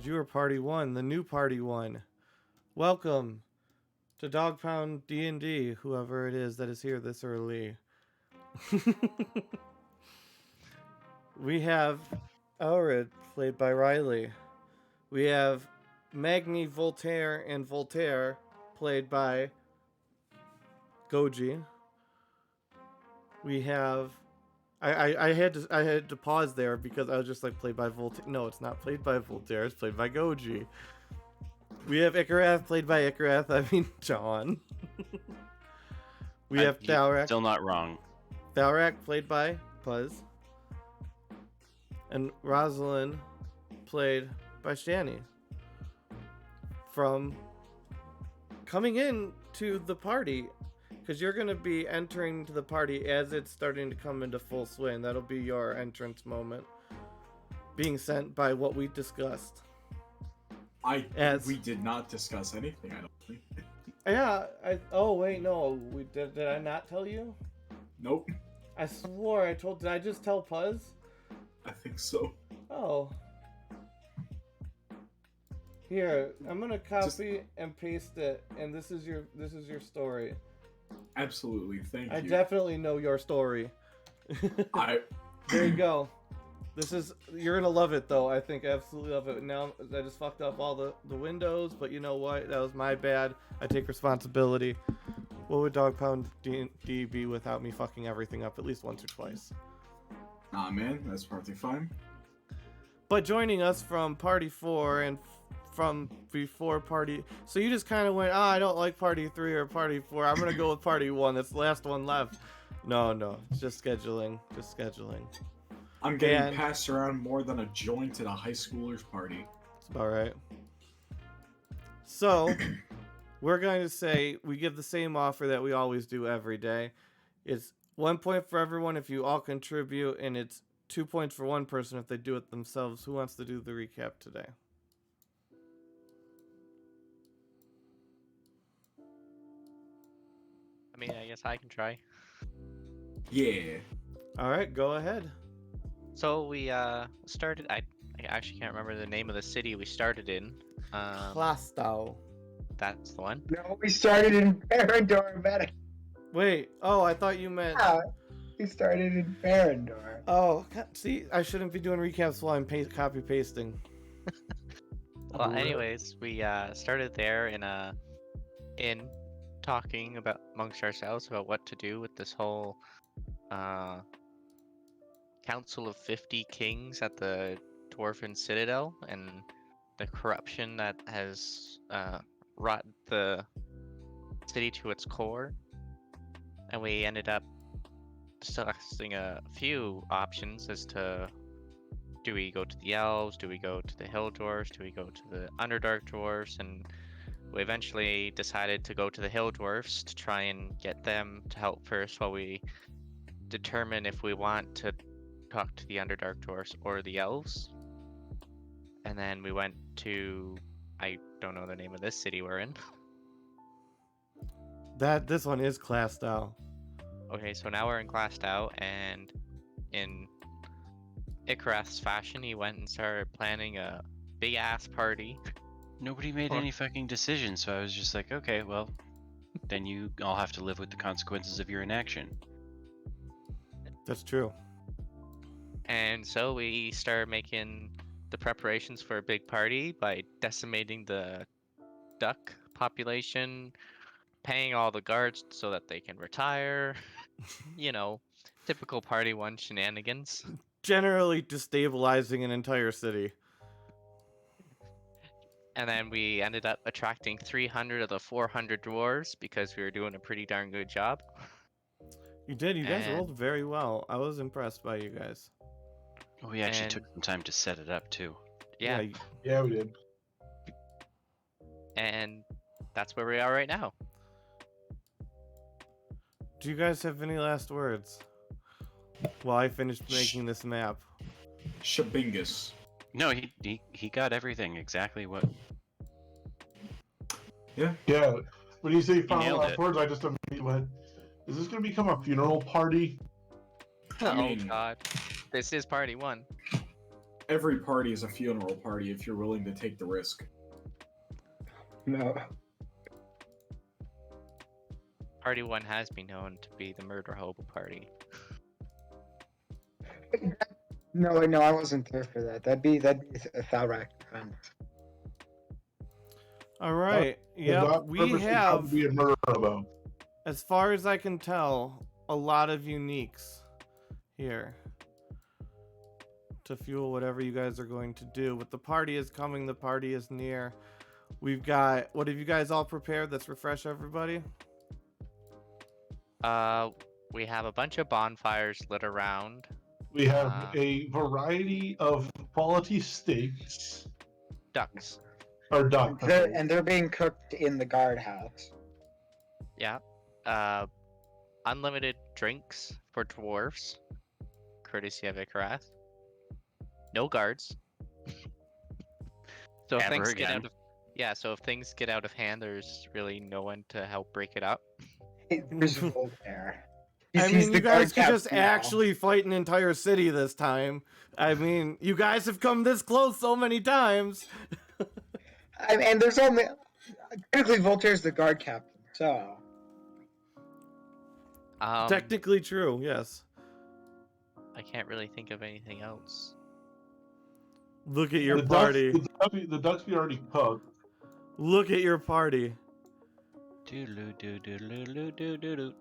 You are party one, the new party one. Welcome to Dog Pound DnD, whoever it is that is here this early. We have Elred, played by Riley. We have Magni, Voltaire, and Voltaire, played by Goji. We have I had to pause there because I was just like, played by Voltaire. No, it's not played by Voltaire, it's played by Goji. We have Ikarath, played by Ikarath, I mean John. We have Thalrak. Still not wrong. Thalrak, played by Puzz. And Rosalind, played by Shani. From coming in to the party, because you're going to be entering to the party as it's starting to come into full swing. That'll be your entrance moment. Being sent by what we discussed. We did not discuss anything, I don't think. Yeah, oh wait, no. Did I not tell you? Nope. I swore did I just tell Puzz? I think so. Oh. Here, I'm gonna copy and paste it, and this is your story. Absolutely, thank you. I definitely know your story. There you go. You're gonna love it though. I think absolutely love it. Now I just fucked up all the windows, but you know what? That was my bad. I take responsibility. What would Dog Pound D be without me fucking everything up at least once or twice? Nah, man, that's perfectly fine. But joining us from Party 4 and from before Party... So you just kind of went, I don't like Party 3 or Party 4. I'm going to go with Party 1. That's the last one left. No. It's just scheduling. I'm getting passed around more than a joint at a high schooler's party. That's about right. So, we're going to say we give the same offer that we always do every day. It's 1 point for everyone if you all contribute, and it's 2 points for one person if they do it themselves. Who wants to do the recap today? I mean, I guess I can try. Yeah. Alright, go ahead. So we started. I actually can't remember the name of the city we started in. Klastow. That's the one. No, we started in Barandor, Medic. Wait, I thought you meant... Yeah, we started in Barandor. Oh, see, I shouldn't be doing recaps while I'm copy pasting. Well, anyways, we started there in talking amongst ourselves about what to do with this whole Council of 50 Kings at the Dwarven Citadel and the corruption that has wrought the city to its core. And we ended up discussing a few options as to, do we go to the elves, do we go to the hill dwarves, do we go to the underdark dwarves, and we eventually decided to go to the hill dwarves to try and get them to help first while we determine if we want to talk to the underdark dwarves or the elves. And then we went to, I don't know the name of this city we're in. This one is Klastow. Okay, so now we're in Klastow, and in Ikarath's fashion, he went and started planning a big ass party. Nobody made any fucking decisions, so I was just like, okay, well, then you all have to live with the consequences of your inaction. That's true. And so we started making the preparations for a big party by decimating the duck population, paying all the guards so that they can retire. You know, typical party one shenanigans. Generally destabilizing an entire city. And then we ended up attracting 300 of the 400 dwarves because we were doing a pretty darn good job. You did. You guys rolled very well. I was impressed by you guys. We actually took some time to set it up, too. Yeah. Yeah, we did. And that's where we are right now. Do you guys have any last words? While I finished making this map. Shabingus. No, he got everything exactly what... Yeah. Yeah. When you say final nailed last it. words, I just immediately went, is this going to become a funeral party? I Oh mean, god. This is party one. every party is a funeral party if you're willing to take the risk. No. Party 1 has been known to be the murder hobo party. No, I wasn't there for that. That'd be a foul rack defense. All right. Does Yep. not We purposely come have, to be a murder hobo. as far as I can tell, a lot of uniques here to fuel whatever you guys are going to do. But the party is coming. The party is near. We've got. What have you guys all prepared? Let's refresh everybody. We have a bunch of bonfires lit around. We have a variety of quality steaks Ducks. or duck. They're being cooked in the guardhouse. Yeah. Unlimited drinks for dwarves, courtesy of Ikarath. No guards. So if Ever things get again. out of so if things get out of hand, there's really no one to help break it up. There's Voltaire. I He's mean, the you guys guard could just captain now. actually fight an entire city this time. I mean, you guys have come this close so many times. And there's only technically Voltaire's the guard captain, so Technically true, yes. I can't really think of anything else. Look at your The party. the ducks we already cooked. Look at your party. Doodaloo doo doodaloo doo doo doo.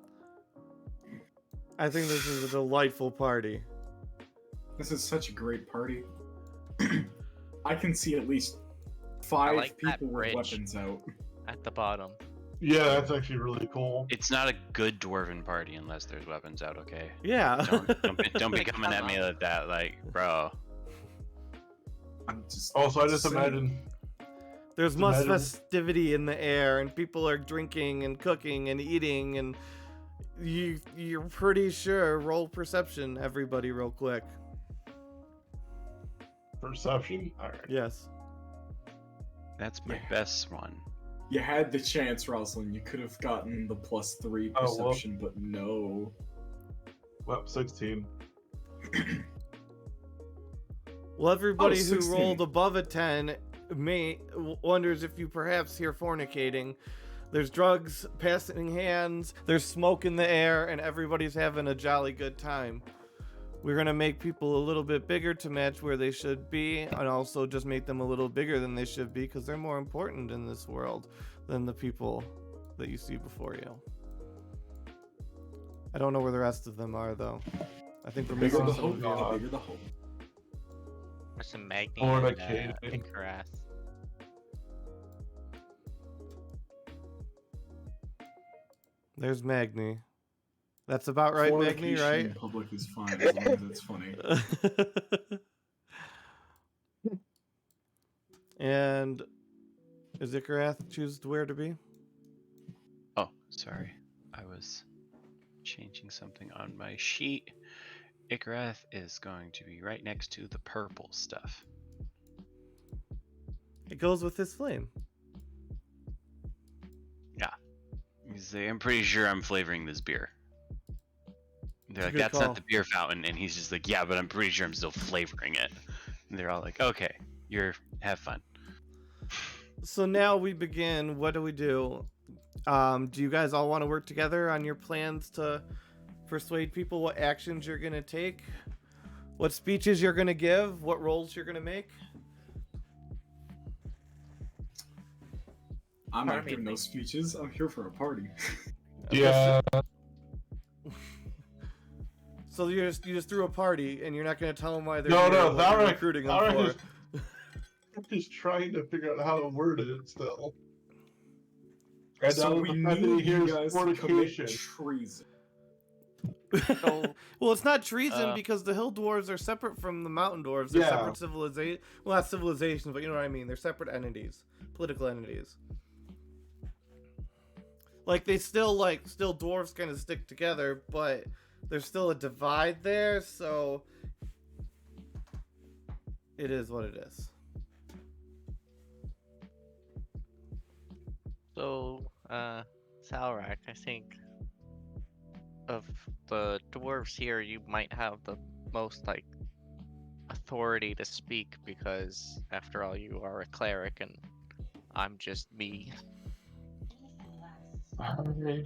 I think this is a delightful party. This is such a great party. I can see at least 5 like that people with bridge. weapons out. At the bottom. Yeah, that's actually really cool. It's not a good dwarven party unless there's weapons out, okay? Yeah. Don't be Like, coming at me come on. like that, like, bro. I'm just Also, I just saying. imagine There's much Imagine- festivity in the air, and people are drinking and cooking and eating, and you're pretty sure. Roll perception, everybody, real quick. perception. All right. Yes. That's my Yeah. best one. You had the chance, Rosalind. You could have gotten the +3 Oh, well. perception, but no. Well, 16. Well, everybody who 16. rolled above a 10 wonders if you perhaps hear fornicating. There's drugs passing hands, there's smoke in the air, and everybody's having a jolly good time. We're going to make people a little bit bigger to match where they should be, and also just make them a little bigger than they should be, because they're more important in this world than the people that you see before you. I don't know where the rest of them are, though. I think we're The bigger missing the some hope, of the you. bigger the hope. There's some Magni Or and Arcade. Ikarath. There's Magni. That's about right, Magni, Fornication right? in public is fine as long as it's funny. And is Ikarath choose where to be? Oh, sorry. I was changing something on my sheet. Ikarath is going to be right next to the purple stuff. It goes with his flame. He's like, I'm pretty sure I'm flavoring this beer. They're like, Good that's call. not the beer fountain. And he's just like, yeah, but I'm pretty sure I'm still flavoring it. And they're all like, okay, have fun. So now we begin. What do we do? Do you guys all want to work together on your plans to persuade people what actions you're going to take? What speeches you're going to give? What roles you're going to make? I'm not Party giving no thing. speeches. I'm here for a party. Yeah. So you just threw a party and you're not going to tell them why they're No, here, no, what you're Tharek- recruiting them Tharek for. is- I'm just trying to figure out how to word it still. And So now we the fact that he need you hears guys to fornication. commit treason. So, Well, it's not treason because the hill dwarves are separate from the mountain dwarves. They're Yeah. separate civilization. Well, not civilizations, but you know what I mean. They're separate entities, political entities. Like they still dwarves kind of stick together, but there's still a divide there. So it is what it is. Salrak, I think of the dwarves here, you might have the most authority to speak because, after all, you are a cleric and I'm just me. I'm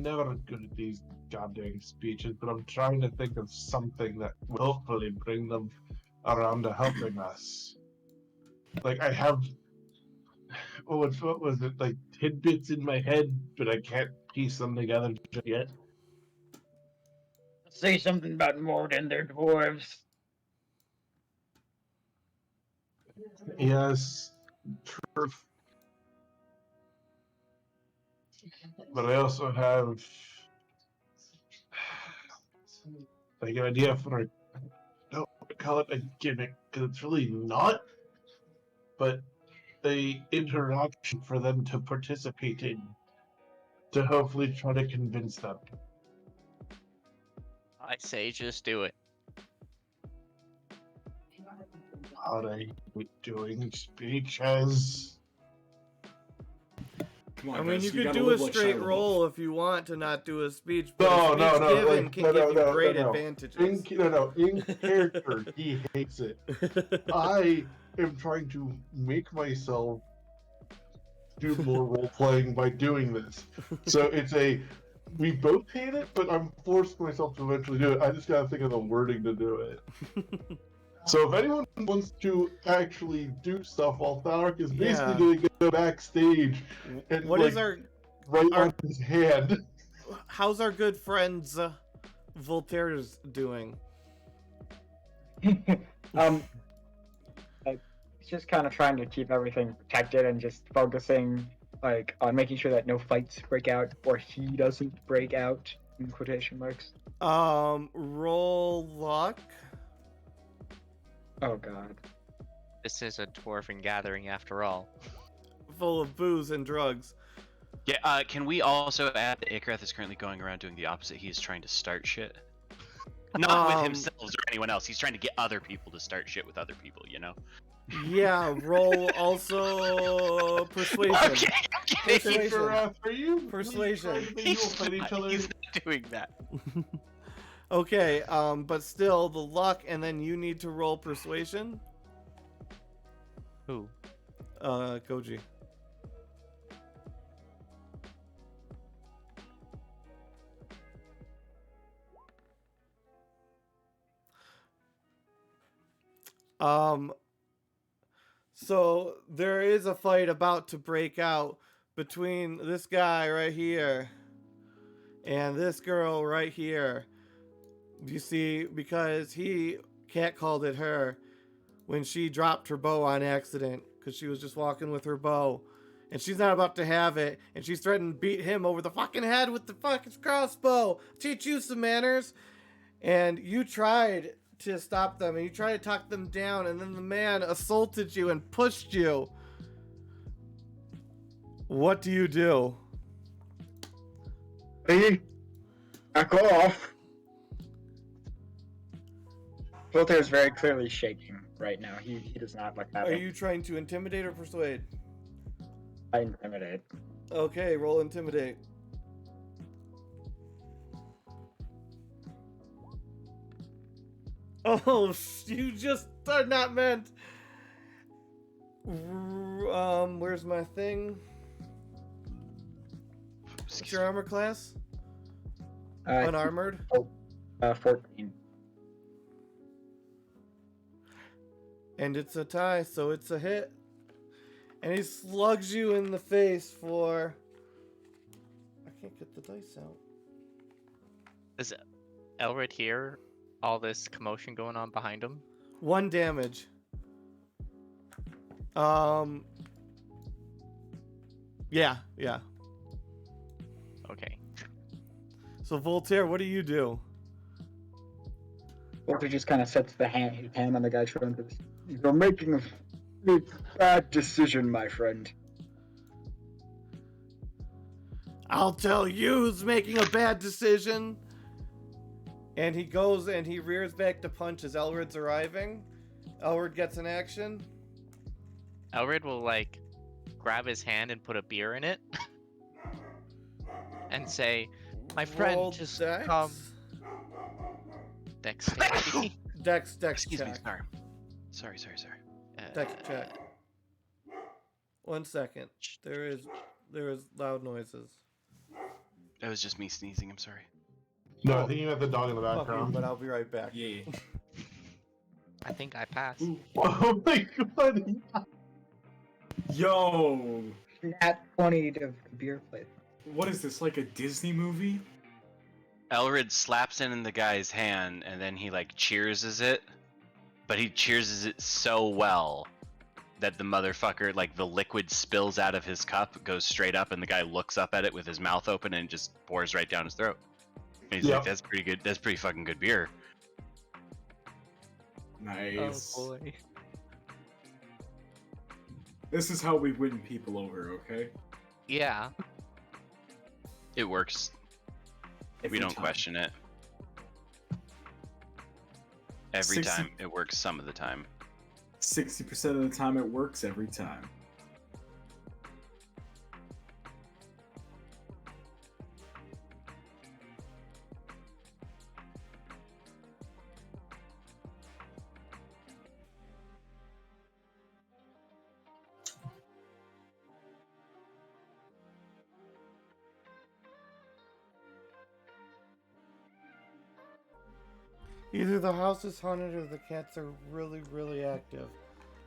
never good at these goddamn speeches, but I'm trying to think of something that will hopefully bring them around to helping us. Like I have, what was it, like tidbits in my head, but I can't piece them together just yet. Say something about more than their dwarves. Yes, truth. But I also have like an idea for a, I don't want to call it a gimmick because it's really not, but a interaction for them to participate in to hopefully try to convince them. I say just do it. Are they doing speeches? Come on, I mean, guys, you we could gotta do a live like straight Shia roll if you want to not do a speech, but No, a no, speech no, given like, can no, give no, you great no. advantages. In character, he hates it. I am trying to make myself do more role playing by doing this. So it's we both hate it, but I'm forcing myself to eventually do it. I just gotta think of the wording to do it. So if anyone wants to actually do stuff while Thalric is basically Yeah. gonna go backstage and What like is our write on his hand. how's our good friends Voltaire's doing? He's just kind of trying to keep everything protected and just focusing like on making sure that no fights break out or he doesn't break out in quotation marks. Roll luck. Oh god. This is a dwarven gathering after all. Full of booze and drugs. Yeah, can we also add that Icareth is currently going around doing the opposite? He's trying to start shit. Not with himself or anyone else. He's trying to get other people to start shit with other people, you know? Yeah, roll also persuasion. Okay, Persuasion. Are you Persuasion. He's not doing that. Okay, but still the luck, and then you need to roll persuasion. Who? Koji. So there is a fight about to break out between this guy right here and this girl right here. You see, because he catcalled at her when she dropped her bow on accident because she was just walking with her bow. And she's not about to have it. And she's threatening to beat him over the fucking head with the fucking crossbow. Teach you some manners. And you tried to stop them. And you tried to talk them down. And then the man assaulted you and pushed you. What do you do? Hey, back off. Voltaire is very clearly shaking right now. He does not like that. Are you trying to intimidate or persuade? I intimidate. Okay, roll intimidate. Oh, you just are not meant. Where's my thing? What's your armor class? Unarmored? 14. And it's a tie, so it's a hit. And he slugs you in the face for... I can't get the dice out. Is Elred hear all this commotion going on behind him? 1 damage. Yeah. Okay. So Voltaire, what do you do? Voltaire just kind of sets his hand on the guy's shoulder. You're making a bad decision, my friend. I'll tell you who's making a bad decision. And he goes and he rears back to punch as Elred's arriving. Elred gets an action. Elred will like grab his hand and put a beer in it and say, "My friend, Roll just dex. come." Dexterity. Dex Excuse check. me, sorry. Dex check. 1 second. There is loud noises. That was just me sneezing. I'm sorry. No, I think you have the dog in the Fuck you, background. but I'll be right back. Yeah. I think I passed. Ooh. Oh my god! Yo, Nat 20 to beer plate. what is this, like a Disney movie? Elrid slaps it in the guy's hand, and then he like cheerses it, but he cheerses it so well that the motherfucker, like the liquid spills out of his cup, goes straight up, and the guy looks up at it with his mouth open and just pours right down his throat. And he's like, "That's pretty good. That's pretty fucking good beer." Nice. Oh boy. This is how we win people over, okay? Yeah. It works. Every We don't time. question it. Every 60 time. It works some of the time. 60% of the time it works every time. Either the house is haunted or the cats are really, really active.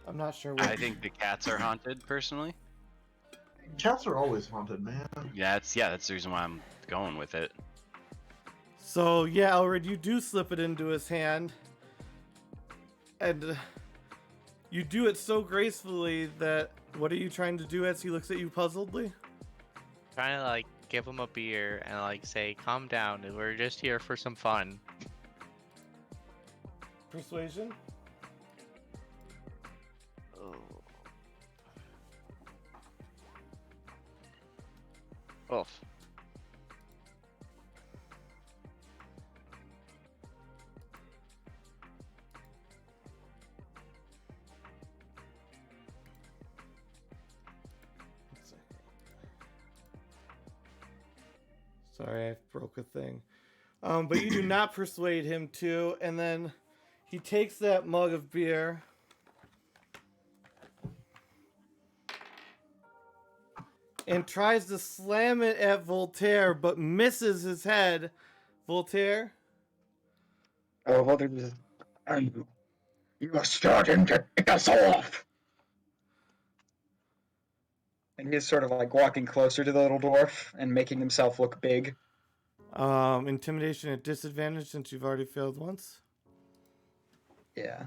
I'm not sure what. I think the cats are haunted, personally. Cats are always haunted, man. That's the reason why I'm going with it. So, yeah, Elrid, you do slip it into his hand. And you do it so gracefully that... What are you trying to do as he looks at you puzzledly? Trying to like give him a beer and like say, calm down, we're just here for some fun. Persuasion? Oof. Sorry, I broke a thing. But you do not persuade him to, and then he takes that mug of beer. And tries to slam it at Voltaire, but misses his head. Voltaire? Oh, well, there's... You're starting to pick us off! And he's sort of like walking closer to the little dwarf and making himself look big. Intimidation at disadvantage since you've already failed once. Yeah.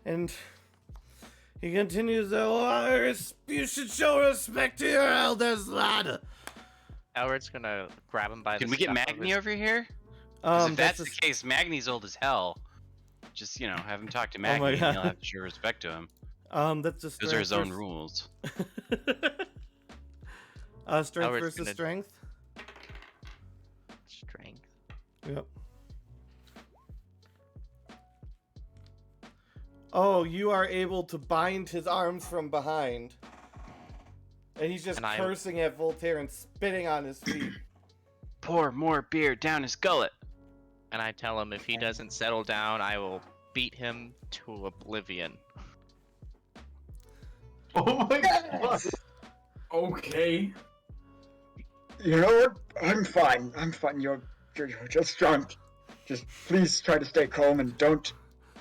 And he continues, you should show respect to your elders, lad. Elrid's gonna grab him by the Can we get scruff of Magni his- over here? 'Cause if that's the a- case, Magni's old as hell. Just, have him talk to my Magni, and God. you'll have to show respect to him. That's just Those are his own rules. Strength Elrid's versus gonna- strength. Strength. Yep. Oh, you are able to bind his arms from behind. And he's just And I- cursing at Voltaire and spitting on his feet. Pour more beer down his gullet. And I tell him if he doesn't settle down, I will beat him to oblivion. Oh my god! Okay. You know what? I'm fine. I'm fine. You're just drunk. Just please try to stay calm and don't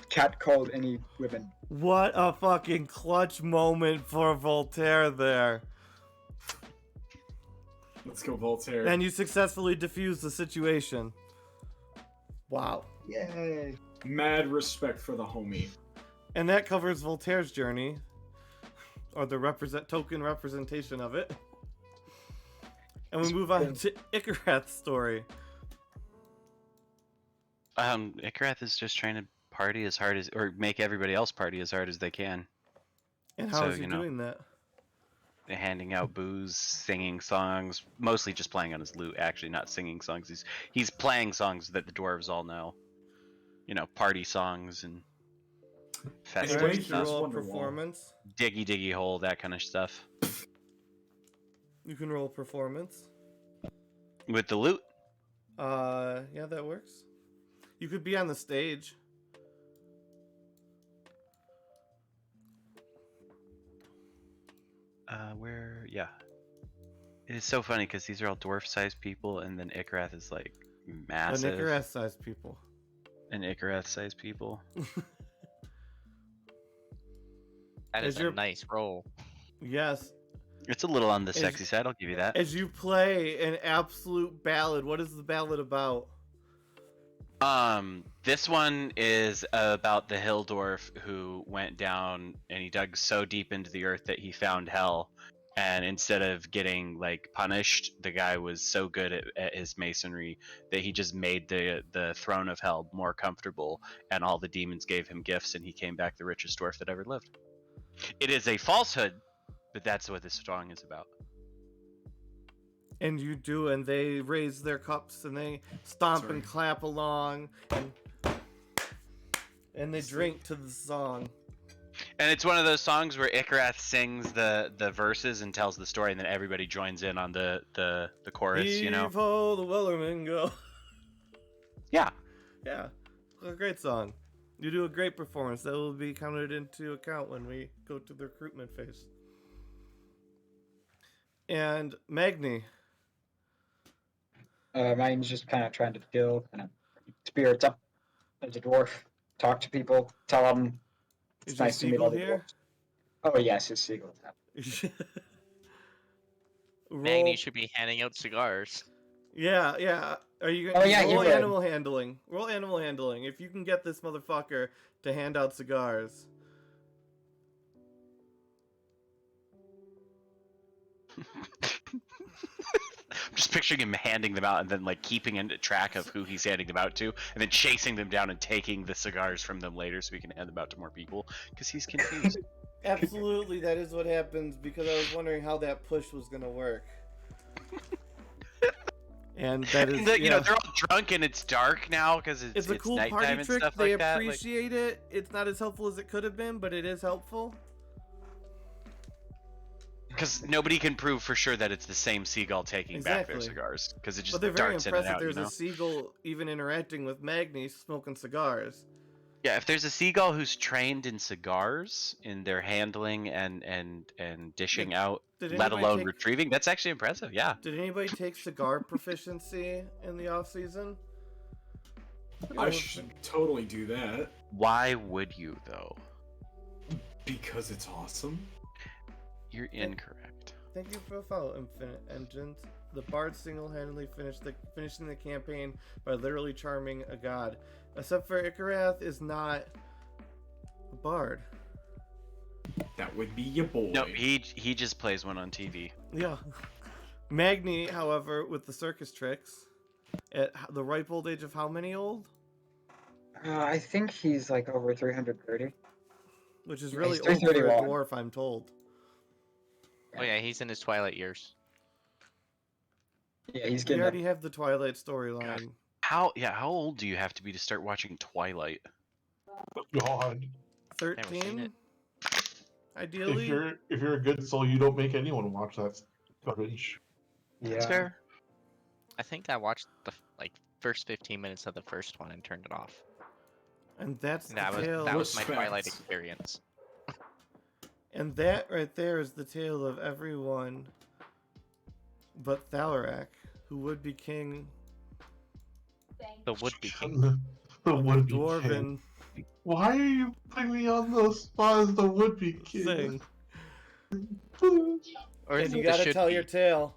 catcall any women. What a fucking clutch moment for Voltaire there. Let's go, Voltaire. And you successfully diffuse the situation. Wow. Yay. Mad respect for the homie. And that covers Voltaire's journey. Or the token representation of it. And we move on to Ikarath's story. Ikarath is just trying to party as hard as, or make everybody else party as hard as they can. And how So, is he doing that? They're handing out booze, singing songs, mostly just playing on his lute, actually, not singing songs. He's playing songs that the dwarves all know. Party songs and festive Anyway, Alright, here's you stuff. roll a Wonderwall. performance. Diggy diggy hole, that kind of stuff. You can roll performance. With the loot? Yeah, that works. You could be on the stage. Yeah. It is so funny because these are all dwarf-sized people, and then Icarrath is like massive. An Icarrath-sized people. And Icarrath-sized people. That is a nice roll. Yes. It's a little on the sexy side, I'll give you that. As you play an absolute ballad, what is the ballad about? This one is about the hill dwarf who went down and he dug so deep into the earth that he found hell. And instead of getting like punished, the guy was so good at his masonry that he just made the throne of hell more comfortable, and all the demons gave him gifts, and he came back the richest dwarf that ever lived. It is a falsehood, but that's what this song is about. And you do, and they raise their cups and they stomp and clap along, and they drink to the song. And it's one of those songs where Icarrath sings the verses and tells the story, and then everybody joins in on the chorus, you know? Heave-ho, the Wellerman go. Yeah. Yeah, a great song. You do a great performance. That will be counted into account when we go to the recruitment phase. And Magni. Mine's just kind of trying to chill, kind of spirits up as a dwarf, talk to people, tell them it's Is nice to meet Seagull other here? dwarves. Oh yes, it's Seagull. Magni should be handing out cigars. Yeah. Are you Oh, yeah, roll you would. animal handling? Roll animal handling. If you can get this motherfucker to hand out cigars. I'm just picturing him handing them out and then like keeping in track of who he's handing them out to, and then chasing them down and taking the cigars from them later so he can hand them out to more people because he's confused. Absolutely, that is what happens, because I was wondering how that push was gonna work. And that is, you know, they're all drunk and it's dark now because it's a cool nighttime party and trick. stuff They like that. appreciate it. It's not as helpful as it could have been, but it is helpful. Because nobody can prove for sure that it's the same seagull taking back their Exactly. cigars because it just But they're very darts in and impressed that out. there's You know? a seagull even interacting with Magni smoking cigars. Yeah, if there's a seagull who's trained in cigars, in their handling and dishing out, Did let anybody alone take- retrieving, that's actually impressive. Yeah. Did anybody take cigar proficiency in the off season? I should totally do that Why would you though? because it's awesome. You're incorrect. Thank you for the follow, Infinite Engines. The bard single-handedly finishing the campaign by literally charming a god. Except for Icarrath is not a bard. That would be your boy. No, he just plays one on TV. Yeah. Magni, however, with the circus tricks, at the ripe old age of how many old? I think he's like over 330. Which is Yeah, really he's old for a 331. dwarf, I'm told. Oh yeah, he's in his twilight years. Yeah, he's We getting already have the Twilight storyline. How old do you have to be to start watching Twilight? God, Never seen 13? it. Ideally? if you're a good soul, you don't make anyone watch that garbage. That's Yeah. fair. I think I watched the first 15 minutes of the first one and turned it off. And that's That the was tale. that was my Respect. Twilight experience. And that right there is the tale of everyone but Thalarak, who would be king The would-be king. The of would-be Dwarven king. Why are you putting me on the spot as the would-be king? thing. Or And you the gotta should tell be. your tale.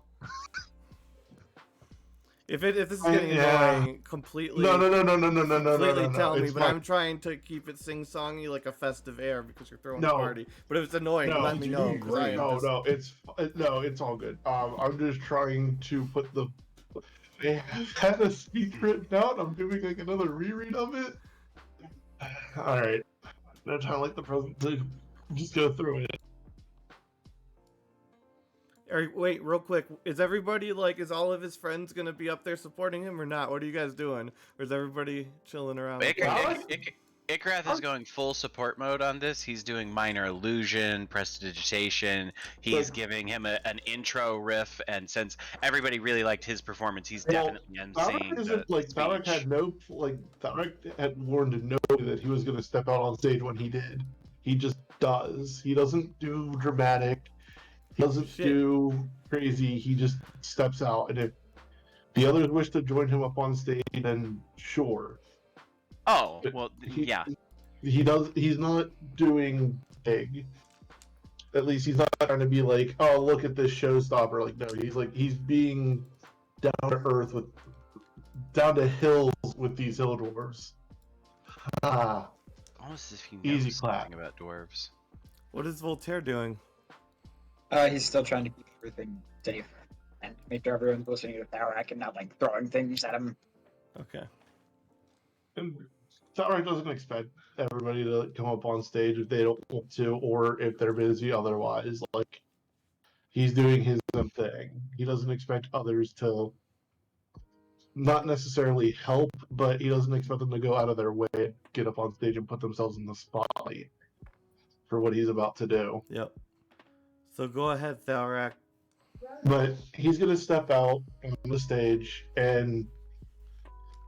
If this is getting Yeah. annoying, completely No. completely tell me, It's but fine. I'm trying to keep it sing-songy like a festive air because you're throwing a No. party. But if it's annoying, No, let me you're know. doing 'Cause I great. am just- It's all good. I'm just trying to put the. They had a speech written out. I'm doing like another reread of it. All right. No time like the present to just go through it. Wait, real quick. Is everybody is all of his friends gonna be up there supporting him or not? What are you guys doing? Or is everybody chilling around? Icar- Well, Ic- Ikrath is going full support mode on this. He's doing minor illusion, prestidigitation. He's But- giving him an intro riff, and since everybody really liked his performance, he's Well, definitely emceeing the Tharek speech. Tharek had warned nobody that he was going to step out on stage when he did. He just does. He doesn't do dramatic. He doesn't do crazy. He just steps out, and if the others wish to join him up on stage, then sure. Oh, But well, he, yeah. He does. He's not doing big. At least he's not trying to be like, oh, look at this showstopper. Like, no, he's being down to earth down to hills with these hill dwarves. Ah, Almost as if he Easy knows clap. something about dwarves. What is Voltaire doing? He's still trying to keep everything safe and make sure everyone's listening to Tharak and not like throwing things at him. Okay. and Tharek doesn't expect everybody to come up on stage if they don't want to, or if they're busy otherwise. Like, he's doing his own thing. He doesn't expect others to not necessarily help, but he doesn't expect them to go out of their way and get up on stage and put themselves in the spotlight for what he's about to do. Yep. So go ahead, Thalrak. But he's going to step out on the stage and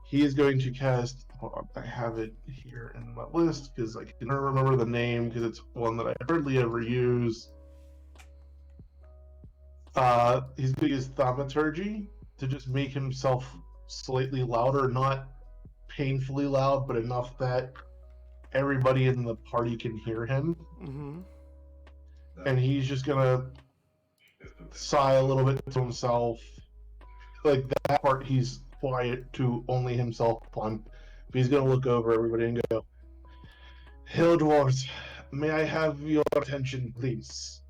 he is going to cast. Hold on, I have it here in my list because I can never remember the name because it's one that I hardly ever use. He's going to use thaumaturgy to just make himself slightly louder, not painfully loud, but enough that everybody in the party can hear him. Mm-hmm. And he's just gonna sigh a little bit to himself. Like, that part he's quiet to only himself on. But he's gonna look over everybody and go, Hill dwarves, may I have your attention, please?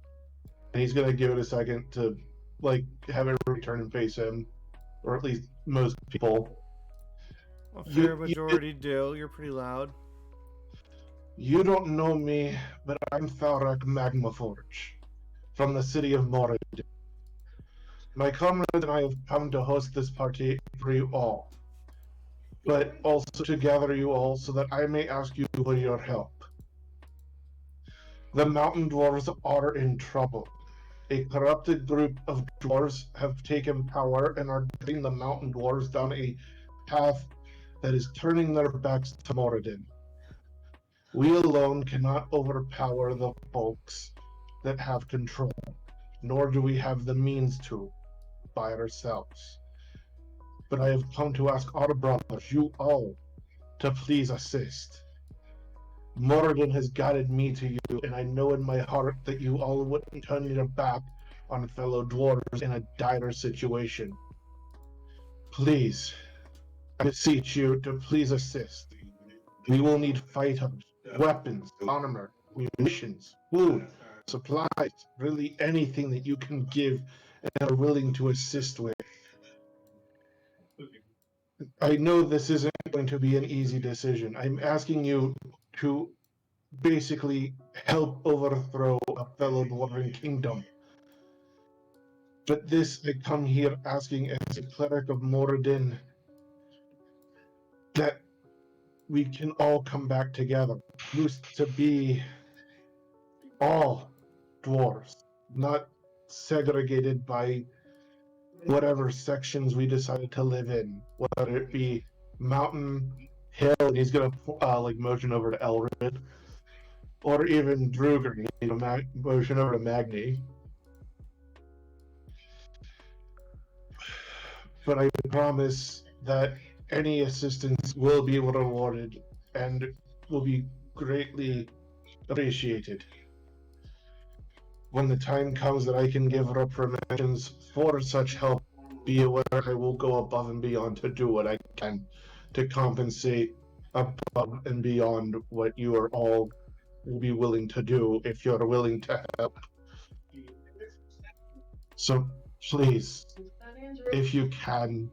And he's gonna give it a second to, like, have everybody turn and face him. Or at least most people. A You- fair you- majority do. You're pretty loud. You don't know me, but I'm Tharak Magmaforge, from the city of Morid. My comrade and I have come to host this party for you all, but also to gather you all so that I may ask you for your help. The mountain dwarves are in trouble. A corrupted group of dwarves have taken power and are getting the mountain dwarves down a path that is turning their backs to Moradin. We alone cannot overpower the folks that have control, nor do we have the means to by ourselves. But I have come to ask our brothers, you all, to please assist. Moradin has guided me to you, and I know in my heart that you all wouldn't turn your back on fellow dwarves in a dire situation. Please, I beseech you to please assist. We will need fighters, weapons, armor, munitions, food, supplies, really anything that you can give and are willing to assist with. I know this isn't going to be an easy decision. I'm asking you to basically help overthrow a fellow dwarven kingdom. But this, I come here asking as a cleric of Moradin that we can all come back together. Used to be all dwarves, not segregated by whatever sections we decided to live in, whether it be mountain, hill, and he's gonna like motion over to Elrid, or even Druger, he's gonna motion over to Magni. But I promise that any assistance will be rewarded and will be greatly appreciated. When the time comes that I can give reprimands for such help, be aware I will go above and beyond to do what I can to compensate above and beyond what you are all will be willing to do if you're willing to help. So please, if you can,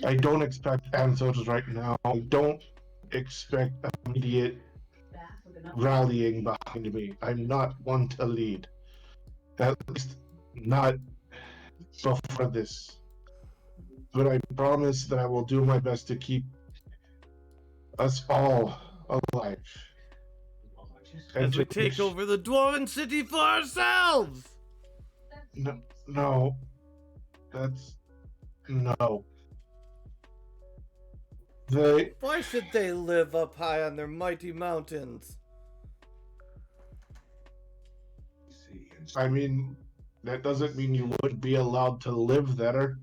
I don't expect answers right now. I don't expect immediate rallying behind me. I'm not one to lead. At least not before this. But I promise that I will do my best to keep us all alive. And As we take over the Dwarven City for ourselves! No, no. That's... No. They... Why should they live up high on their mighty mountains? I mean, that doesn't mean you wouldn't be allowed to live there.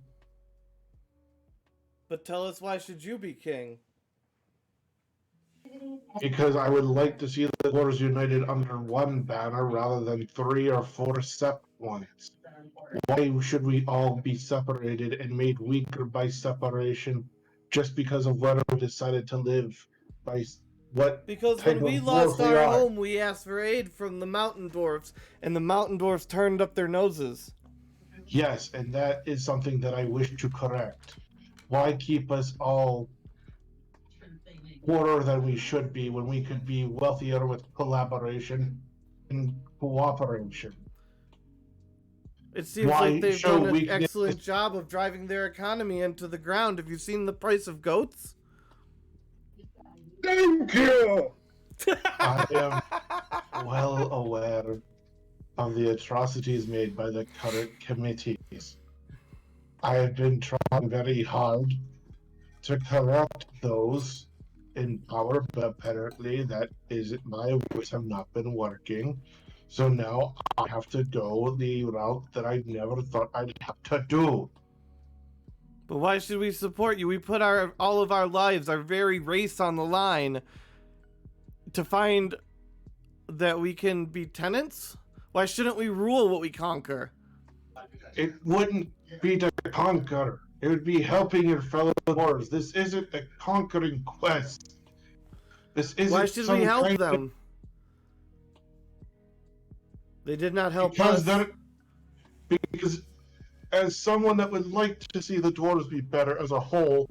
But tell us, why should you be king? Because I would like to see the Dwarves united under one banner rather than 3 or 4 separate ones. Why should we all be separated and made weaker by separation just because of where we decided to live? By what Because type when we of lost dwarf we our are? home, we asked for aid from the mountain dwarfs, and the mountain dwarfs turned up their noses. Yes, and that is something that I wish to correct. Why keep us all poorer than we should be when we could be wealthier with collaboration and cooperation? It seems Why like they've show done an weakness? excellent job of driving their economy into the ground. Have you seen the price of goats? Thank you! I am well aware of the atrocities made by the current committees. I have been trying very hard to correct those in power, but apparently that isn't my words have not been working. So now I have to go the route that I never thought I'd have to do. But why should we support you? We put all of our lives, our very race on the line to find that we can be tenants? Why shouldn't we rule what we conquer? It wouldn't be to conquer. It would be helping your fellow dwarves. This isn't a conquering quest. This isn't Why should some we help kind of- them? They did not help because us. because as someone that would like to see the dwarves be better as a whole,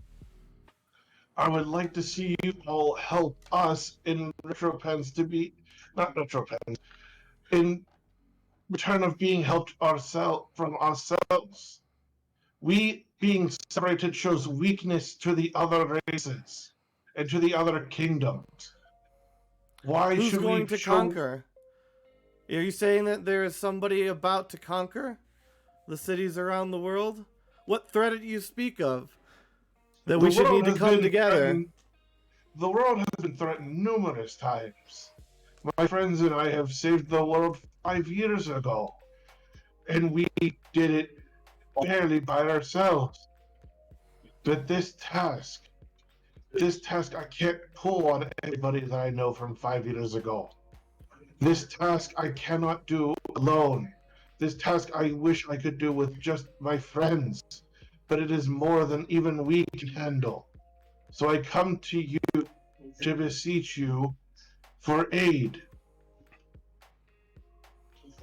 I would like to see you all help us in retropens to be not retropens, in return of being helped from ourselves. We being separated shows weakness to the other races and to the other kingdoms. Why Who's should going we to show... conquer? Are you saying that there is somebody about to conquer the cities around the world? What threat do you speak of? That we should need to come together. The world has been threatened numerous times. My friends and I have saved the world 5 years ago, and we did it barely by ourselves. But this task I can't pull on anybody that I know from 5 years ago. This task I cannot do alone. This task I wish I could do with just my friends, but it is more than even we can handle. So I come to you to beseech you for aid.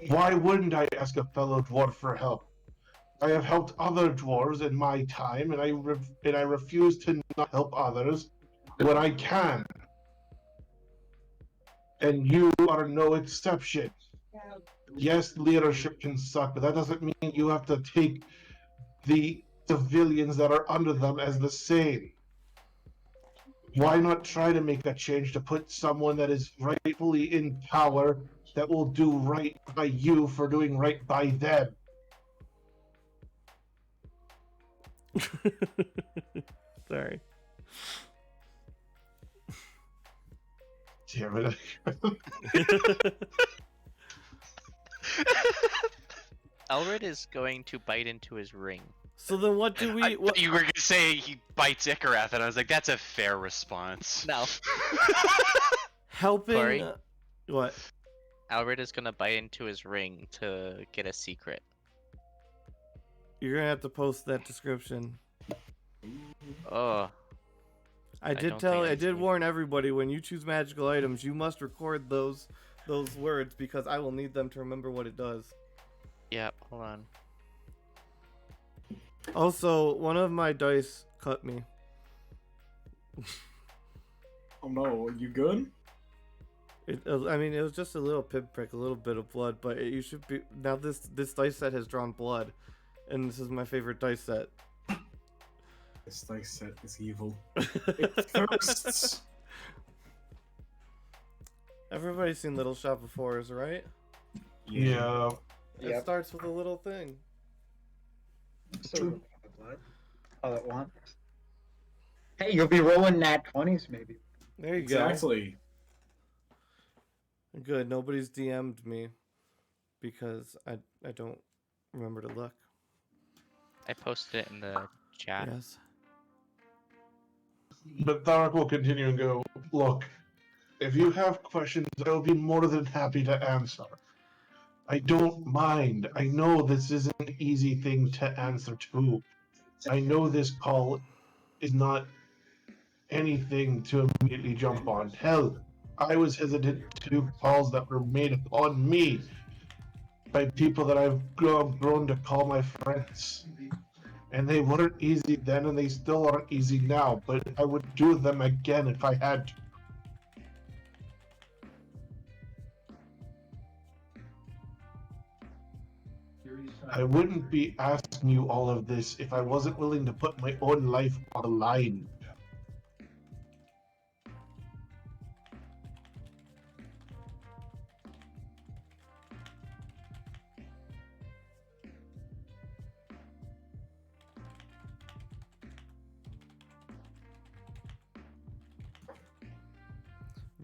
Why wouldn't I ask a fellow dwarf for help? I have helped other dwarves in my time, and I refuse to not help others when I can. And you are no exception. Yes, leadership can suck, but that doesn't mean you have to take the civilians that are under them as the same. Why not try to make a change to put someone that is rightfully in power that will do right by you for doing right by them? Sorry. Damn it. Elred is going to bite into his ring. So then what do we... What... You were gonna say he bites Ikarath, and I was like, that's a fair response. No. Helping... Corey? What? Elred is gonna bite into his ring to get a secret. You're gonna have to post that description. Oh. I don't think I did see. warn everybody, when you choose magical items, you must record those words, because I will need them to remember what it does. Yeah, hold on. Also, one of my dice cut me. Oh no, you good? I mean, it was just a little pinprick, a little bit of blood, but you should be... Now this dice set has drawn blood, and this is my favorite dice set. This dice set is evil. It thirsts. Everybody's seen Little Shop of Horrors, right? Yeah. It Yep. starts with a little thing. So we'll pop the blood all at once. Hey, you'll be rolling nat 20s maybe. There you Exactly. go. Good. Nobody's DM'd me because I don't remember to look. I posted it in the chat. Yes. But Thark will continue and go, look, if you have questions, I'll be more than happy to answer. I don't mind. I know this isn't an easy thing to answer to. I know this call is not anything to immediately jump on. Hell, I was hesitant to do calls that were made upon me by people that I've grown to call my friends. And they weren't easy then, and they still aren't easy now, but I would do them again if I had to. I wouldn't be asking you all of this if I wasn't willing to put my own life on the line.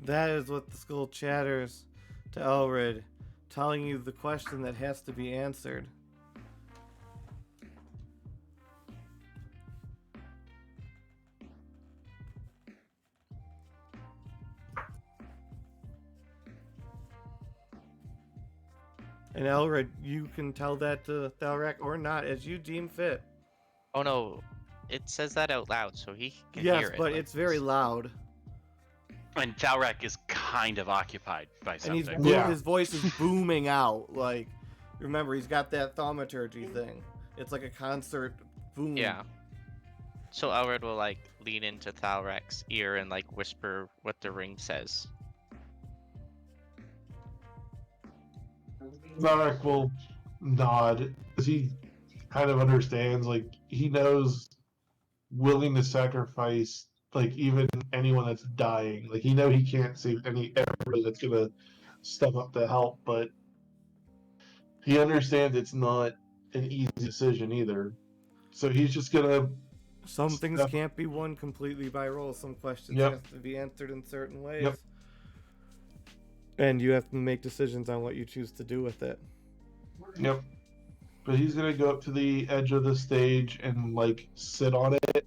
That is what the skull chatters to Elrid, telling you the question that has to be answered. And Elrid, you can tell that to Thalrak or not, as you deem fit. Oh no, it says that out loud, so he can Yes, hear it. but like, it's very loud. And Thalrak is kind of occupied by And he's something. Yeah. his voice is booming out. Like, remember, he's got that thaumaturgy thing. It's like a concert boom. Yeah. So Elred will like lean into Thalrak's ear and like whisper what the ring says. Thark will nod, because he kind of understands, like, he knows willing to sacrifice, like, even anyone that's dying. Like, he can't save everybody that's gonna step up to help, but he understands it's not an easy decision either. So he's just gonna Some things step. can't be won completely by roll. Some questions Yep. have to be answered in certain ways. Yep. And you have to make decisions on what you choose to do with it. Yep. But he's gonna go up to the edge of the stage and like sit on it,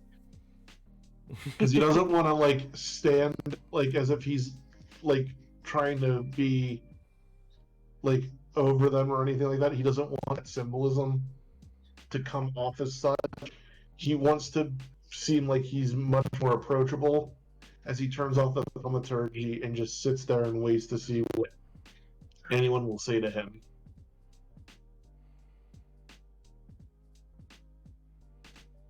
because he doesn't want to like stand like as if he's like trying to be like over them or anything like that. He doesn't want that symbolism to come off as such. He wants to seem like he's much more approachable as he turns off the thaumaturgy and just sits there and waits to see what anyone will say to him.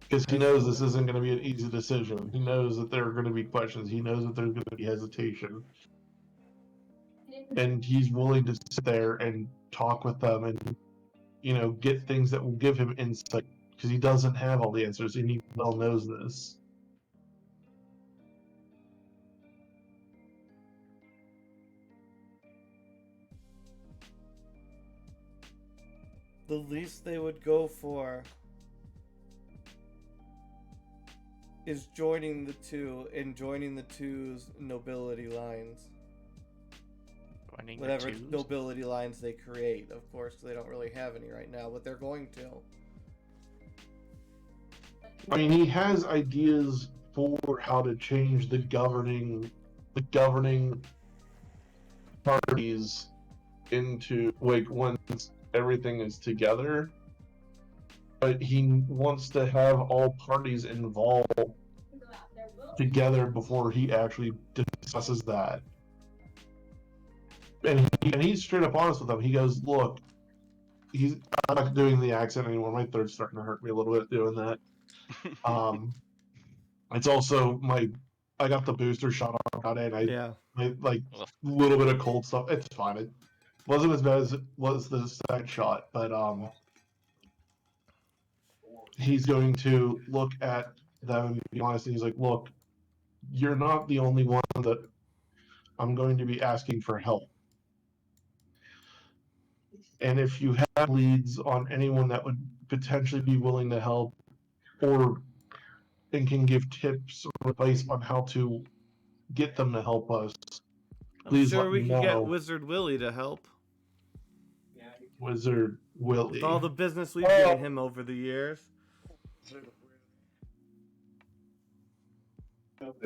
Because he knows this isn't going to be an easy decision. He knows that there are going to be questions. He knows that there's going to be hesitation. And he's willing to sit there and talk with them and, get things that will give him insight. Because he doesn't have all the answers, and he well knows this. The least they would go for is joining the two and joining the two's nobility lines. Joining the Whatever twos? nobility lines they create. Of course, they don't really have any right now, but they're going to. I mean, he has ideas for how to change the governing parties into, like, once everything is together. But he wants to have all parties involved together before he actually discusses that. And he's straight up honest with them. He goes, look, I'm not doing the accent anymore. My throat's starting to hurt me a little bit doing that. It's also I got the booster shot on Friday, and Yeah. I like a little bit of cold stuff. It's fine. It wasn't as bad as it was the second shot, but he's going to look at them and be honest. And he's like, "Look, you're not the only one that I'm going to be asking for help. And if you have leads on anyone that would potentially be willing to help, or and can give tips or advice on how to get them to help us, I'm please sure let we me could get know. Wizard Willie to help. Wizard Willie. With all the business we've given him over the years.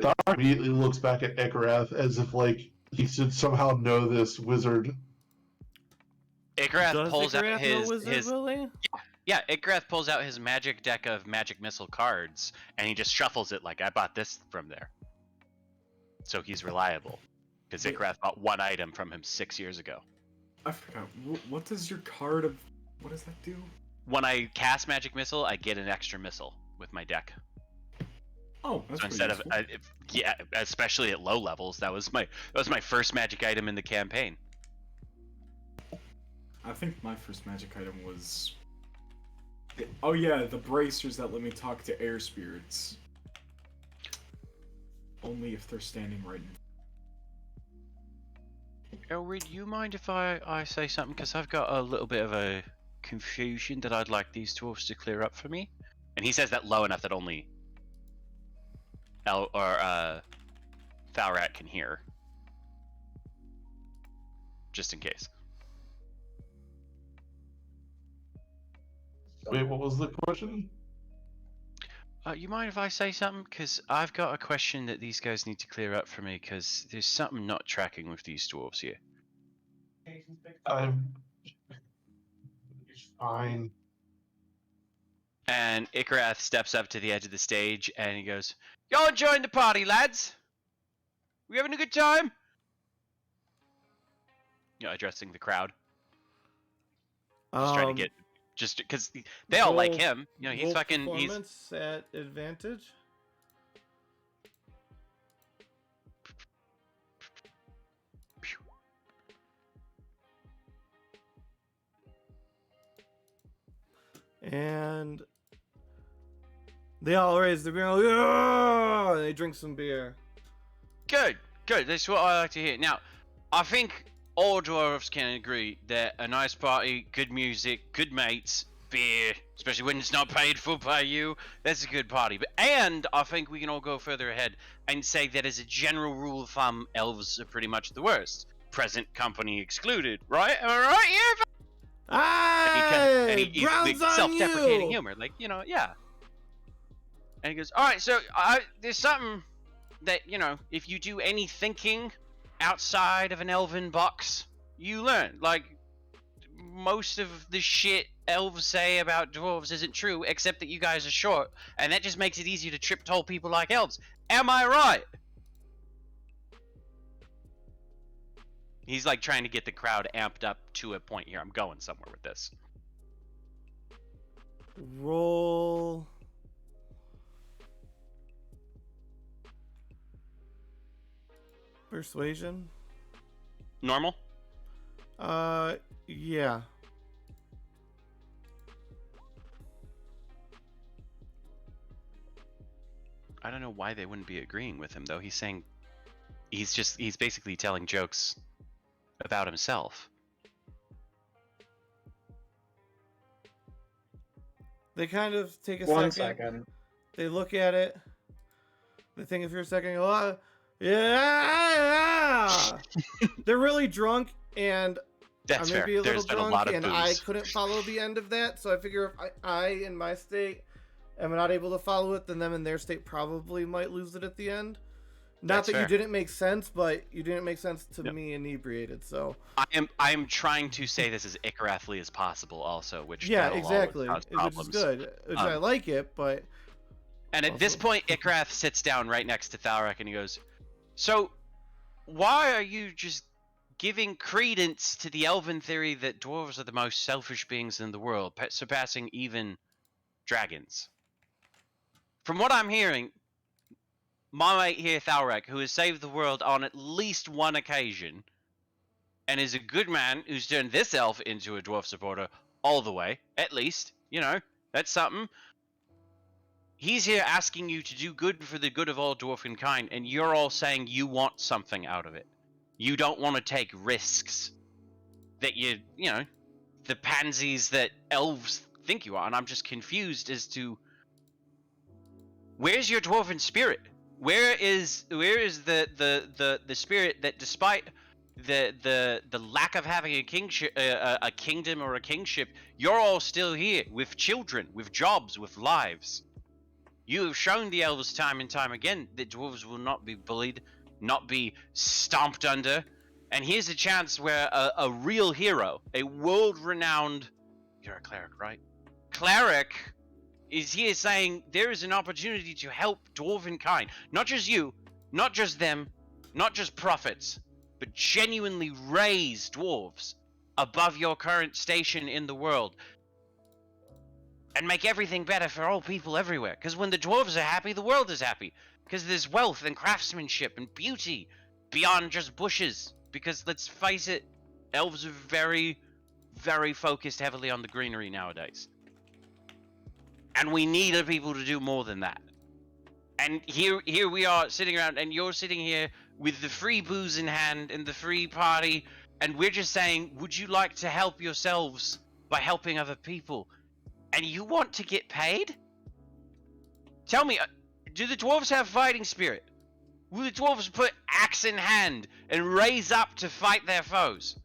Thar immediately looks back at Ekarath as if like he should somehow know this wizard. Igrath Does pulls out Igrath know Wizard Willie? Yeah, Igrath pulls out his magic deck of magic missile cards, and he just shuffles it like, I bought this from there. So he's reliable. Because Igrath bought one item from him 6 years ago. I forgot. What does your card of... What does that do? When I cast magic missile, I get an extra missile with my deck. Oh, that's so instead of yeah, especially at low levels, that was my first magic item in the campaign. I think my first magic item was... Oh yeah, the bracers that let me talk to air spirits. Only if they're standing right in... Elrid, you mind if I say something? Because I've got a little bit of a confusion that I'd like these dwarves to clear up for me. And he says that low enough that only Thalrat can hear. Just in case. Wait, what was the question? You mind if I say something? Because I've got a question that these guys need to clear up for me, because there's something not tracking with these dwarves here. It's fine. And Ikrath steps up to the edge of the stage and he goes, "Y'all enjoying the party, lads? We having a good time?" You know, addressing the crowd. Just trying to get, just because they all like him. You know, he's fucking. Performance at advantage. And they all raise their beer. Yeah! They drink some beer. Good, good. That's what I like to hear. Now, I think all dwarves can agree that a nice party, good music, good mates, beer, especially when it's not paid for by you, that's a good party. And I think we can all go further ahead and say that as a general rule of thumb, elves are pretty much the worst. Present company excluded, right? Am I right? Yeah. And he self-deprecating humor, like, you know, yeah. And he goes, "All right, so there's something that, you know, if you do any thinking outside of an elven box, you learn. Like, most of the shit elves say about dwarves isn't true, except that you guys are short, and that just makes it easier to trip tall people like elves. Am I right?" He's like trying to get the crowd amped up to a point here. I'm going somewhere with this. Roll. Persuasion. Normal? Yeah. I don't know why they wouldn't be agreeing with him, though. He's saying... He's basically telling jokes about himself. They kind of take a One second. second. They look at it. They think for a second. Oh, yeah. They're really drunk, and That's I may fair. be a little There's been a drunk, lot of and booze. I couldn't follow the end of that. So I figure if I in my state am not able to follow it, then them in their state probably might lose it at the end. Not That's that fair. you didn't make sense, but you didn't make sense to Yep. me inebriated. So I'm trying to say this as Icarathly as possible, also, which yeah, that'll exactly, always cause which problems. is good. Which I like it, but And at this also- point, Ikrath sits down right next to Thalrak and he goes, "So, why are you just giving credence to the elven theory that dwarves are the most selfish beings in the world, surpassing even dragons? From what I'm hearing, my mate here, Thalrak, who has saved the world on at least one occasion, and is a good man who's turned this elf into a dwarf supporter all the way, at least, you know, that's something. He's here asking you to do good for the good of all dwarven kind, and you're all saying you want something out of it. You don't want to take risks that you know, the pansies that elves think you are, and I'm just confused as to where's your dwarven spirit? Where is the spirit that, despite the lack of having a kingship, a kingdom or a kingship, you're all still here with children, with jobs, with lives. You have shown the elves time and time again that dwarves will not be bullied, not be stomped under. And here's a chance where a real hero, a world-renowned... You're a cleric, right? Cleric is here saying there is an opportunity to help dwarven kind. Not just you, not just them, not just prophets, but genuinely raise dwarves above your current station in the world. And make everything better for all people everywhere. Because when the dwarves are happy, the world is happy. Because there's wealth and craftsmanship and beauty beyond just bushes. Because let's face it, elves are very, very focused heavily on the greenery nowadays. And we need people to do more than that. And here we are sitting around, and you're sitting here with the free booze in hand and the free party, and we're just saying, would you like to help yourselves by helping other people? And you want to get paid? Tell me, do the dwarves have fighting spirit? Will the dwarves put axe in hand and raise up to fight their foes?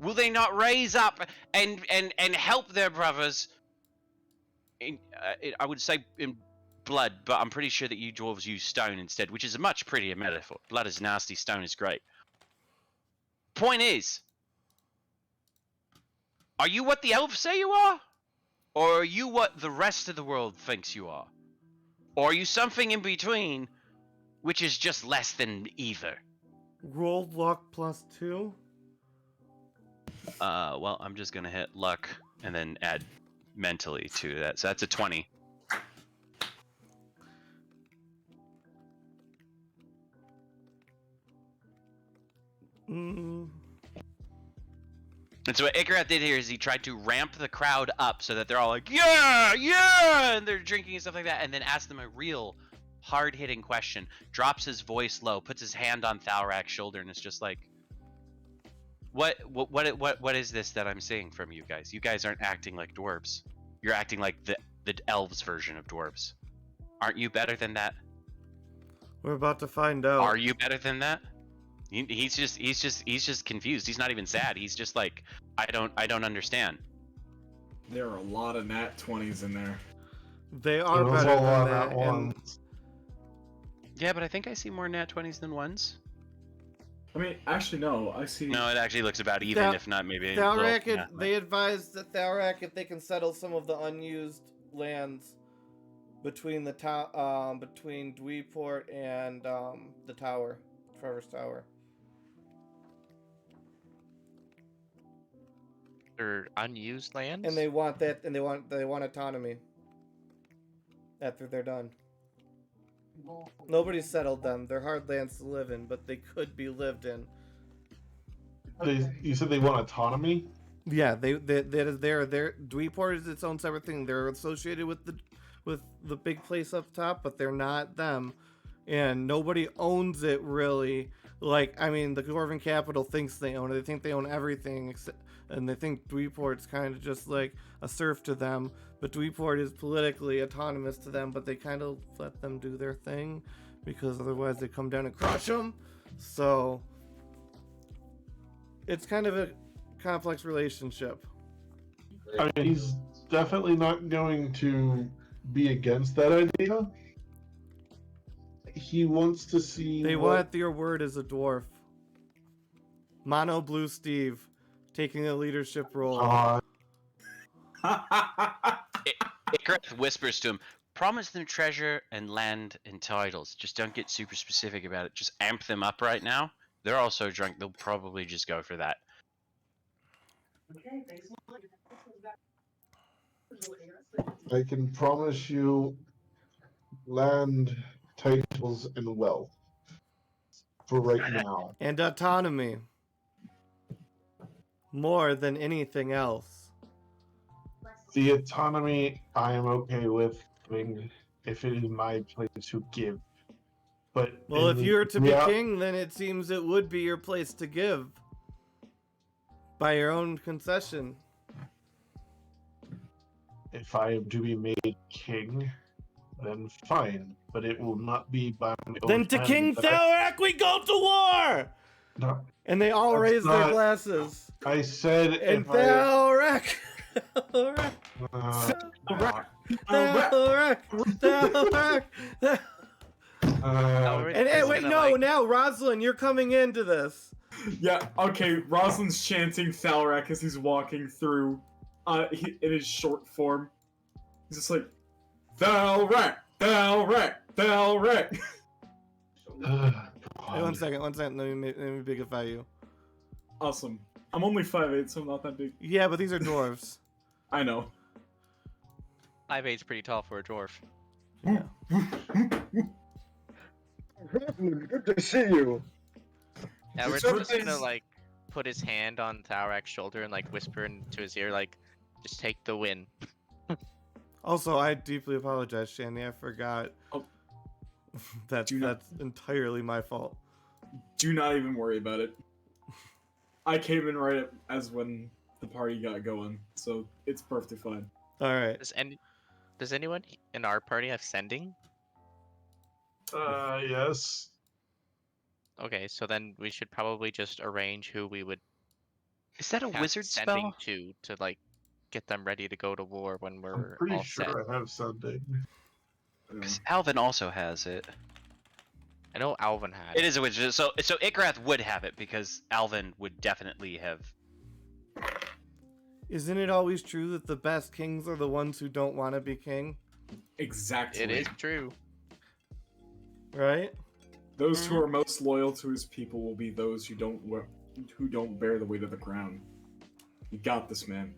Will they not raise up and help their brothers? I would say in blood, but I'm pretty sure that you dwarves use stone instead, which is a much prettier metaphor. Blood is nasty, stone is great. Point is, are you what the elves say you are? Or are you what the rest of the world thinks you are? Or are you something in between, which is just less than either? Roll luck +2. Well, I'm just gonna hit luck and then add mentally to that. So that's a 20. And so what Ikarat did here is he tried to ramp the crowd up so that they're all like, yeah, yeah, and they're drinking and stuff like that, and then ask them a real hard-hitting question, drops his voice low, puts his hand on Thalrak's shoulder, and it's just like, what is this that I'm seeing from you guys? You guys aren't acting like dwarves. You're acting like the elves version of dwarves. Aren't you better than that? We're about to find out. Are you better than that? He's just confused. He's not even sad. He's just like, I don't understand. There are a lot of nat 20s in there. They are better than that. And... Yeah, but I think I see more nat 20s than ones. I mean, actually, no. I see. No, it actually looks about even, if not maybe. Thalrak, they advised that Thalrak, if they can settle some of the unused lands between the between Dweeport and the tower, Trevor's Tower. They're unused lands. And they want that, and they want autonomy after they're done. Nobody's settled them. They're hard lands to live in, but they could be lived in. You said they want autonomy? Yeah, they're Dweeport is its own separate thing. They're associated with the big place up top, but they're not them, and nobody owns it really. Like, I mean, the Dwarven capital thinks they own it. They think they own everything, and they think Dweeport's kind of just like a serf to them. But Dweeport is politically autonomous to them, but they kind of let them do their thing because otherwise they come down and crush them. So it's kind of a complex relationship. I mean, he's definitely not going to be against that idea. He wants to see. They want your word as a dwarf. Mono Blue Steve taking a leadership role. Ikarat whispers to him, promise them treasure and land and titles. Just don't get super specific about it. Just amp them up right now. They're all so drunk, they'll probably just go for that. I can promise you land, titles, and wealth for right now. And autonomy. More than anything else. The autonomy I am okay with giving if it is my place to give. But Well, if in you were to be rea- king, then it seems it would be your place to give. By your own concession. if I am to be made king, then fine. But it will not be by my own Then to hand King that Thalrak we go to war! No, And they all That's raise their not- glasses. I said And if I. Thalrak! Thalrak! Thalrak! Thalrak! Elric And is wait, gonna, no, like- now Rosalind, you're coming into this. Yeah, okay, Rosalind's chanting Thalrak as he's walking through, in his short form. He's just like, Thalrak! Thalrak! Thalrak! Hey, one second, let me bigify you. Awesome. I'm only 5'8", so I'm not that big. Yeah, but these are dwarves. I know. 5'8's pretty tall for a dwarf. Yeah. Good to see you. Yeah, we're It's just gonna always- like put his hand on Thalrak's shoulder and like whisper into his ear, like, just take the win. Also, I deeply apologize, Shandy. I forgot. Oh. That's entirely my fault. Do not even worry about it. I came in right as when the party got going, so it's perfectly fine. All right. Does anyone in our party have sending? Yes. Okay, so then we should probably just arrange who we would Is that a cast wizard sending spell? to like get them ready to go to war when we're I'm pretty all sure set. I have something. Because Alvin also has it. I know Alvin had. It is a wizard. So Ikrath would have it because Alvin would definitely have. Isn't it always true that the best kings are the ones who don't want to be king? Exactly. It is true. Right? Those who are most loyal to his people will be those who don't bear the weight of the crown. You got this, man.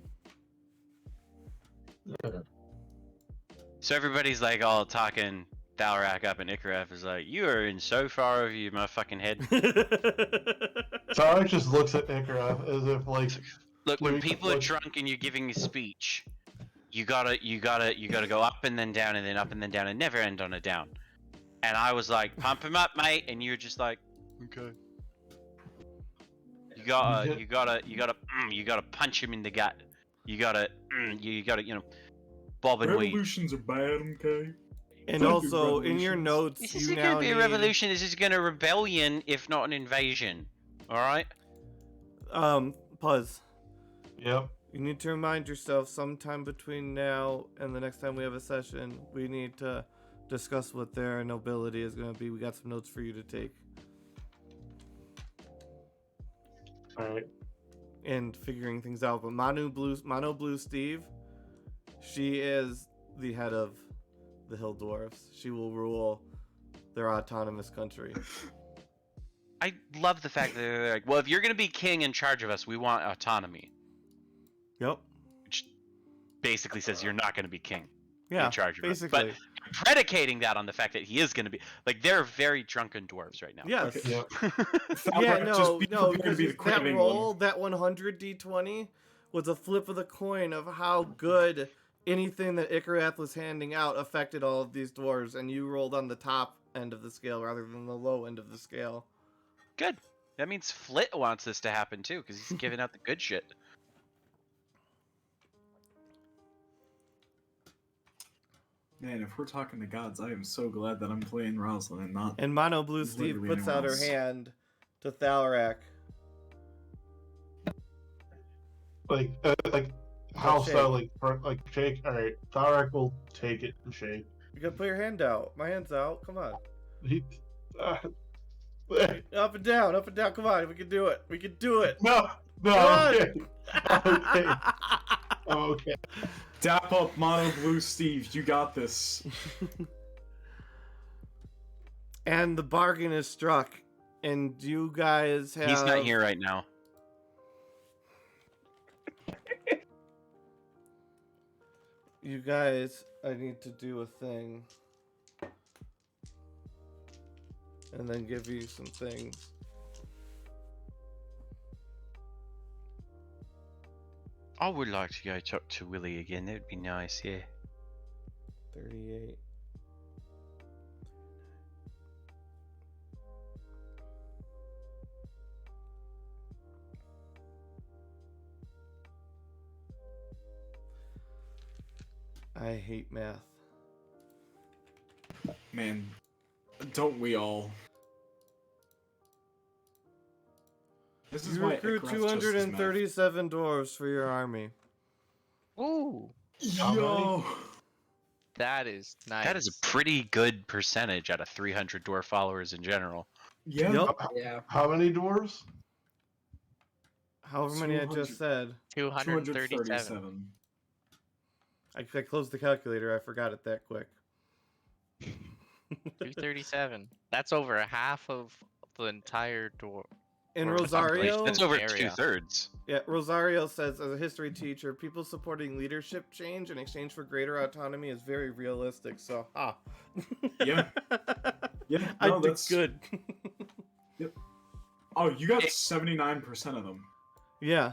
So everybody's like all talking Thalrak up, and Ikrath is like, "You are in so far over your motherfucking head." Tarek just looks at Icarus as if like Look, when Doing people are what- drunk and you're giving a speech, you gotta go up and then down and then up and then down and never end on a down. And I was like, "Pump him up, mate," and you're just like, "Okay." You gotta punch him in the gut. You gotta, bob and weave. Revolutions are bad, okay? And Thank you, also, in your revolutions. notes, This you isn't now gonna be a need, revolution. This is gonna rebellion, if not an invasion. All right. Puzz. Yep. You need to remind yourself sometime between now and the next time we have a session, we need to discuss what their nobility is going to be. We got some notes for you to take. Alright. And figuring things out. But Mono Blue Steve, she is the head of the Hill Dwarfs. She will rule their autonomous country. I love the fact that they're like, well, if you're gonna be king in charge of us, we want autonomy. Yep. Which basically says you're not gonna be king Yeah, in charge of basically. us. But predicating that on the fact that he is gonna be like, they're very drunken dwarves right now. Yes. Okay. Yep. Yeah, Thalrak, no, just be no, prepared to because be the queen that of England. roll, that 100 d20, was a flip of the coin of how good anything that Ikarath was handing out affected all of these dwarves, and you rolled on the top end of the scale rather than the low end of the scale. Good. That means Flit wants this to happen too, because he's giving out the good shit. Man, if we're talking to gods, I am so glad that I'm playing Rosalind and not. And Mono Blue Steve Literally puts out her anyone else. hand to Thalrak. Like how shake. so like shake. Alright. Tarek will take it and shake. You gotta put your hand out. My hand's out. Come on. He Up and down, up and down. Come on. We can do it. We can do it. No, Come I'm on. okay. I'm okay. I'm okay. Dap up, Mono Blue Steve. You got this. And the bargain is struck. And you guys have... He's not here right now. You guys, I need to do a thing. And then give you some things. I would like to go talk to Willie again. That would be nice, yeah. 38. I hate math. Man, don't we all? This is You why recruit Icarus just is math. 237 dwarves for your army. Ooh, Yo! that is nice. That is a pretty good percentage out of 300 dwarf followers in general. Yeah. Yup. Yeah. How many dwarves? However many I just 200. said. 237. I closed the calculator. I forgot it that quick. 237. That's over a half of the entire door. In Or Rosario, That's over area. 2/3. yeah, Rosario says, as a history teacher, people supporting leadership change in exchange for greater autonomy is very realistic. So, Yeah. Yeah, I no, did that's good. Oh, you got 79% of them. Yeah.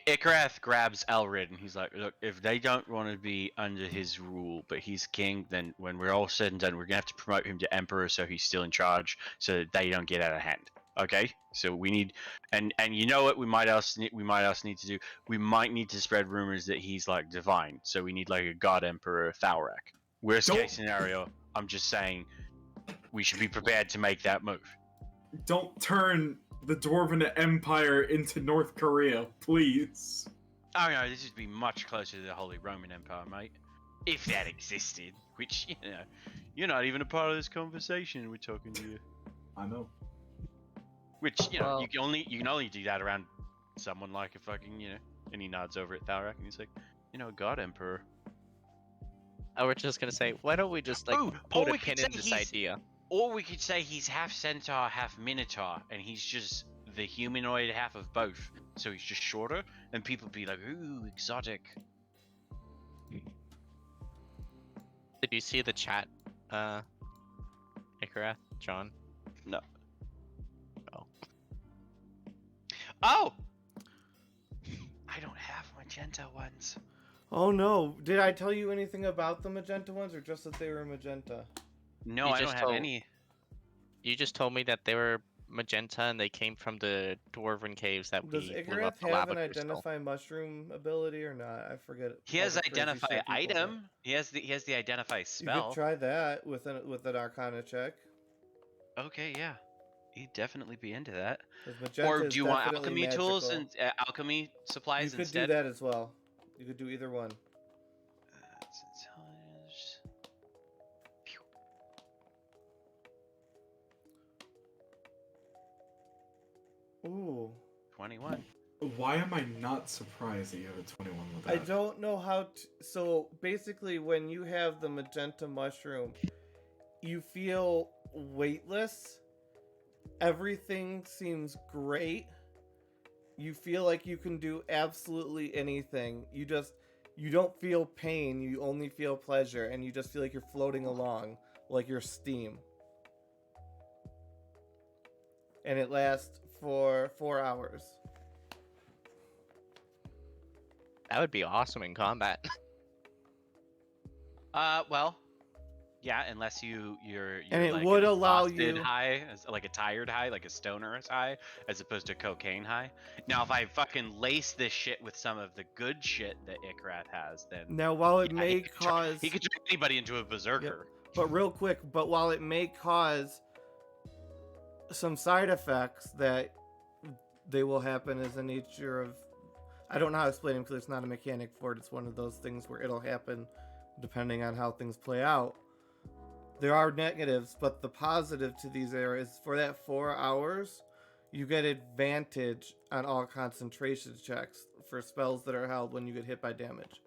Ikrath grabs Elrid and he's like, look, if they don't want to be under his rule, but he's king, then when we're all said and done, we're going to have to promote him to emperor so he's still in charge so that they don't get out of hand. Okay? So we need, and you know what we might also need to do? We might need to spread rumors that he's like divine. So we need like a god emperor, Thalrak. Worst Don't- case scenario, I'm just saying we should be prepared to make that move. Don't turn the Dwarven Empire into North Korea, please. Oh no, this would be much closer to the Holy Roman Empire, mate. If that existed, which, you know, you're not even a part of this conversation we're talking to you. I know. Which, you know, Well- you can only do that around someone like a fucking, you know, and he nods over at Thalrak and he's like, you know, God Emperor. I was just gonna say, why don't we just like Ooh, put or a we pin could in say this he's- idea? Or we could say he's half centaur, half minotaur, and he's just the humanoid half of both. So he's just shorter, and people be like, ooh, exotic. Did you see the chat, Ikarath, John? No. Oh. Oh! I don't have magenta ones. Oh no. Did I tell you anything about the magenta ones or just that they were magenta? No, You I just don't have told- any. You just told me that they were magenta and they came from the dwarven caves that Does we blew up Icarus the have lava an crystal. identify mushroom ability or not? I forget. He all has the crazy identify shit people say. item. He has the identify You spell. could try that with an Arcana check. Okay, yeah. He'd definitely be into that. 'Cause magenta Or is do you want definitely alchemy tools magical. and alchemy supplies You could instead? do that as well. You could do either one. That's intelligence. Phew. Ooh. 21. Why am I not surprised that you have a 21 with that? I don't know how to. So basically, when you have the magenta mushroom, you feel weightless. Everything seems great. You feel like you can do absolutely anything. You don't feel pain. You only feel pleasure, and you just feel like you're floating along, like you're steam. And it lasts for 4 hours. That would be awesome in combat. Well, yeah, unless you're And it like would an allow exhausted you- high, like a tired high, like a stoner's high, as opposed to cocaine high. Now, if I fucking lace this shit with some of the good shit that Ikrath has, then Now, while it yeah, may he could cause... he could turn anybody into a berserker. But real quick, but while it may cause some side effects that they will happen as a nature of... I don't know how to explain them because it's not a mechanic for it. It's one of those things where it'll happen depending on how things play out. There are negatives, but the positive to these areas, for that 4 hours, you get advantage on all concentration checks for spells that are held when you get hit by damage.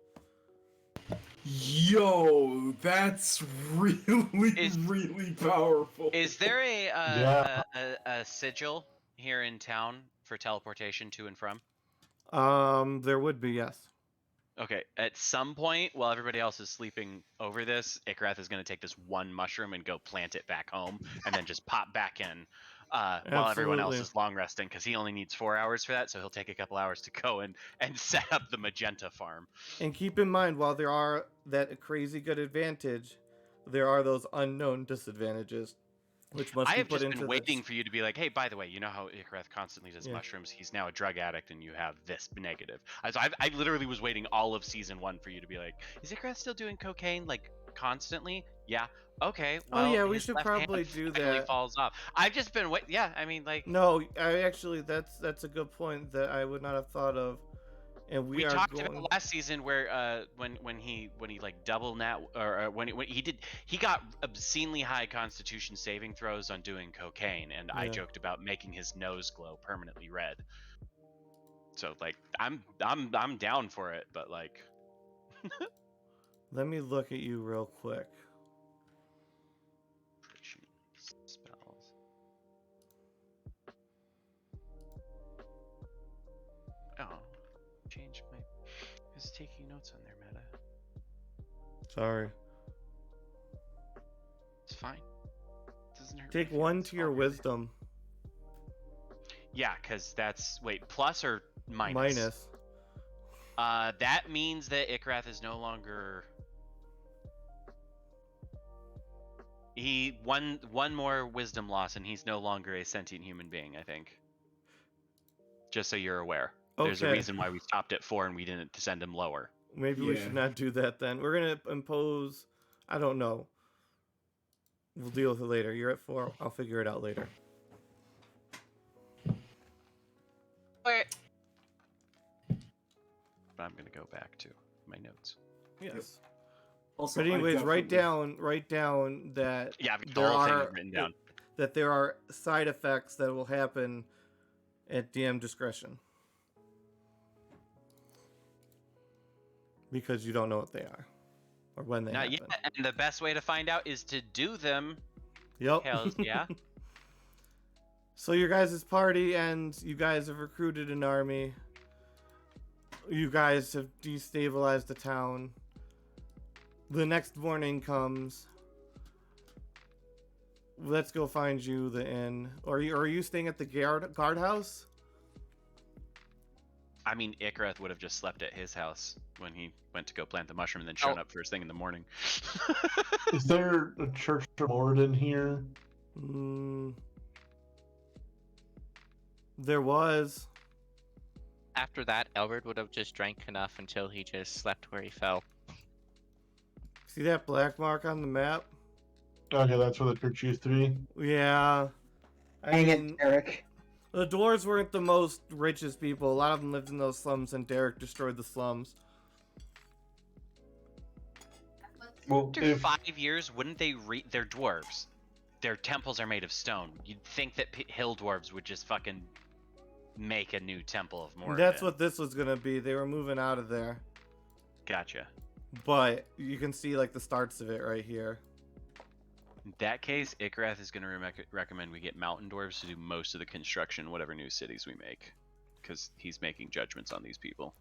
Yo, that's really powerful. Is there a sigil here in town for teleportation to and from? There would be, yes. Okay, at some point while everybody else is sleeping over this, Ikrath is going to take this one mushroom and go plant it back home, and then just pop back in while everyone else Absolutely. is long resting, because he only needs 4 hours for that, so he'll take a couple hours to go and set up the magenta farm. And keep in mind, while there are that crazy good advantage, there are those unknown disadvantages. which must I be have put just into been waiting this. for you to be like, hey, by the way, you know how Icareth constantly does Yeah. mushrooms? He's now a drug addict, and you have this negative. I literally was waiting all of season 1 for you to be like, is Icareth still doing cocaine like constantly? Yeah. Okay. Well, Oh yeah, we his should left hand probably do finally that. falls off. I've just been wait. Yeah, I mean, like, No, I actually that's a good point that I would not have thought of. And we are talked going. about last season where when he like double nat or when he got obscenely high Constitution saving throws on doing cocaine, and I Yeah. joked about making his nose glow permanently red. So like I'm down for it, but like Let me look at you real quick. spells. Oh, change my. I was taking notes on their meta. Sorry. It's fine. Doesn't hurt. Take my 1 feelings. to your All right. wisdom. Yeah, because that's plus or minus. Minus. That means that Icareth is no longer. He one more wisdom loss, and he's no longer a sentient human being. I think. Just so you're aware, there's a Okay. reason why we stopped at 4 and we didn't send him lower. Maybe we Yeah. should not do that then. We're gonna impose. I don't know. We'll deal with it later. You're at 4. I'll figure it out later. But I'm gonna go back to my notes. Yes. Also, But I anyways, write definitely- down that Yeah, I've got the there whole thing are written down. that there are side effects that will happen at DM discretion. Because you don't know what they are. Or when they Not happen. yet, and the best way to find out is to do them. Yep. Hells yeah. So your guys' party ends. You guys have recruited an army. You guys have destabilized the town. The next morning comes. Let's go find you the inn. Or are you staying at the guardhouse? I mean, Icareth would have just slept at his house when he went to go plant the mushroom and then shown up first thing in the morning. Is there a Church of Lord in here? There was. After that, Elred would have just drank enough until he just slept where he fell. See that black mark on the map? Okay, that's where the church used to be. Yeah. Dang it, Eric. The dwarves weren't the most richest people. A lot of them lived in those slums, and Derek destroyed the slums. Well, After 5 years, wouldn't they they're dwarves. Their temples are made of stone. You'd think that hill dwarves would just fucking make a new temple of Moradin. That's what this was gonna be. They were moving out of there. Gotcha. But you can see like the starts of it right here. In that case, Icareth is going to recommend we get mountain dwarves to do most of the construction, whatever new cities we make, because he's making judgments on these people.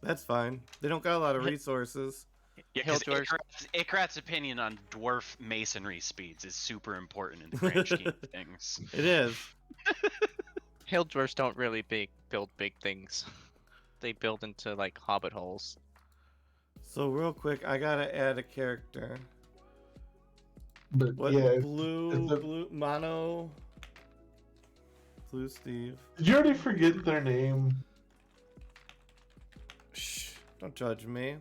That's fine. They don't got a lot of resources. Yeah, Hill because dwarves- Icareth's opinion on dwarf masonry speeds is super important in the grand scheme of things. It is. Hill dwarves don't really build big things. They build into like hobbit holes. So real quick, I gotta add a character. But What? yeah, Blue Mono. Blue Steve. did you already forget their name? Shh! Don't judge me.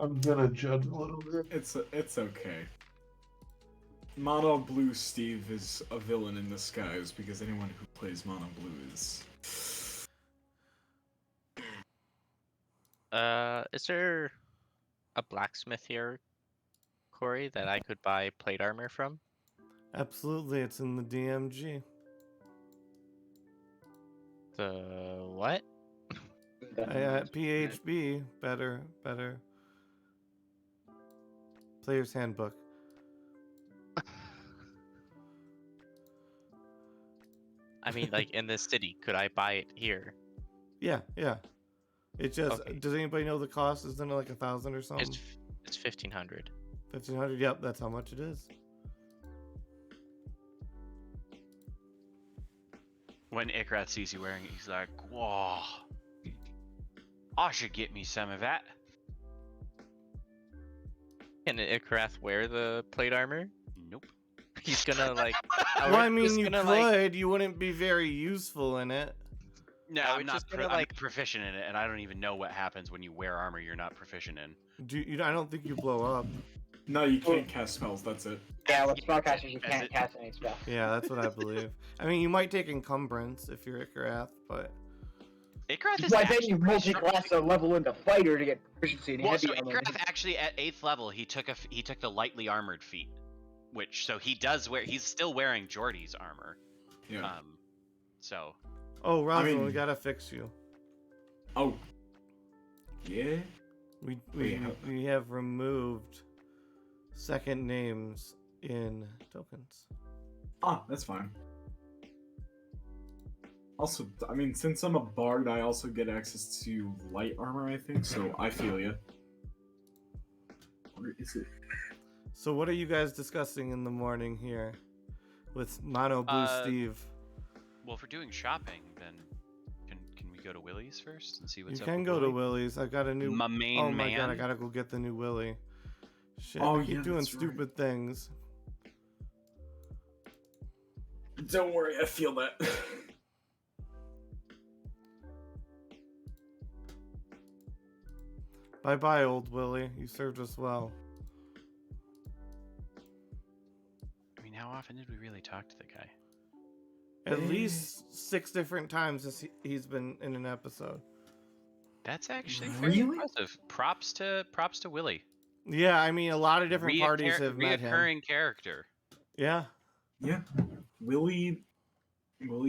I'm gonna judge a little bit. It's okay. Mono Blue Steve is a villain in disguise because anyone who plays Mono Blue is. Is there a blacksmith here, Corey, that I could buy plate armor from? Absolutely, it's in the DMG. The what? PHB, better. Player's Handbook. I mean, like in this city, could I buy it here? Yeah. It just. Okay. Does anybody know the cost? Isn't it like 1,000 or something? It's 1,500. 1,500. Yep, that's how much it is. When Icareth sees you wearing it, he's like, "Whoa, I should get me some of that." Can Icareth wear the plate armor? Nope. He's gonna like. Well, I mean, you gonna, could. like, You wouldn't be very useful in it. No, I I'm was not. just gonna, I'm like- not proficient in it, and I don't even know what happens when you wear armor you're not proficient in. I don't think you blow up. No, you can't cast spells. That's it. Yeah, with spellcasters, you As can't it- cast any spell. Yeah, that's what I believe. I mean, you might take encumbrance if you're Ikrath, but Ikrath is Why then actually you pretty multi-class strong. a level into fighter to get proficiency in Well, heavy so armor. Ikrath actually at 8th level he took the lightly armored feat, which so he does wear. He's still wearing Jordy's armor. Yeah. So. oh, Rosalind, we mean- gotta fix you. Oh. Yeah. We have removed second names in tokens. Ah, that's fine. Also, I mean, since I'm a bard, I also get access to light armor, I think, so I feel ya. Where is it? So what are you guys discussing in the morning here with Mono Blue Steve? Well, if we're doing shopping, then can we go to Willie's first and see what's You up? can with go to Willie? Willie's. I got a new. My main oh my man. god, I gotta go get the new Willie. Shit, Oh, I keep yeah, doing that's right. stupid things. Don't worry, I feel that. Bye bye, old Willie. You served us well. I mean, how often did we really talk to the guy? At least 6 different times as he's been in an episode. That's actually very Really? impressive. Props to Willie. Yeah, I mean, a lot of different parties have met him. Reoccurring character. Yeah. Yeah. Willie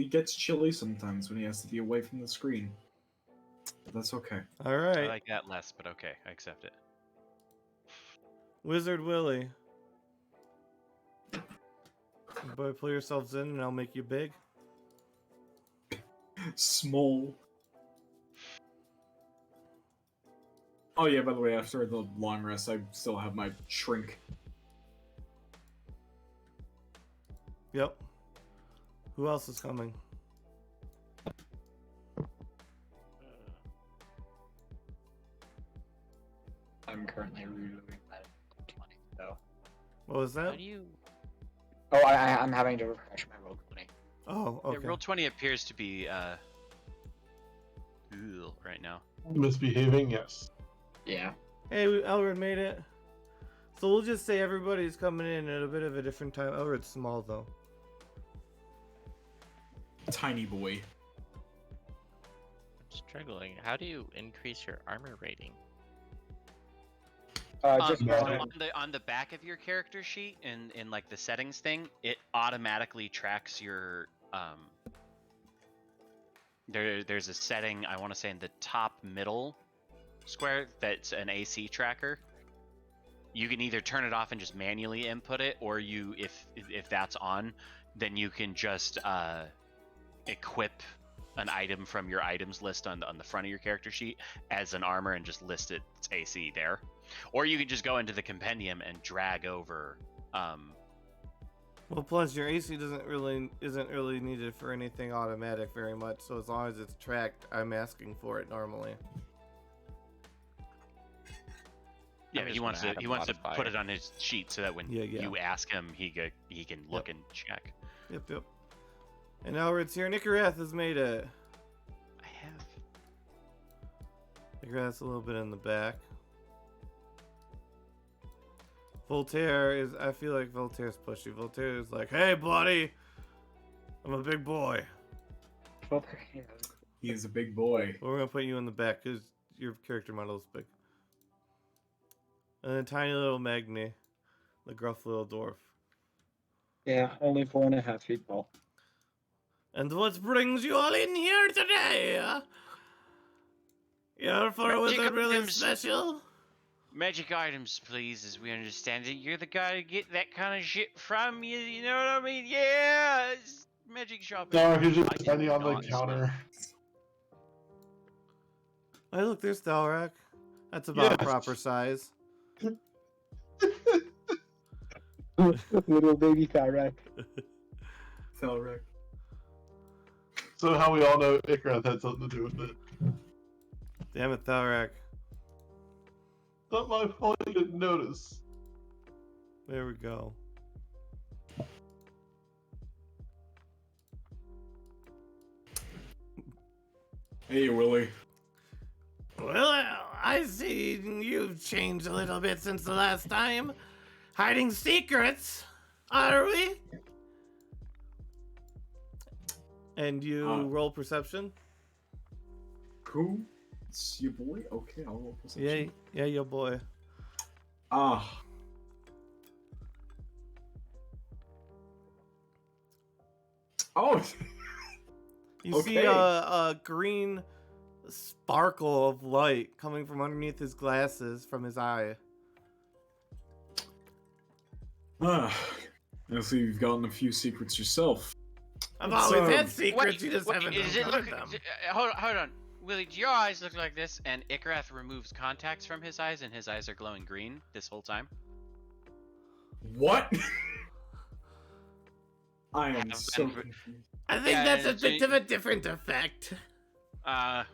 gets chilly sometimes when he has to be away from the screen. But that's okay. All I right. like that less, but okay, I accept it. Wizard Willie. Boy, pull yourselves in and I'll make you big. Small. Oh yeah, by the way, after the long rest, I still have my shrink. Yep. Who else is coming? I'm currently reviewing that 20, so. What was How that? do you? Oh, I'm having to refresh my roll 20. Oh, okay. Yeah, roll 20 appears to be right now. Misbehaving, yes. Yeah. Hey, Elred made it. So we'll just say everybody's coming in at a bit of a different time. Elred's small though. Tiny boy. I'm struggling. How do you increase your armor rating? Just So go no. ahead. on the back of your character sheet in like the settings thing, it automatically tracks your there's a setting I want to say in the top middle square that's an AC tracker. You can either turn it off and just manually input it, or you if that's on, then you can just equip an item from your items list on the front of your character sheet as an armor and just list its AC there. Or you can just go into the compendium and drag over. Well, plus your AC isn't really needed for anything automatic very much. So as long as it's tracked, I'm asking for it normally. Yeah, I'm he just wants gonna to add a put it modifier. on his sheet so that when Yeah, yeah. you ask him, he can look and check. Yep. And Elred's here. Nickerath has made it. I have. Nickerath's a little bit in the back. Voltaire is. I feel like Voltaire's pushy. Voltaire is like, "Hey, buddy, I'm a big boy. He is a big boy. We're gonna put you in the back because your character model is big." And then tiny little Magni, the gruff little dwarf. Yeah, only 4.5 feet tall. And what brings you all in here today? You're for a Magic wizard really items. special? Magic items, please, as we understand it. You're the guy to get that kind of shit from. You know what I mean? Yeah, it's magic shopping. No, he's just I did standing on the not counter. Hey, look, there's Thalrak. That's about Yes. proper size. Little baby Thalrak. Thalrak. So how we all know Ikrath had something to do with it. Damn it, Thalrak. Not my fault you didn't notice. There we go. Hey, Willie. Well, I see you've changed a little bit since the last time. Hiding secrets, are we? And you roll perception? Who? It's your boy? Okay, I'll roll perception. Yeah, your boy. Ah. Oh! You see a green sparkle of light coming from underneath his glasses from his eye. I see you've gotten a few secrets yourself. I've always had secrets, you just haven't is it uncovered look, them. hold on. Willie, do your eyes look like this? And Ikrath removes contacts from his eyes, and his eyes are glowing green this whole time? What? I am so been- confused. I think that's a bit of a different effect. Well...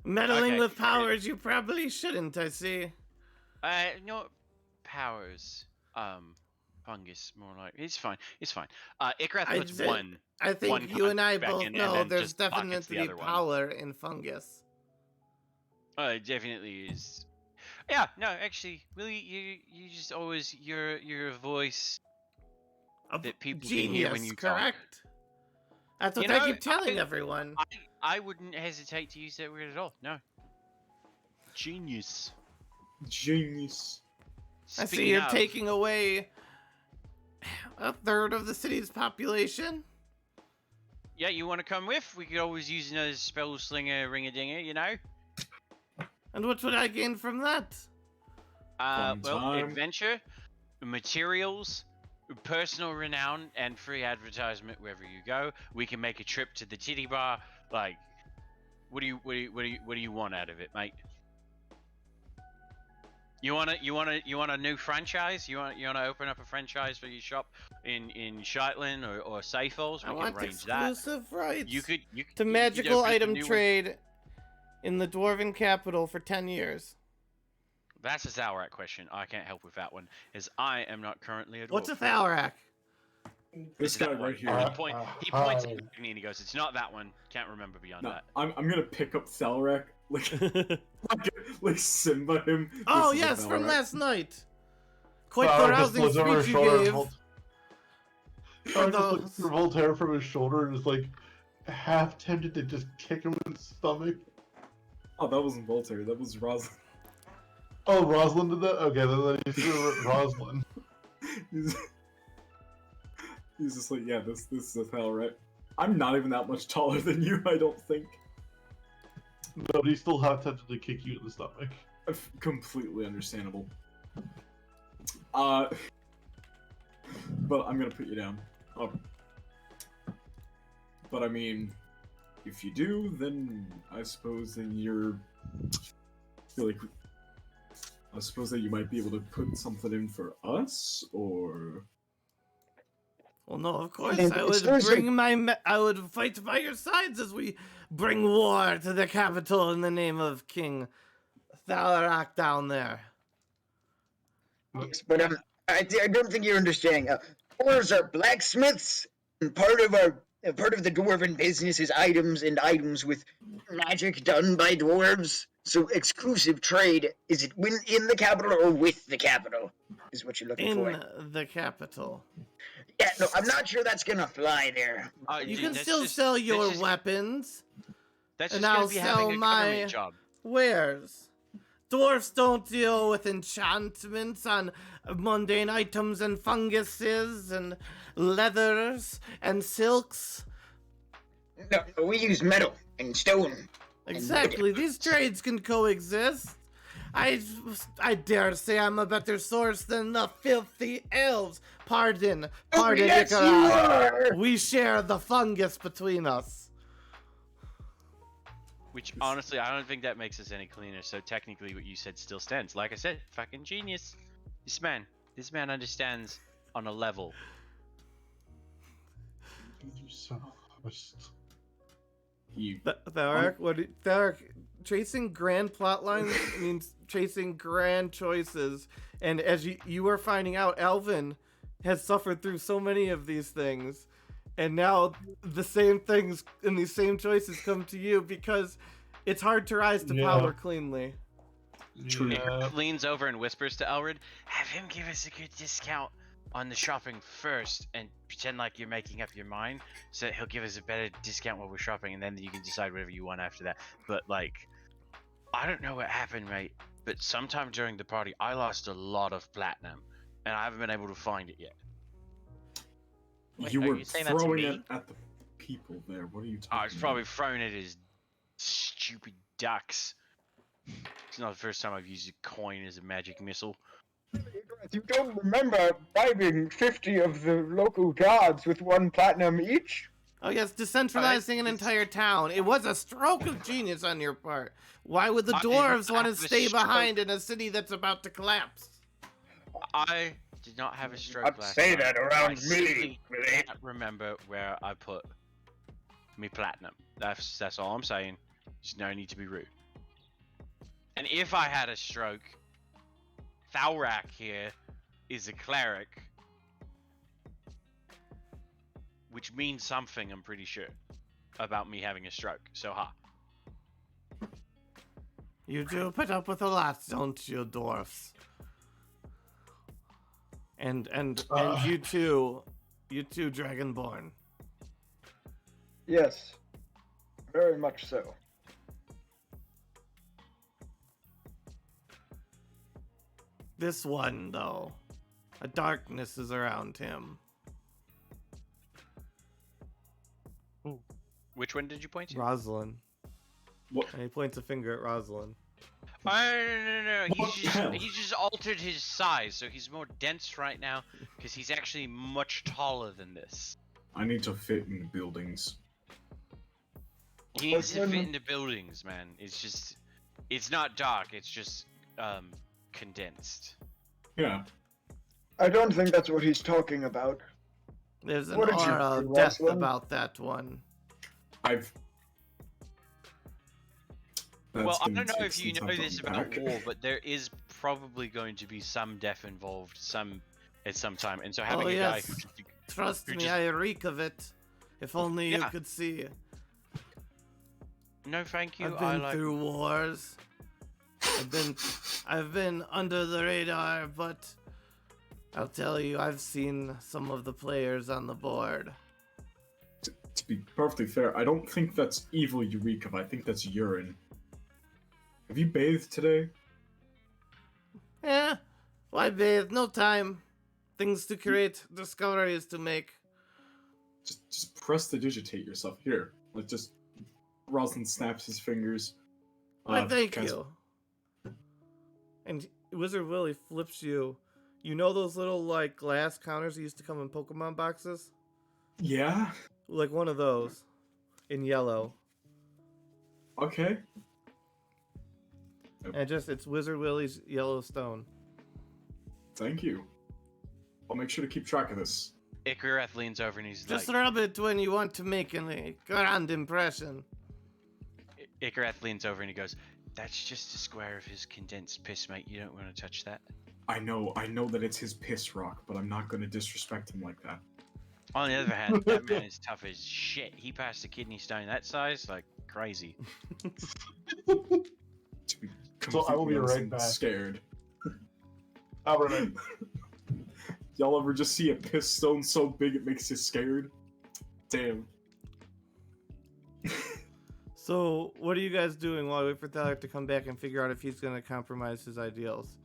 Meddling Okay. with powers you probably shouldn't, I see. No, powers. Fungus, more like... It's fine. Ikrath I puts said- one. I think one you and I contact back both in, and know then there's just pockets the definitely other one. power in fungus. It definitely is. Yeah, no, actually, Willie, you just always... You're a voice that people can hear when Genius, you talk. correct? That's what You I know, keep telling everyone. I wouldn't hesitate to use that word at all. No. Genius. Genius. I see Speaking you're of, taking away a third of the city's population. Yeah, you want to come with? We could always use another spell slinger ring-a-dinger, you know? And what would I gain from that? Fun Well, time. adventure, materials, personal renown, and free advertisement wherever you go. We can make a trip to the titty bar. Like, what do you want out of it, mate? You want a new franchise? You want to open up a franchise for your shop in Shetland or Seyfels? I We want can arrange that. exclusive rights You could to you magical open a item new one. trade in the Dwarven capital for 10 years. That's a Zawarak question. I can't help with that one, as I am not currently a dwarf. What's a Thalarak? This It's guy that one. right here. He points at me and he goes, "It's not that one. Can't remember beyond No, that." I'm gonna pick up Thalrak, like Simba him. Oh, This is a yes, from Thalrak. last night. Quite the Tyler just rousing looks over his speech you shoulder gave. Tyler just those. looks through Voltaire from his shoulder and is like half tempted to just kick him in the stomach. Oh, that wasn't Voltaire. That was Rosalind. Oh, Rosalind did that? Okay, then he's through Rosalind. He's just like, yeah, this is a Thalrak. I'm not even that much taller than you, I don't think. No, but he's still half tempted to kick you in the stomach. Completely understandable. But I'm gonna put you down. Oh. But I mean, if you do, then I suppose then I suppose that you might be able to put something in for us, or... Well, no, of course. And I it's would Thursday. I would fight by your sides as we bring war to the capital in the name of King Thalarak down there. Yes, but I don't think you're understanding. Dwarves are blacksmiths, and part of the dwarven business is items with magic done by dwarves. So exclusive trade, is it in the capital or with the capital? Is what you're looking for. In the capital. Yeah, no, I'm not sure that's gonna fly there. You Dude, can that's still just- sell that's your just- weapons. That's and just gonna I'll be sell having a my- government job. Wares. Dwarfs don't deal with enchantments on mundane items and funguses and leathers and silks. No, we use metal and stone. Exactly. These trades can coexist. I dare say I'm a better source than the filthy elves. Pardon, yes, you Nicolas. are! We share the fungus between us. Which honestly, I don't think that makes us any cleaner. So technically, what you said still stands. Like I said, fucking genius. This man understands on a level. You son of a... Tharic, chasing grand plot lines means chasing grand choices. And as you are finding out, Alvin has suffered through so many of these things. And now the same things and these same choices come to you because it's hard to rise to power cleanly. True. Yeah. Leans over and whispers to Elred, "Have him give us a good discount on the shopping first, and pretend like you're making up your mind, so that he'll give us a better discount while we're shopping, and then you can decide whatever you want after that." But like, I don't know what happened, mate, but sometime during the party, I lost a lot of platinum, and I haven't been able to find it yet. Wait, You are were you saying that to throwing me? it at the people there. What are you talking I was probably about? throwing it as stupid ducks. It's not the first time I've used a coin as a magic missile. You don't remember bribing 50 of the local guards with 1 platinum each? Oh yes, decentralizing an entire town. It was a stroke of genius on your part. Why would the I did dwarves not want to have a stay stroke. behind in a city that's about to collapse? I did not have a stroke I'd last say time. that I around simply me, Willie. can't remember where I put me platinum. That's all I'm saying. There's no need to be rude. And if I had a stroke, Thalrak here is a cleric, which means something, I'm pretty sure, about me having a stroke. So ha. You do put up with a lot, don't you, dwarfs? And you too, Dragonborn. Yes. Very much so. This one, though, a darkness is around him. Which one did you point to? Rosalind. What? And he points a finger at Rosalind. No. What the hell? He's just altered his size, so he's more dense right now, because he's actually much taller than this. I need to fit in the buildings. He needs to fit into buildings, man. It's not dark, it's just, condensed. Yeah. I don't think that's what he's talking about. There's an What did you aura do, of death Rosalind? about that one. Well, I been don't know six if you since know I've this gone about back. war, but there is probably going to be some death involved at some time, and so having Oh, a guy yes. who just Trust You're me, just- I reek of it. If only you Yeah. could see. no thank you, I've I been like through wars. I've been under the radar, but I'll tell you, I've seen some of the players on the board. To be perfectly fair, I don't think that's evil Eureka. I think that's urine. Have you bathed today? Yeah, why bathe? No time. Things to create, discoveries to make. Just press to digitate yourself. Here. Like, just... Rosalind snaps his fingers. Why, thank cast- you. And Wizard Willie flips you. You know those little, like, glass counters that used to come in Pokemon boxes? Yeah? Like one of those. In yellow. Okay. And it's Wizard Willie's yellow stone. Thank you. I'll make sure to keep track of this. Icareth leans over and he's Just like, rub it when you want to make a grand impression. Icareth leans over and he goes, "That's just a square of his condensed piss, mate. You don't want to touch that." I know that it's his piss rock, but I'm not gonna disrespect him like that. On the other hand, that man is tough as shit. He passed a kidney stone that size, like crazy. To be So I will be completely honest, right I'm back. Scared. Alright. Y'all ever just see a piss stone so big it makes you scared? Damn. So, what are you guys doing while we wait for Thalek to come back and figure out if he's going to compromise his ideals?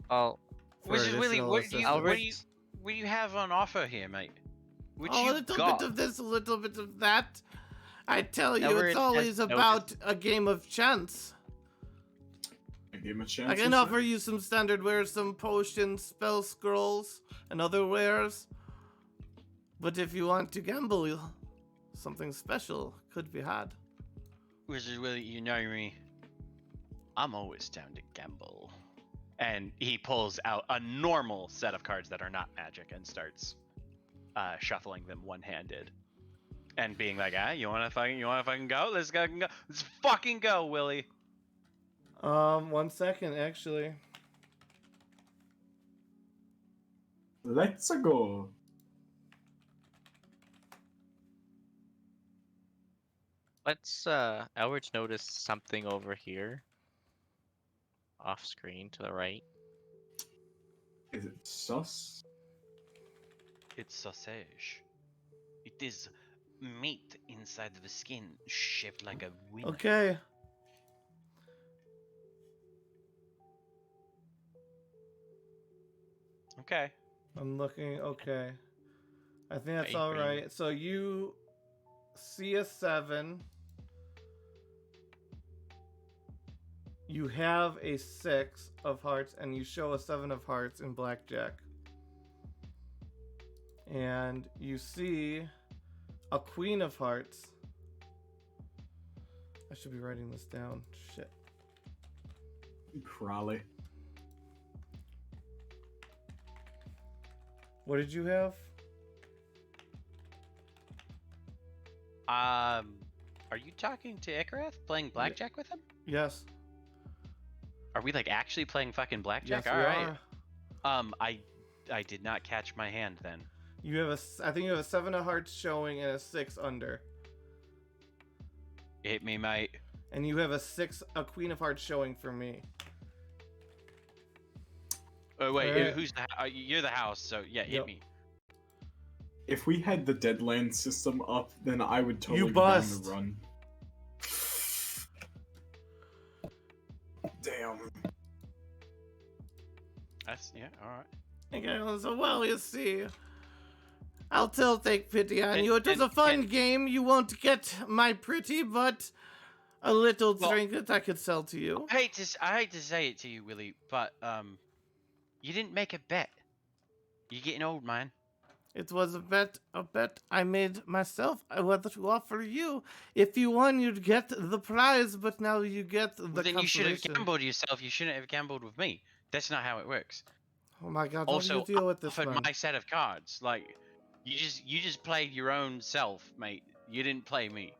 Oh, for Wizard Willie, additional what do assistance? you have on offer here, mate? What Oh, you a little got? bit of this, a little bit of that. I tell you, Elred it's has always noticed- about a game of chance. I gave him a chance. I can offer you some standard wares, some potions, spell scrolls, and other wares. But if you want to gamble, something special could be had. Wizard Willie, you know me. I'm always down to gamble. And he pulls out a normal set of cards that are not magic and starts shuffling them one-handed. And being like, you wanna fucking go? Let's fucking go, Willie. 1 second, actually. Let's go. Let's Elridge notice something over here. Off screen to the right. Is it sus? It's sausage. It is meat inside of a skin shaped like a wiener. Okay. Okay. I'm looking. Okay. I think that's Hey, all green. right. So you see a 7. You have a 6 of hearts, and you show a 7 of hearts in blackjack. And you see a queen of hearts. I should be writing this down. Shit. Crowley. What did you have? Are you talking to Icareth? Playing blackjack with him? Yes. Are we like actually playing fucking blackjack? Yes, All we right. are. I did not catch my hand then. You have I think you have a 7 of hearts showing and a 6 under. Hit me, mate. And you have a queen of hearts showing for me. Oh wait, Alright. who's the? You're the house, so yeah, hit Yep. me. If we had the Deadland system up, then I would totally You be down bust. to run. Damn. That's yeah, all right. Okay, so well, you see, I'll still take pity on you. It was a And- fun and- game. You won't get my pretty, but a little Well- trinket I could sell to you. I hate to say it to you, Willie, but you didn't make a bet. You're getting old, man. It was a bet I made myself. I wanted to offer you. If you won, you'd get the prize, but now you get the Well, then you should have consolation. gambled yourself. You shouldn't have gambled with me. That's not how it works. Oh my god, Also, what do you deal with I this offered man? my set of cards. Like, you just played your own self, mate. You didn't play me.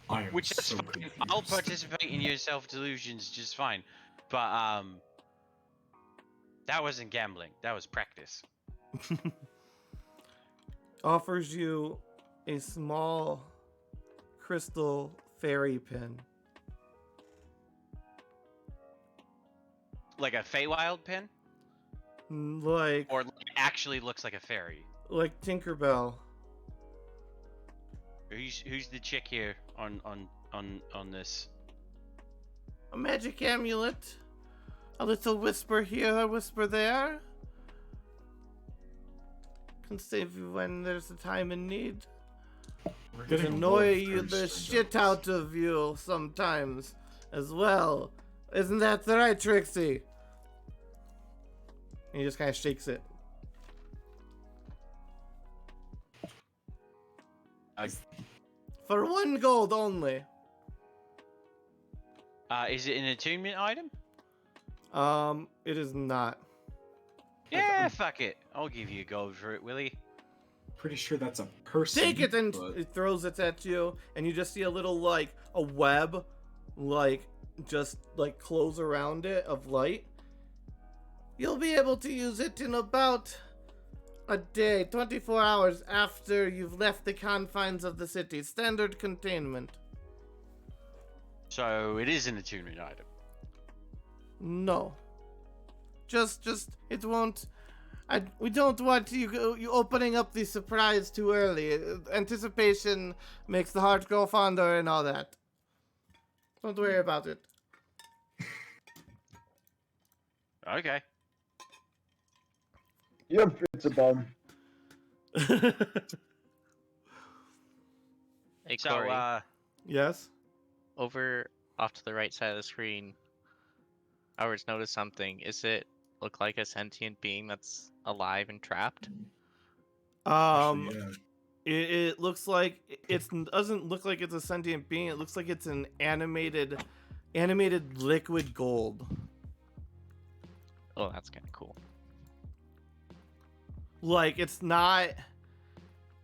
I am Which is so fine. confused. I'll participate in your self delusions just fine. But that wasn't gambling. That was practice. Offers you a small crystal fairy pin. Like a Feywild pin, Like or actually looks like a fairy. Tinkerbell. Who's the chick here on this? A magic amulet. A little whisper here, a whisper there. Can save you when there's a time in need. We're Can getting annoy wolf you the curse shit jokes. out of you sometimes as well. Isn't that the right, Trixie? And he just kind of shakes it. For 1 gold only. Is it an attunement item? It is not. Yeah, fuck it. I'll give you a gold for it, Willie. Pretty sure that's a person. Take it, and but- it throws it at you, and you just see a little a web, just close around it of light. You'll be able to use it in about a day, 24 hours after you've left the confines of the city. Standard containment. So it is an attunement item. No. Just it won't. We don't want you opening up the surprise too early. Anticipation makes the heart grow fonder and all that. Don't worry about it. Okay. Yep, it's a bum. Hey, So Corey, Yes. over off to the right side of the screen, Howard's noticed something. Is it look like a sentient being that's alive and trapped? Actually, yeah. It looks like doesn't look like it's a sentient being. It looks like it's an animated liquid gold. Oh, that's kind of cool. Like it's not.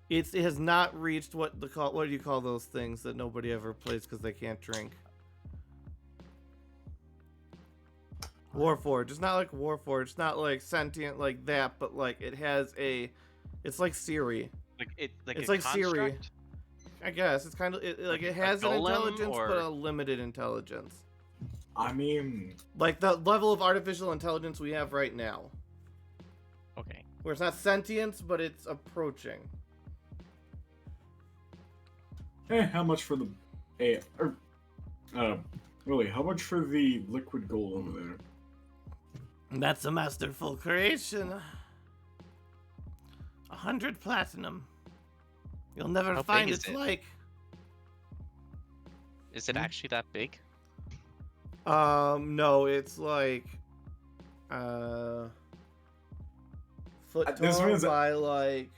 It has not reached what do you call those things that nobody ever plays because they can't drink? Warforged. It's not like Warforged. It's not like sentient like that, but like it has a. It's like Siri. like It's a like Siri. construct? I guess it's kind of like it has an golem, intelligence, or- but a limited intelligence. I mean, Like the level of artificial intelligence we have right now, Okay. where it's not sentience, but it's approaching. how much for the Willie, how much for the liquid gold over there? That's a masterful creation. 100 platinum. You'll never How find big is its it? like. Is it actually that big? No, it's like, foot This tall means- by like,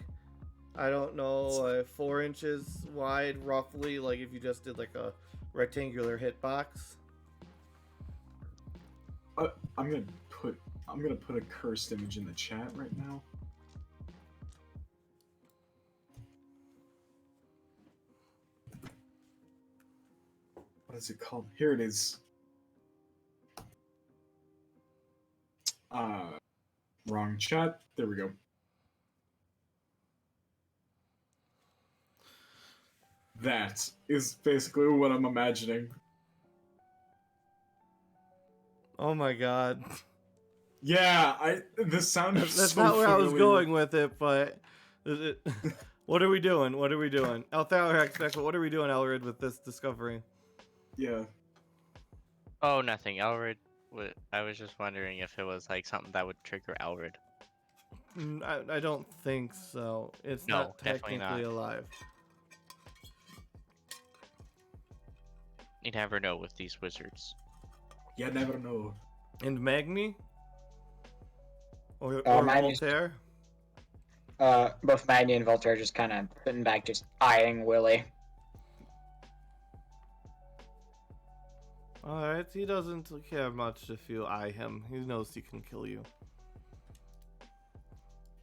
I don't know, 4 inches wide, roughly. Like if you just did like a rectangular hitbox. I'm gonna put a cursed image in the chat right now. What is it called? Here it is. Wrong chat. There we go. That is basically what I'm imagining. Oh my god. Yeah, this sounded That's so not where I was familiar. going with it, but what are we doing? What are we doing? Eltharax special. What are we doing, Elrid, with this discovery? Yeah. Oh, nothing. Elrid. I was just wondering if it was like something that would trigger Elrid. I don't think so. It's No, not definitely technically not. alive. You never know with these wizards. You never know. And Magni? Or Magni's- Voltaire? Both Magni and Voltaire just kind of sitting back, just eyeing Willie. Alright, he doesn't care much if you eye him. He knows he can kill you.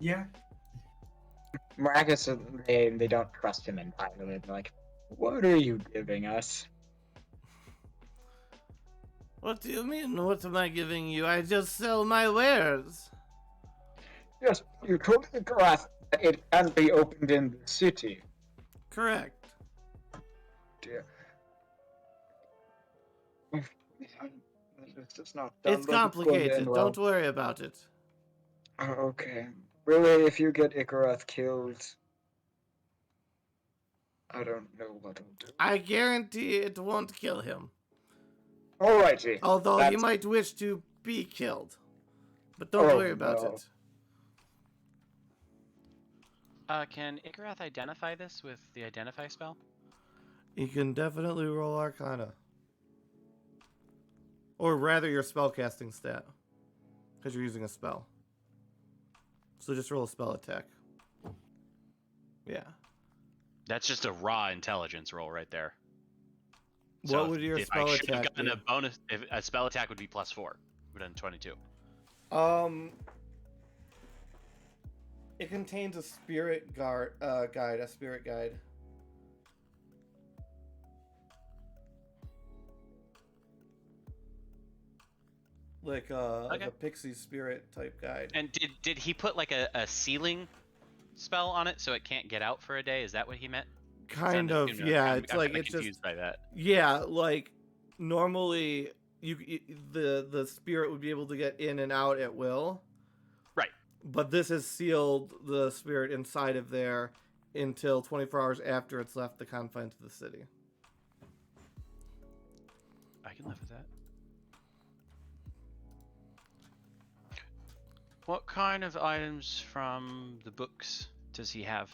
Yeah. Maracus, they don't trust him entirely. They're like, what are you giving us? What do you mean? What am I giving you? I just sell my wares. Yes, you told the Garath that it can't be opened in the city. Correct. Dear. It's not done, It's but going to complicated. end well. Don't worry about it. Okay. Really, if you get Ikarath killed, I don't know what I'll do. I guarantee it won't kill him. Alrighty. Although he That's- might wish to be killed. But don't Oh, worry about no. it. Can Ikarath identify this with the identify spell? You can definitely roll Arcana. Or rather your spellcasting stat. Because you're using a spell. So just roll a spell attack. Yeah. That's just a raw intelligence roll right there. What would your if spell I should have attack gotten be? a bonus, if a spell attack would be +4. Would have done 22. It contains a spirit guide, a spirit guide. Like Okay. a pixie spirit type guide. And did he put like a ceiling spell on it so it can't get out for a day? Is that what he meant? 'Cause I'm Kind of, assuming- yeah. I'm It's like kinda it's confused just by that. yeah, like normally the spirit would be able to get in and out at will. Right. But this has sealed the spirit inside of there until 24 hours after it's left the confines of the city. I can live with that. What kind of items from the books does he have?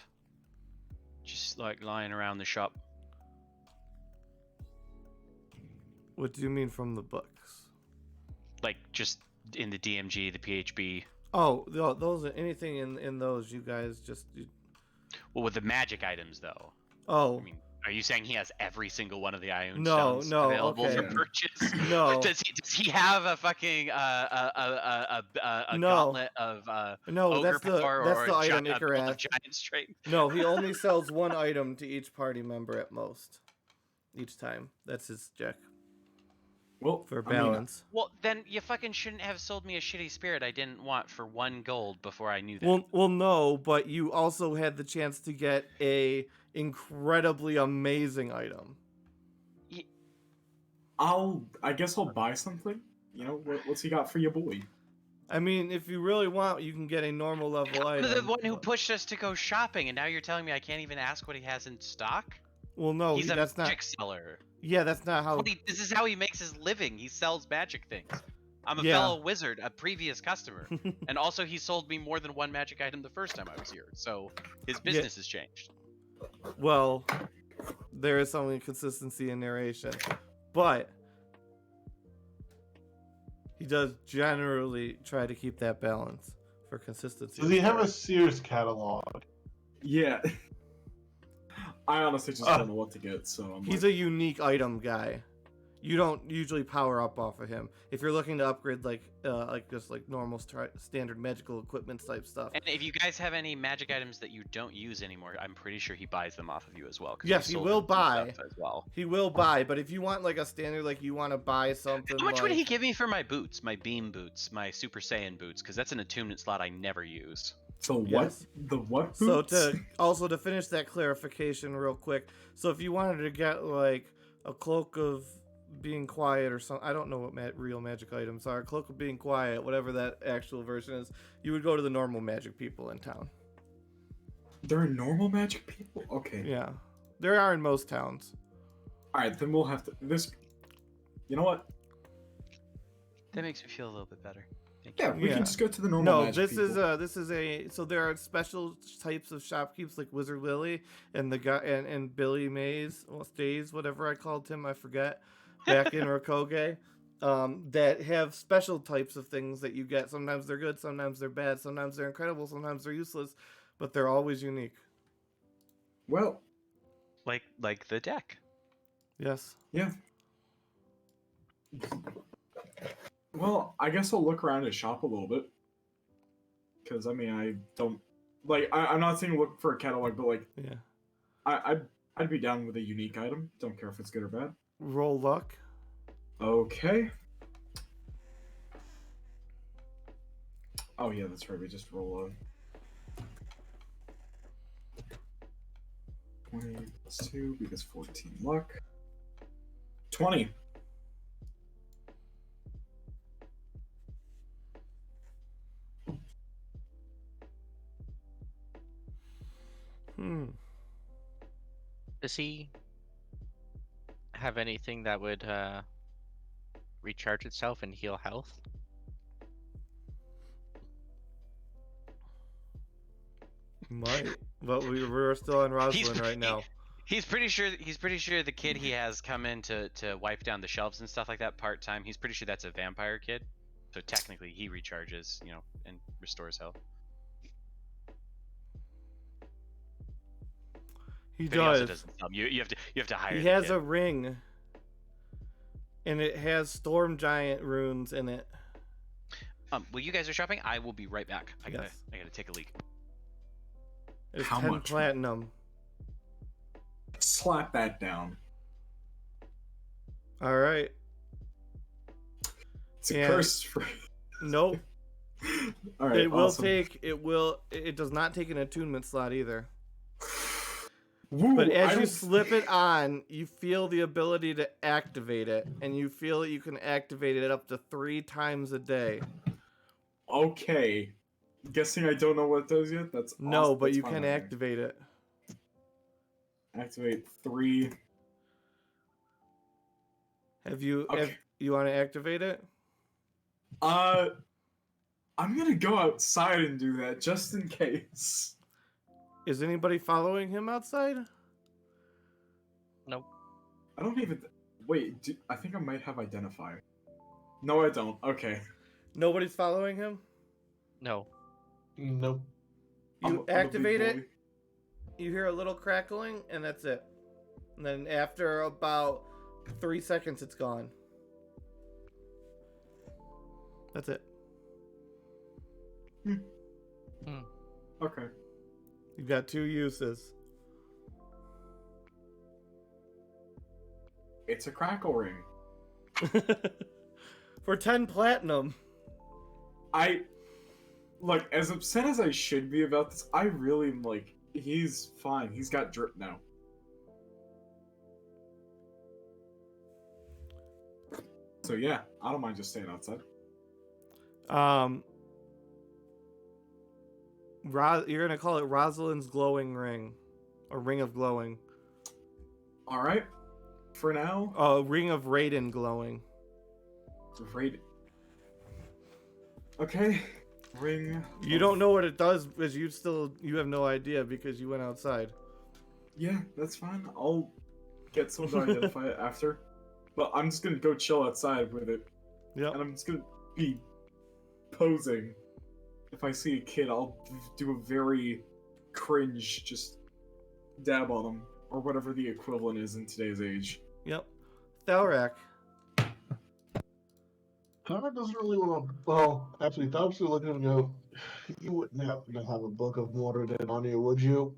Just like lying around the shop. What do you mean from the books? Like just in the DMG, the PHB. Oh, those are anything in those you guys just. Well, with the magic items though. Oh, I mean, are you saying he has every single one of the Ion No, stones no, available okay. for purchase? No. Or does he have a fucking a No. gauntlet of no, ogre that's the power that's or the a, item a belt of Ikarath. giant strength? No, he only sells one item to each party member at most. Each time. That's his check Well, for I mean, balance. Well, then you fucking shouldn't have sold me a shitty spirit I didn't want for 1 gold before I knew that. Well, no, but you also had the chance to get a incredibly amazing item. I guess I'll buy something. You know, what's he got for your boy? I mean, if you really want, you can get a normal level I'm item. the one who but- pushed us to go shopping, and now you're telling me I can't even ask what he has in stock? Well, no, He's a that's not. magic seller. Yeah, that's not how. This is how he makes his living. He sells magic things. I'm a Yeah. fellow wizard, a previous customer, and also he sold me more than one magic item the first time I was here. So his business has changed. Well, there is some inconsistency in narration, but he does generally try to keep that balance for consistency. Does he have a Sears catalog? Yeah. I honestly just don't know what to get, so I'm He's a unique item guy. You don't usually power up off of him. If you're looking to upgrade like just like normal standard magical equipment type stuff. And if you guys have any magic items that you don't use anymore, I'm pretty sure he buys them off of you as well. 'Cause Yes, you he sold will him some buy. stuff as well. He will buy, but if you want like a standard, like you want to buy something. How much like, would he give me for my boots, my beam boots, my Super Saiyan boots? Because that's an attunement slot I never use. So what? Yes. The what? So boots? to finish that clarification real quick. So if you wanted to get like a cloak of being quiet or something, I don't know what real magic items are. Cloak of being quiet, whatever that actual version is, you would go to the normal magic people in town. There are normal magic people? Okay. Yeah, there are in most towns. Alright, then we'll have to... You know what? That makes me feel a little bit better. Thank you. Yeah, we Yeah. can just go to the normal No, magic people. this is a so there are special types of shopkeepers like Wizard Lily and the guy and Billy Mays, well, Stays, whatever I called him, I forget, back in Rokoge, that have special types of things that you get. Sometimes they're good, sometimes they're bad, sometimes they're incredible, sometimes they're useless, but they're always unique. Well, Like the deck. Yes. yeah. Well, I guess I'll look around and shop a little bit. Because, I mean, I don't... Like, I'm not saying look for a catalog, but, like, Yeah. I'd be down with a unique item. Don't care if it's good or bad. Roll luck. Okay. Oh, yeah, that's right. We just roll a 20 plus 2 because 14 luck. 20. Does he have anything that would recharge itself and heal health? Might. But we're still on Rosalind right now. He's pretty sure the kid he has come in to wipe down the shelves and stuff like that part-time. He's pretty sure that's a vampire kid. So technically he recharges, and restores health. He But he also does. doesn't sell 'em. You have to hire He the has kid. a ring, and it has storm giant runes in it. Well, you guys are shopping. I will be right back. I gotta Yes. take a leak. It's How 10 much? platinum. Slap that down. All right. It's a Yeah. curse for... Nope. All right, It will awesome. take. It does not take an attunement slot either. Woo, But as I you don't- slip it on, you feel the ability to activate it, and you feel that you can activate it up to 3 times a day. Okay. Guessing I don't know what it does yet? That's No, awesome. but That's you fine can with me. activate it. Activate 3. Okay. You want to activate it? I'm gonna go outside and do that just in case. Is anybody following him outside? Nope. I don't even... Wait, I think I might have identify. No, I don't. Okay. Nobody's following him? No. Nope. You I'm a big activate it, boy. you hear a little crackling, and that's it. And then after about 3 seconds, it's gone. That's it. Okay. You've got 2 uses. It's a crackle ring. For 10 platinum. Look, as upset as I should be about this, I really am, like, He's fine. He's got drip now. So yeah, I don't mind just staying outside. You're gonna call it Rosalind's glowing ring, or ring of glowing. All right. For now. Ring of Raiden glowing. Raiden. Okay. Ring. You don't know what it does because you have no idea because you went outside. Yeah, that's fine. I'll get someone to identify it after. But I'm just gonna go chill outside with it. Yep. And I'm just gonna be posing. If I see a kid, I'll do a very cringe, just dab on them. Or whatever the equivalent is in today's age. Yep. Thalrak. Thalrak doesn't really want to. Well, actually, Thalrak's gonna look at him and go, "You wouldn't happen to have a book of Mordred on you, would you?"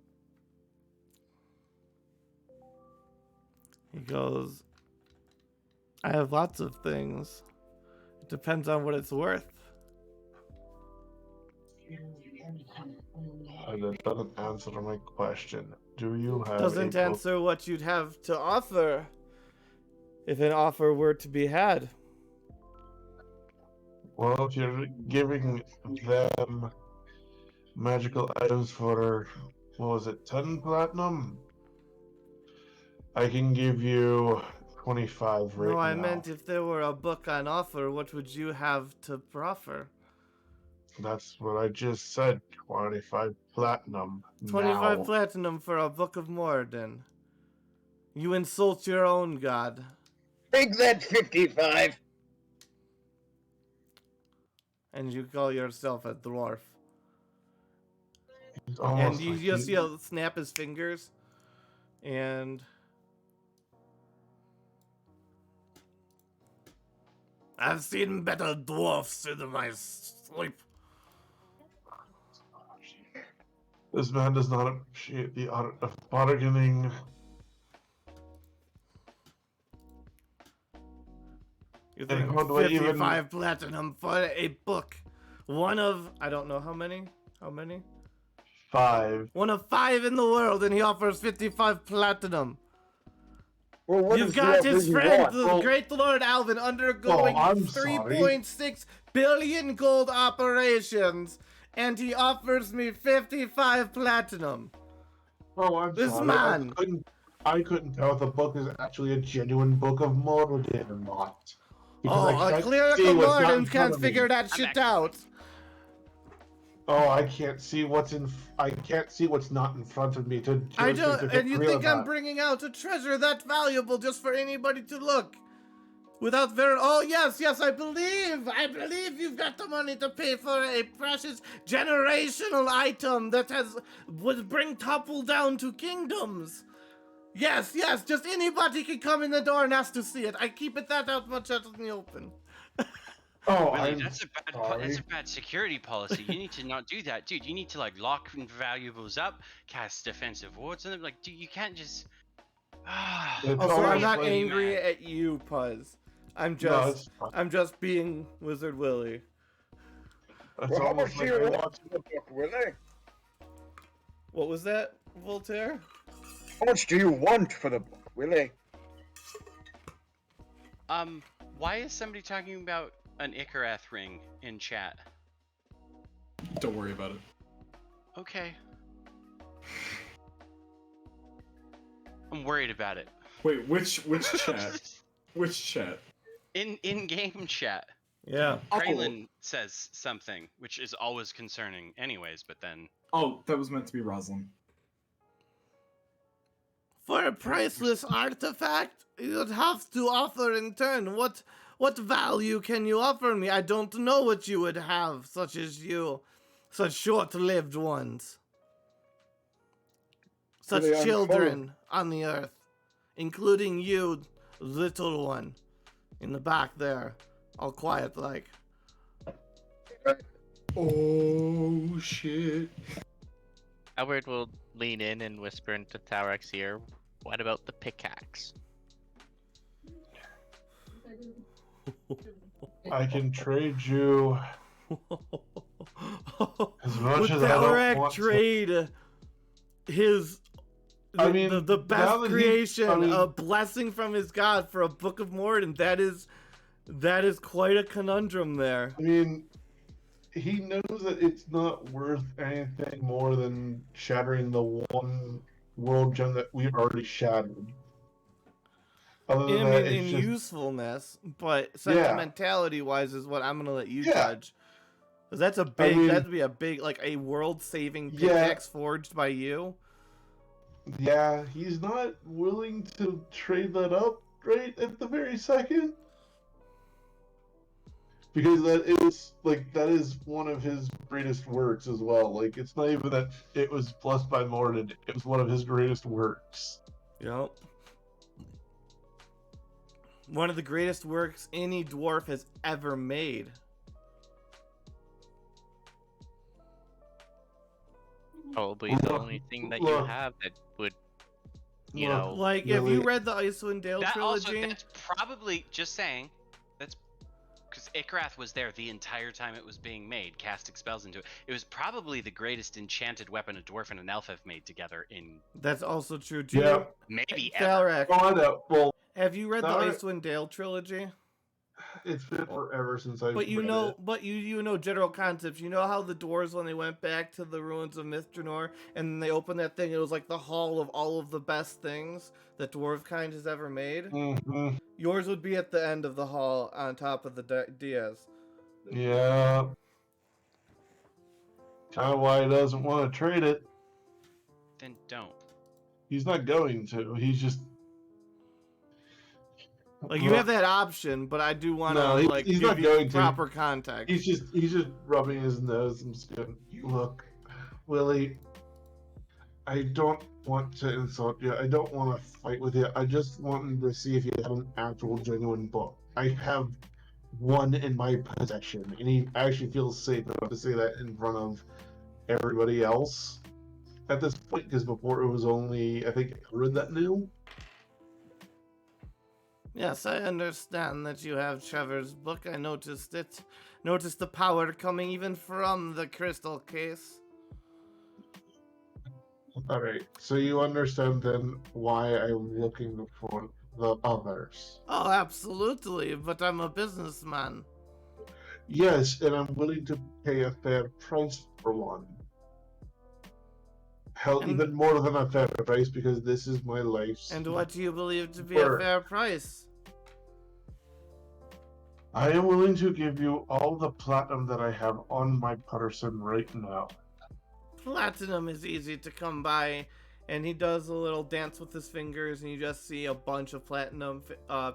He goes, I have lots of things. It depends on what it's worth. That doesn't answer my question. Do you have Doesn't a book? answer what you'd have to offer if an offer were to be had. Well, if you're giving them magical items for, what was it, 10 platinum? I can give you 25 right No, I now. meant if there were a book on offer, what would you have to proffer? That's what I just said. 25 platinum. 25 now. platinum for a book of Morden. You insult your own god. Take that 55. And you call yourself a dwarf. It's And almost you like just see him snap his fingers. And I've seen better dwarfs in my sleep. This man does not appreciate the art of bargaining. You And think how do I 55 platinum for a book? One of, I don't know how many? How many? 5. One of 5 in the world, and he offers 55 platinum. Well, what You've is got the his offer you friend, want? the Well- great Lord Alvin, undergoing I'm sorry. 3.6 billion gold operations, and he offers me 55 platinum. Oh, I'm This sorry. man. I couldn't tell if the book is actually a genuine book of Mordred or not. Because Oh, I a can't see clerical what's not in Mordens front can't of me. figure that shit out. Oh, I can't see what's in. I can't see what's not in front of me to. I to don't, to and you real think I'm about. bringing out a treasure that valuable just for anybody to look? Without very, oh yes, I believe you've got the money to pay for a precious generational item that would bring topple down to kingdoms. Yes, just anybody can come in the door and ask to see it. I keep it that out much out in the open. Oh, Really, I'm that's a bad security policy. You need to not do that, dude. You need to like lock valuables up, cast defensive wards on them. Like, dude, you can't just. It's Also, I'm almost not like- angry at you, Puzz. I'm just being Wizard Willie. It's Well, how almost much do like you I want want for the book, Willie? What was that, Voltaire? How much do you want for the book, Willie? Why is somebody talking about an Ikarath ring in chat? Don't worry about it. Okay. I'm worried about it. Wait, which chat? Which chat? In-game chat. Yeah. Oh. Kraylin says something, which is always concerning anyways, but then... Oh, that was meant to be Rosalind. For a priceless artifact, you'd have to offer in turn. What value can you offer me? I don't know what you would have, such as you. Such short-lived ones. Such Really, I'm children on the earth. Including you, little one. In the back there. All quiet like. Oh shit. Albert will lean in and whisper into Thalrak's ear, "What about the pickaxe?" I can trade you as much Would as I don't Thalrak want to. trade his I mean, the now best that creation, a blessing from his god for a Book of Morden. That is quite a conundrum there. I mean, he knows that it's not worth anything more than shattering the one world gem that we've already shattered. Other than I that, mean, it's in just usefulness, but Yeah. sentimentality wise is what I'm gonna let you Yeah. judge. Cause that's a I big, mean- that'd be a big, like a world-saving Yeah. pickaxe forged by you. yeah, he's not willing to trade that up right at the very second. Because that is one of his greatest works as well. Like, it's not even that it was blessed by Mordred, it was one of his greatest works. Yep. One of the greatest works any dwarf has ever made. Probably the only thing that you Look. have that would, you Look. know, Like, Yeah, have you like- read the Icewind Dale That also, trilogy? that's probably, just saying, that's because Ikrath was there the entire time it was being made, casting spells into it. It was probably the greatest enchanted weapon a dwarf and an elf have made together in That's also true. Do Yeah. you, maybe ever. Thalrak, Oh, I know. Well, have you read the Thalrak- Icewind Dale trilogy? it's been forever since I've But you read know, it. but you know general concepts. You know how the dwarves, when they went back to the ruins of Mithranor and they opened that thing, it was like the hall of all of the best things that dwarf kind has ever made. Mm-hmm. Yours would be at the end of the hall on top of the Diaz. Yeah. Kind of why he doesn't want to trade it. Then don't. He's not going to. He's just. Like, you have that option, but I do want to No, he's give not you going to. proper context. He's just rubbing his nose and just going, look, Willie, I don't want to insult you. I don't want to fight with you. I just wanted to see if you had an actual genuine book. I have one in my possession, and he actually feels safe enough to say that in front of everybody else at this point, because before it was only, I think, Elred that knew. Yes, I understand that you have Trevor's book. I noticed it. Noticed the power coming even from the crystal case. Alright, so you understand then why I'm looking for the others. Oh, absolutely, but I'm a businessman. Yes, and I'm willing to pay a fair price for one. Hell, And- even more than a fair price, because this is my life's. And what do you believe to be Work. a fair price? I am willing to give you all the platinum that I have on my person right now. Platinum is easy to come by, and he does a little dance with his fingers, and you just see a bunch of platinum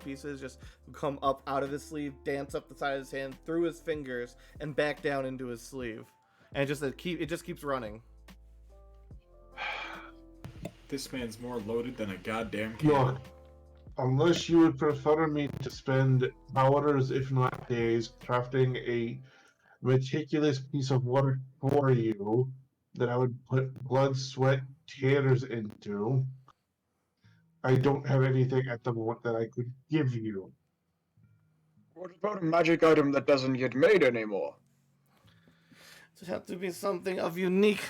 pieces just come up out of his sleeve, dance up the side of his hand, through his fingers, and back down into his sleeve, and it just keeps running. This man's more loaded than a goddamn Look, cannon. unless you would prefer me to spend hours, if not days, crafting a meticulous piece of work for you that I would put blood, sweat, tears into, I don't have anything at the moment that I could give you. What about a magic item that doesn't get made anymore? It would have to be something of unique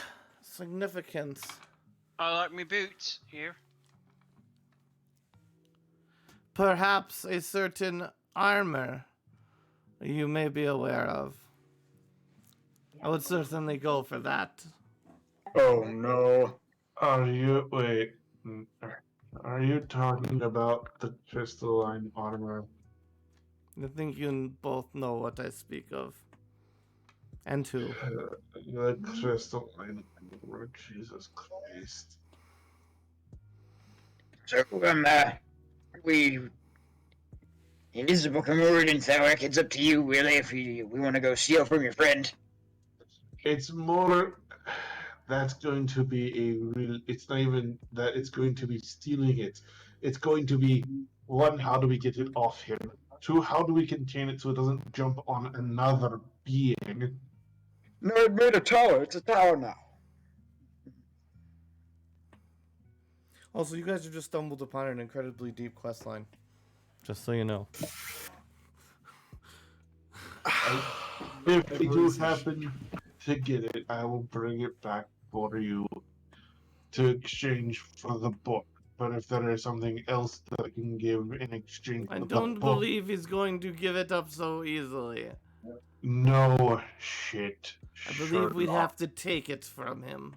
significance. I like me boots here. Perhaps a certain armor you may be aware of. I would certainly go for that. Oh no. Are you talking about the crystalline armor? I think you both know what I speak of. And who. The crystalline armor, Jesus Christ. So, it is a Book of Morden, Thalrak. It's up to you, really, if we want to go steal from your friend. It's more. That's going to be a real. It's not even that it's going to be stealing it. It's going to be, one, how do we get it off him? Two, how do we contain it so it doesn't jump on another being? No, it made a tower. It's a tower now. Also, you guys have just stumbled upon an incredibly deep quest line. Just so you know. If we do happen to get it, I will bring it back for you. to exchange for the book. But if there is something else that I can give in exchange I for the don't book, believe he's going to give it up so easily. no shit. I believe we'd Sherlock. have to take it from him.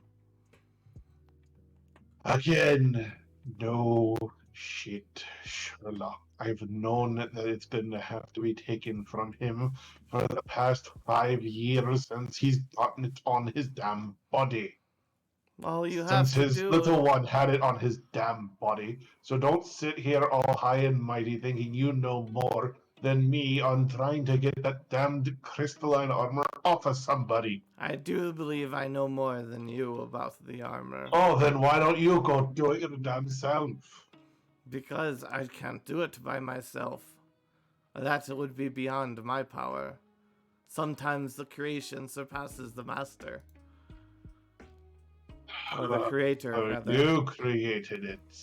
Again, no shit, Sherlock. I've known that it's going to have to be taken from him for the past 5 years since he's gotten it on his damn body. All you have Since to his do little is... one had it on his damn body. So don't sit here all high and mighty thinking you know more than me on trying to get that damned crystalline armor off of somebody. I do believe I know more than you about the armor. Oh, then why don't you go do it your damn self? Because I can't do it by myself. That would be beyond my power. Sometimes the creation surpasses the master. Or the creator, rather. You created it.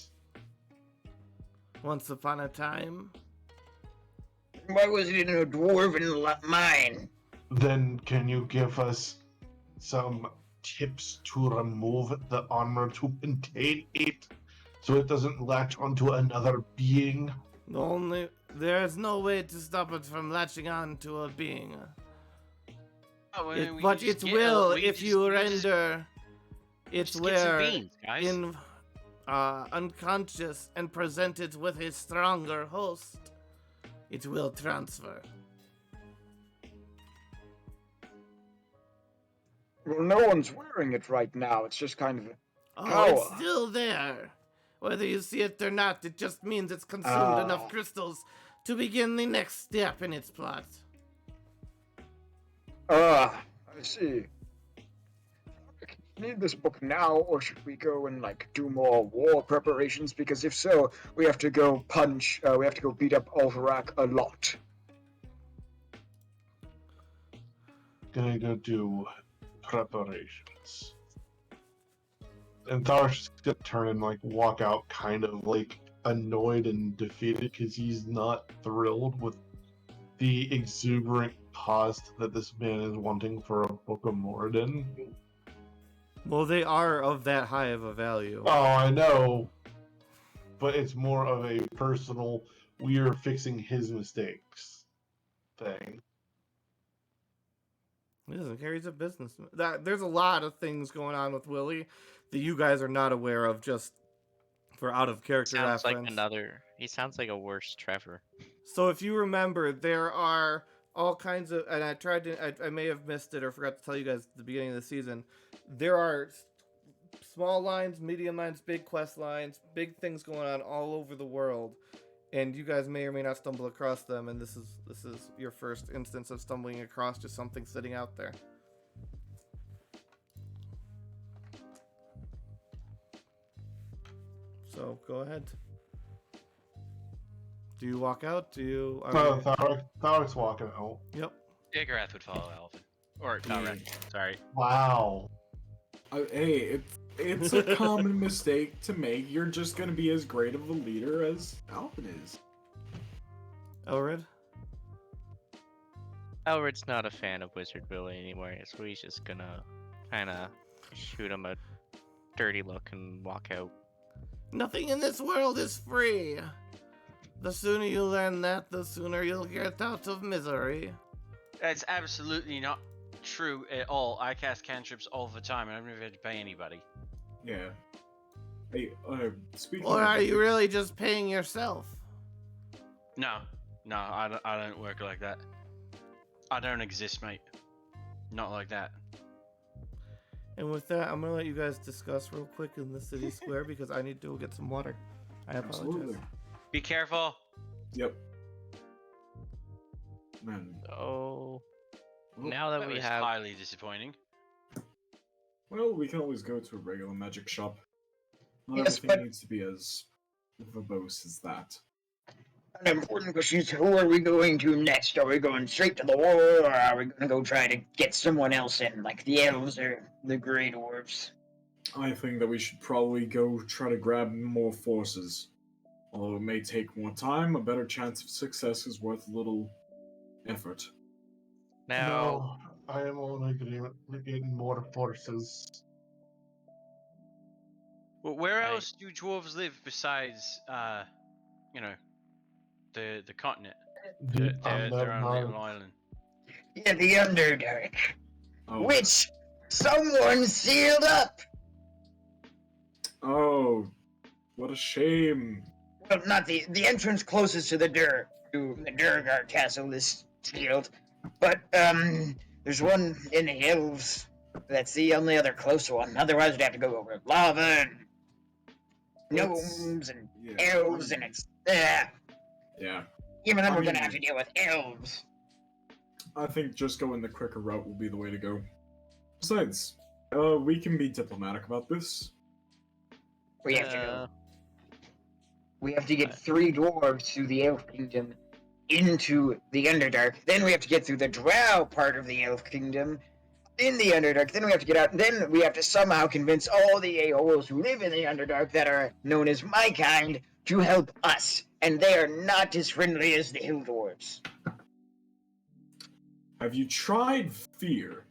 Once upon a time. Why was it in a dwarven mine? Then can you give us some tips to remove the armor to contain it so it doesn't latch onto another being? There's no way to stop it from latching on to a being. Oh, well, we But can just it get- will we can if just- you we can just- render its just get some wearer beans, guys. unconscious and present it with a stronger host. It will transfer. Well, no one's wearing it right now. It's just kind of... Oh, it's Power. still there. Whether you see it or not, it just means it's consumed enough Ah. crystals to begin the next step in its plot. I see. Need this book now, or should we go and do more war preparations? Because if so, we have to go we have to go beat up Ulvarak a lot. Gonna go do preparations. And Thar's just gonna turn and walk out kind of annoyed and defeated because he's not thrilled with the exuberant cost that this man is wanting for a Book of Moradin. Well, they are of that high of a value. Oh, I know. But it's more of a personal, we are fixing his mistakes thing. He doesn't care. He's a businessman. There's a lot of things going on with Willie that you guys are not aware of, just for out of character Sounds like reference. another. He sounds like a worse Trevor. So if you remember, there are all kinds of, and I may have missed it or forgot to tell you guys at the beginning of the season. There are small lines, medium lines, big quest lines, big things going on all over the world, and you guys may or may not stumble across them. And this is your first instance of stumbling across just something sitting out there. So go ahead. Do you walk out? Do you? Thar's walking out. Yep. Igarath would follow Alvin. Or Thalrak, sorry. Wow. Hey, it's a common mistake to make. You're just gonna be as great of a leader as Alvin is. Elred? Elred's not a fan of Wizard Willie anymore, so he's just gonna kind of shoot him a dirty look and walk out. Nothing in this world is free. The sooner you learn that, the sooner you'll get out of misery. That's absolutely not true at all. I cast cantrips all the time, and I've never had to pay anybody. Yeah. Hey, speaking Or of... are you really just paying yourself? No, I don't work like that. I don't exist, mate. Not like that. And with that, I'm gonna let you guys discuss real quick in the city square because I need to go get some water. I apologize. Absolutely. Be careful. Yep. Man. Oh, Well, now that we was have highly disappointing. Well, we can always go to a regular magic shop. Not Yes, everything but- needs to be as verbose as that. An important question is, who are we going to next? Are we going straight to the war, or are we going to go try to get someone else in, like the elves or the Grey Dwarves? I think that we should probably go try to grab more forces. Although it may take more time, a better chance of success is worth a little effort. now. No, I am on agreement with getting more forces. Well, where Right. else do dwarves live besides, you know, the continent? Their own little island. Yeah, the Underdark, Oh. which someone sealed up. Oh, what a shame. Well, not the entrance closest to the Durgar castle is sealed, but there's one in the hills. That's the only other close one. Otherwise, we'd have to go over lava and gnomes and Yeah. elves, and it's Yeah. even then I we're gonna mean- have to deal with elves. I think just going the quicker route will be the way to go. Besides, we can be diplomatic about this. We have to go. We have to get 3 dwarves through the Elf Kingdom into the Underdark. Then we have to get through the Drow part of the Elf Kingdom in the Underdark. Then we have to get out. Then we have to somehow convince all the Aols who live in the Underdark that are known as my kind to help us. And they are not as friendly as the Hill Dwarves. Have you tried fear?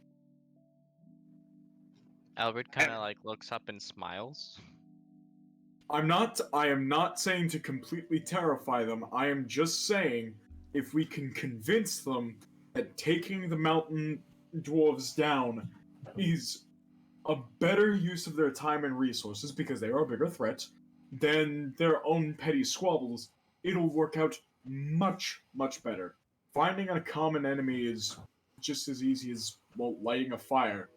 Albert kind of like looks up and smiles. I am not saying to completely terrify them. I am just saying if we can convince them that taking the mountain dwarves down is a better use of their time and resources because they are a bigger threat than their own petty squabbles, it'll work out much, much better. Finding a common enemy is just as easy as, well, lighting a fire.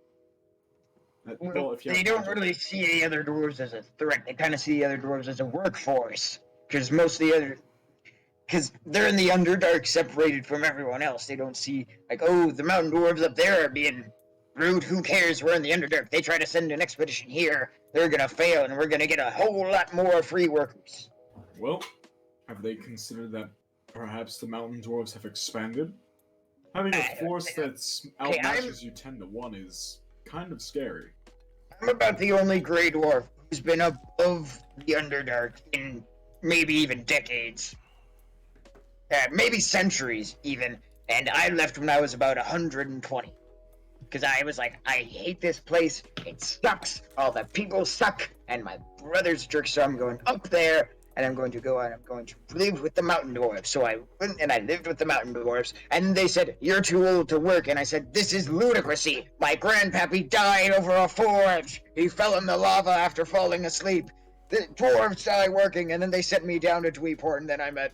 Well, if you They have don't magic. really see the other dwarves as a threat. They kind of see the other dwarves as a workforce. Because most of the other... Because they're in the Underdark separated from everyone else. They don't see, like, oh, the mountain dwarves up there are being rude. Who cares? We're in the Underdark. They try to send an expedition here. They're going to fail, and we're going to get a whole lot more free workers. Well, have they considered that perhaps the mountain dwarves have expanded? Having a force that's Okay, outmatches you 10 to 1 is kind of scary. I'm about the only Grey Dwarf who's been above the Underdark in maybe even decades. Maybe centuries, even. And I left when I was about 120. Because I was like, I hate this place. It sucks. All the people suck. And my brother's jerk, so I'm going up there. And I'm going to go and I'm going to live with the mountain dwarves. So I went and I lived with the mountain dwarves. And they said, you're too old to work. And I said, this is ludicrousy. My grandpappy died over a forge. He fell in the lava after falling asleep. The dwarves die working. And then they sent me down to Dweeport. And then I met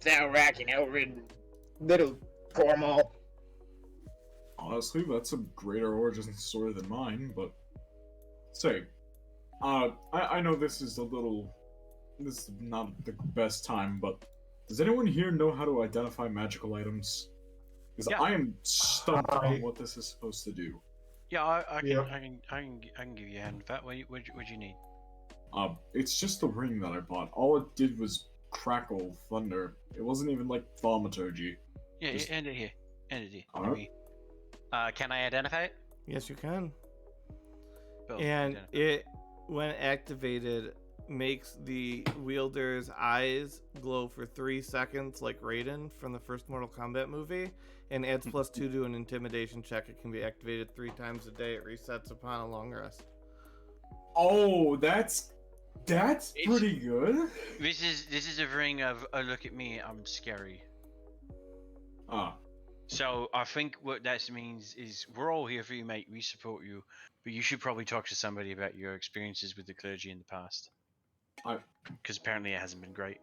Thalrak and Elrid, little Cornwall. Honestly, that's a greater origin story than mine, but... Say, I know this is not the best time, but does anyone here know how to identify magical items? Because Yeah. I am stumped on what this is supposed to do. Yeah, I can, Yeah. I can give you a hand with that. What do you need? It's just the ring that I bought. All it did was crackle thunder. It wasn't even like thaumaturgy. Yeah, Just- hand it here. Hand it here. Alright. Can I identify it? Yes, you can. Bill, And identify. it, when activated, makes the wielder's eyes glow for 3 seconds like Raiden from the first Mortal Kombat movie, and adds +2 to an intimidation check. It can be activated 3 times a day. It resets upon a long rest. Oh, that's It's- pretty good. This is a ring of, oh, look at me, I'm scary. Ah, So I think what that means is we're all here for you, mate. We support you, but you should probably talk to somebody about your experiences with the clergy in the past. Because apparently it hasn't been great.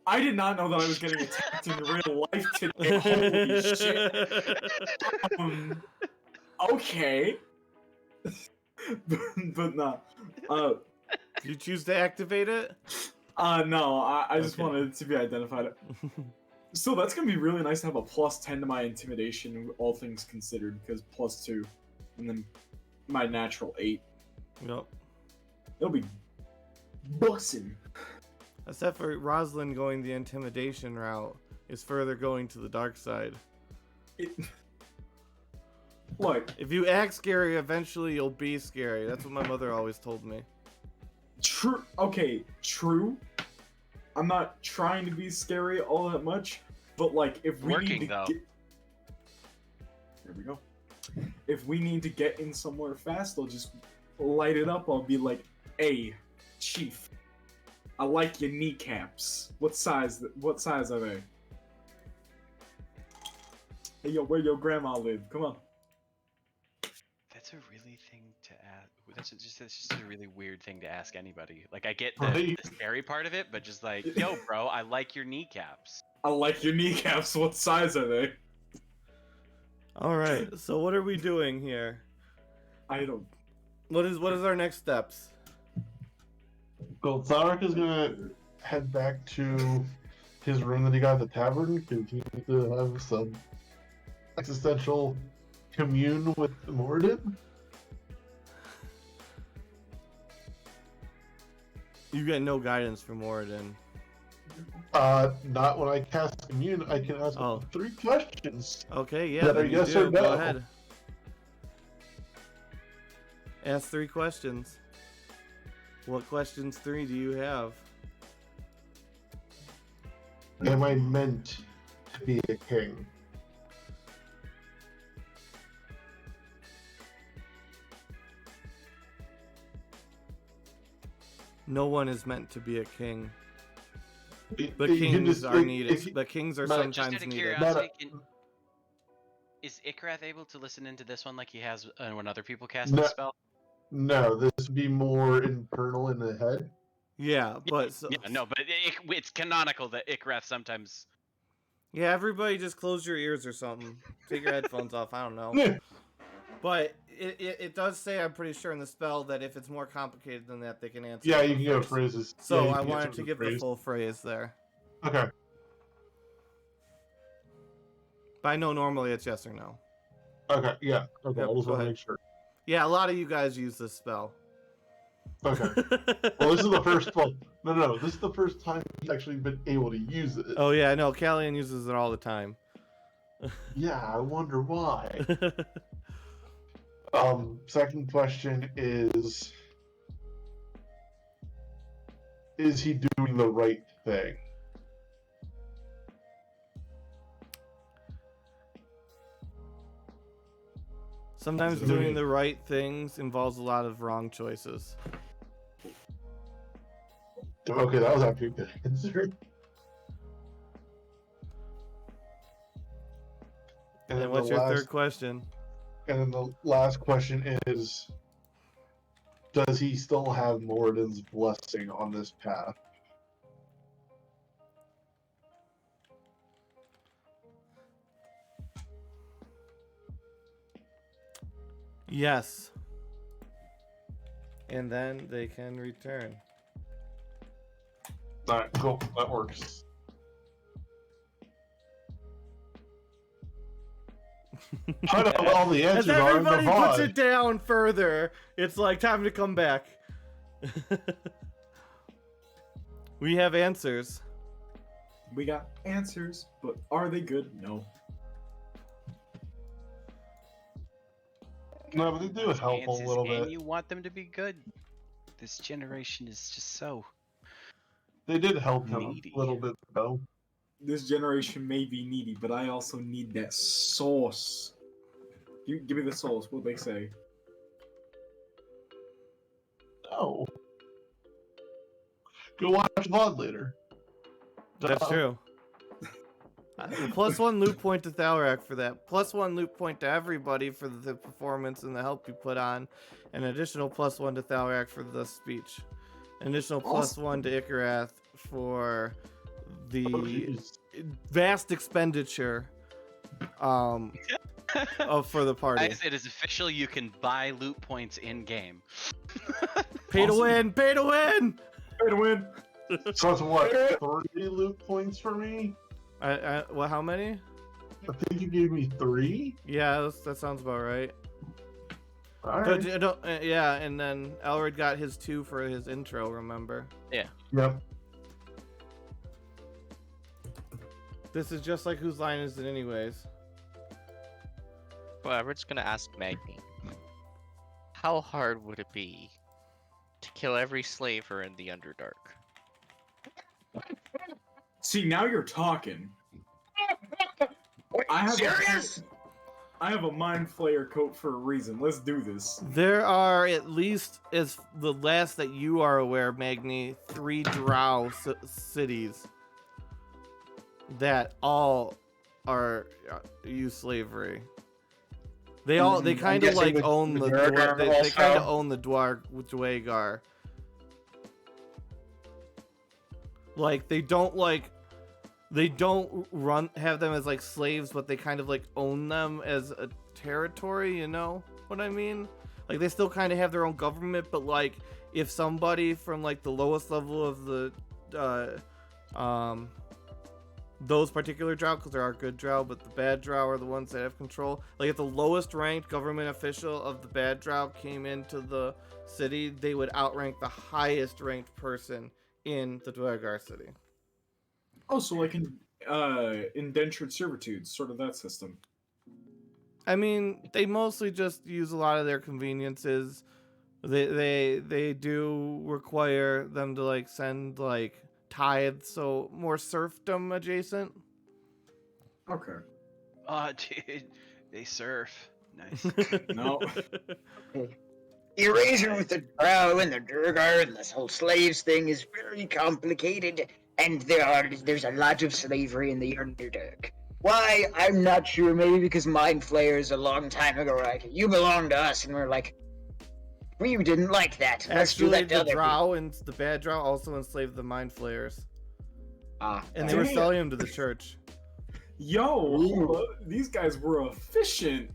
I did not know that I was getting attacked in real life today. Holy shit. Okay. but no. Do you choose to activate it? No, I just Okay. wanted it to be identified. Still, that's gonna be really nice to have a +10 to my intimidation, all things considered, because +2, and then my natural 8. Yep. It'll be bussin'. Except for Rosalind going the intimidation route is further going to the dark side. Look, If you act scary, eventually you'll be scary. That's what my mother always told me. true. Okay, true. I'm not trying to be scary all that much, but like if we Working, need to though. get... There we go. If we need to get in somewhere fast, they'll just light it up. I'll be like, "Hey, Chief, I like your kneecaps. What size are they? Hey, yo, where your grandma live? Come on." That's a really thing to ask. That's just a really weird thing to ask anybody. Like I get the, Right. the scary part of it, but just like, yo, bro, I like your kneecaps. I like your kneecaps. What size are they? All right. So what are we doing here? I don't. What is our next steps? Well, Zarek is gonna head back to his room that he got at the tavern because he needs to have some existential commune with Moradin. You get no guidance from Moradin. Not when I cast commune. I can ask Oh. 3 questions. Okay, yeah, That are then you yes do. or no. Go ahead. Ask 3 questions. What questions 3 do you have? Am I meant to be a king? No one is meant to be a king. It- But you can kings just- are if- needed. if- But kings are but- Just out sometimes of needed. curiosity, is Ikrath able to listen into this one like he has when other people cast No. the spell? No, this would be more internal in the head. Yeah, but so, Yeah, no, but it's canonical that Ikrath sometimes. yeah, everybody just close your ears or something. Take your headphones off. I don't know. Yeah. But it does say, I'm pretty sure in the spell, that if it's more complicated than that, they can answer. Yeah, it you can go first. phrases. So Yeah, you I can wanted answer to the give the phrase. full phrase there. Okay. But I know normally it's yes or no. Okay. Yeah. Okay. Yep, I just go want to ahead. make sure. Yeah, a lot of you guys use this spell. Okay. Well, this is the first one. No. This is the first time he's actually been able to use it. Oh yeah, I know. Callian uses it all the time. Yeah, I wonder why. Second question is he doing the right thing? Sometimes doing the right things involves a lot of wrong choices. Okay, that was actually a good answer. And then what's the your last, third question? And then the last question is, does he still have Moradin's blessing on this path? Yes. And then they can return. Alright, cool. That works. I don't know all the As answers are in the everybody puts VOD. it down further, it's like time to come back. We have answers. We got answers, but are they good? No. No, but they do help a Answers, little and bit. you want them to be good. This generation is just so. They did help him Needy. a little bit, though. This generation may be needy, but I also need that sauce. Give me the sauce. What they say? No. Go watch VOD later. That's true. +1 loot point to Thalrak for that. +1 loot point to everybody for the performance and the help you put on. An additional +1 to Thalrak for the speech. An additional +1 to Ikarath for the Oh, jeez. vast expenditure for the party. Guys, it is official. You can buy loot points in game. Pay to Awesome. win! Pay to win! Way to win! So it's what, 3 loot points for me? Well, how many? I think you gave me 3. Yeah, that sounds about right. Alright. Yeah, and then Elred got his 2 for his intro, remember? Yep. This is just like whose line is it anyways? Well, we're just gonna ask Magni. How hard would it be to kill every slaver in the Underdark? See, now you're talking. Wait, I have serious? I have a mind flayer coat for a reason. Let's do this. There are, at least as the last that you are aware, Magni, 3 drow cities that all are use slavery. They all they I'm kind of guessing like with own the Duergar they kind of also. own the Dwagar. Like they don't have them as like slaves, but they kind of like own them as a territory, you know what I mean? Like they still kind of have their own government, but like if somebody from like the lowest level of the those particular drow, because there are good drow, but the bad drow are the ones that have control. Like if the lowest ranked government official of the bad drow came into the city, they would outrank the highest ranked person in the Dwagar city. Oh, so like indentured servitude, sort of that system. I mean, they mostly just use a lot of their conveniences. They do require them to like send like tithes, so more serfdom adjacent. Okay. Oh, dude, they surf. Nice. No. The arrangement with the drow and the Duergar and this whole slaves thing is very complicated, and there's a lot of slavery in the Underdark. Why? I'm not sure. Maybe because Mind Flayers a long time ago, like, you belong to us, and we're like, we didn't like that. Let's do Actually, that to the other drow and the bad drow also enslaved the mind flayers, people. and they were Damn. selling them to the church. Yo, Ooh. these guys were efficient.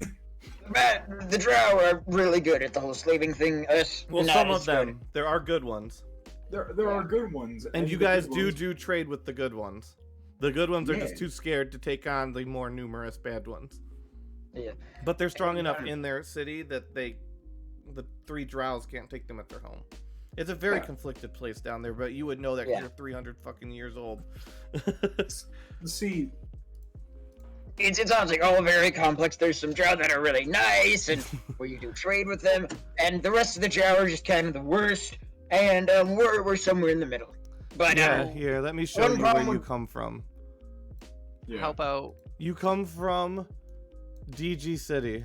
But the drow are really good at the whole slaving thing. Us, Well, not some as of them. good. There are good ones, There are good ones. and you the guys good do ones- trade with the good ones. The good ones are just Yeah. too scared to take on the more numerous bad ones. Yeah. But they're strong enough Yeah. in their city that the 3 drows can't take them at their home. It's a very Yeah. conflicted place down there, but you would know that 'cause Yeah. you're 300 fucking years old. See, It sounds like all very complex. There's some drow that are really nice, and where you do trade with them, and the rest of the drow are just kind of the worst. And we're somewhere in the middle. But Yeah, here, let me show one you where problem you with- come from. yeah. How about You come from DG City.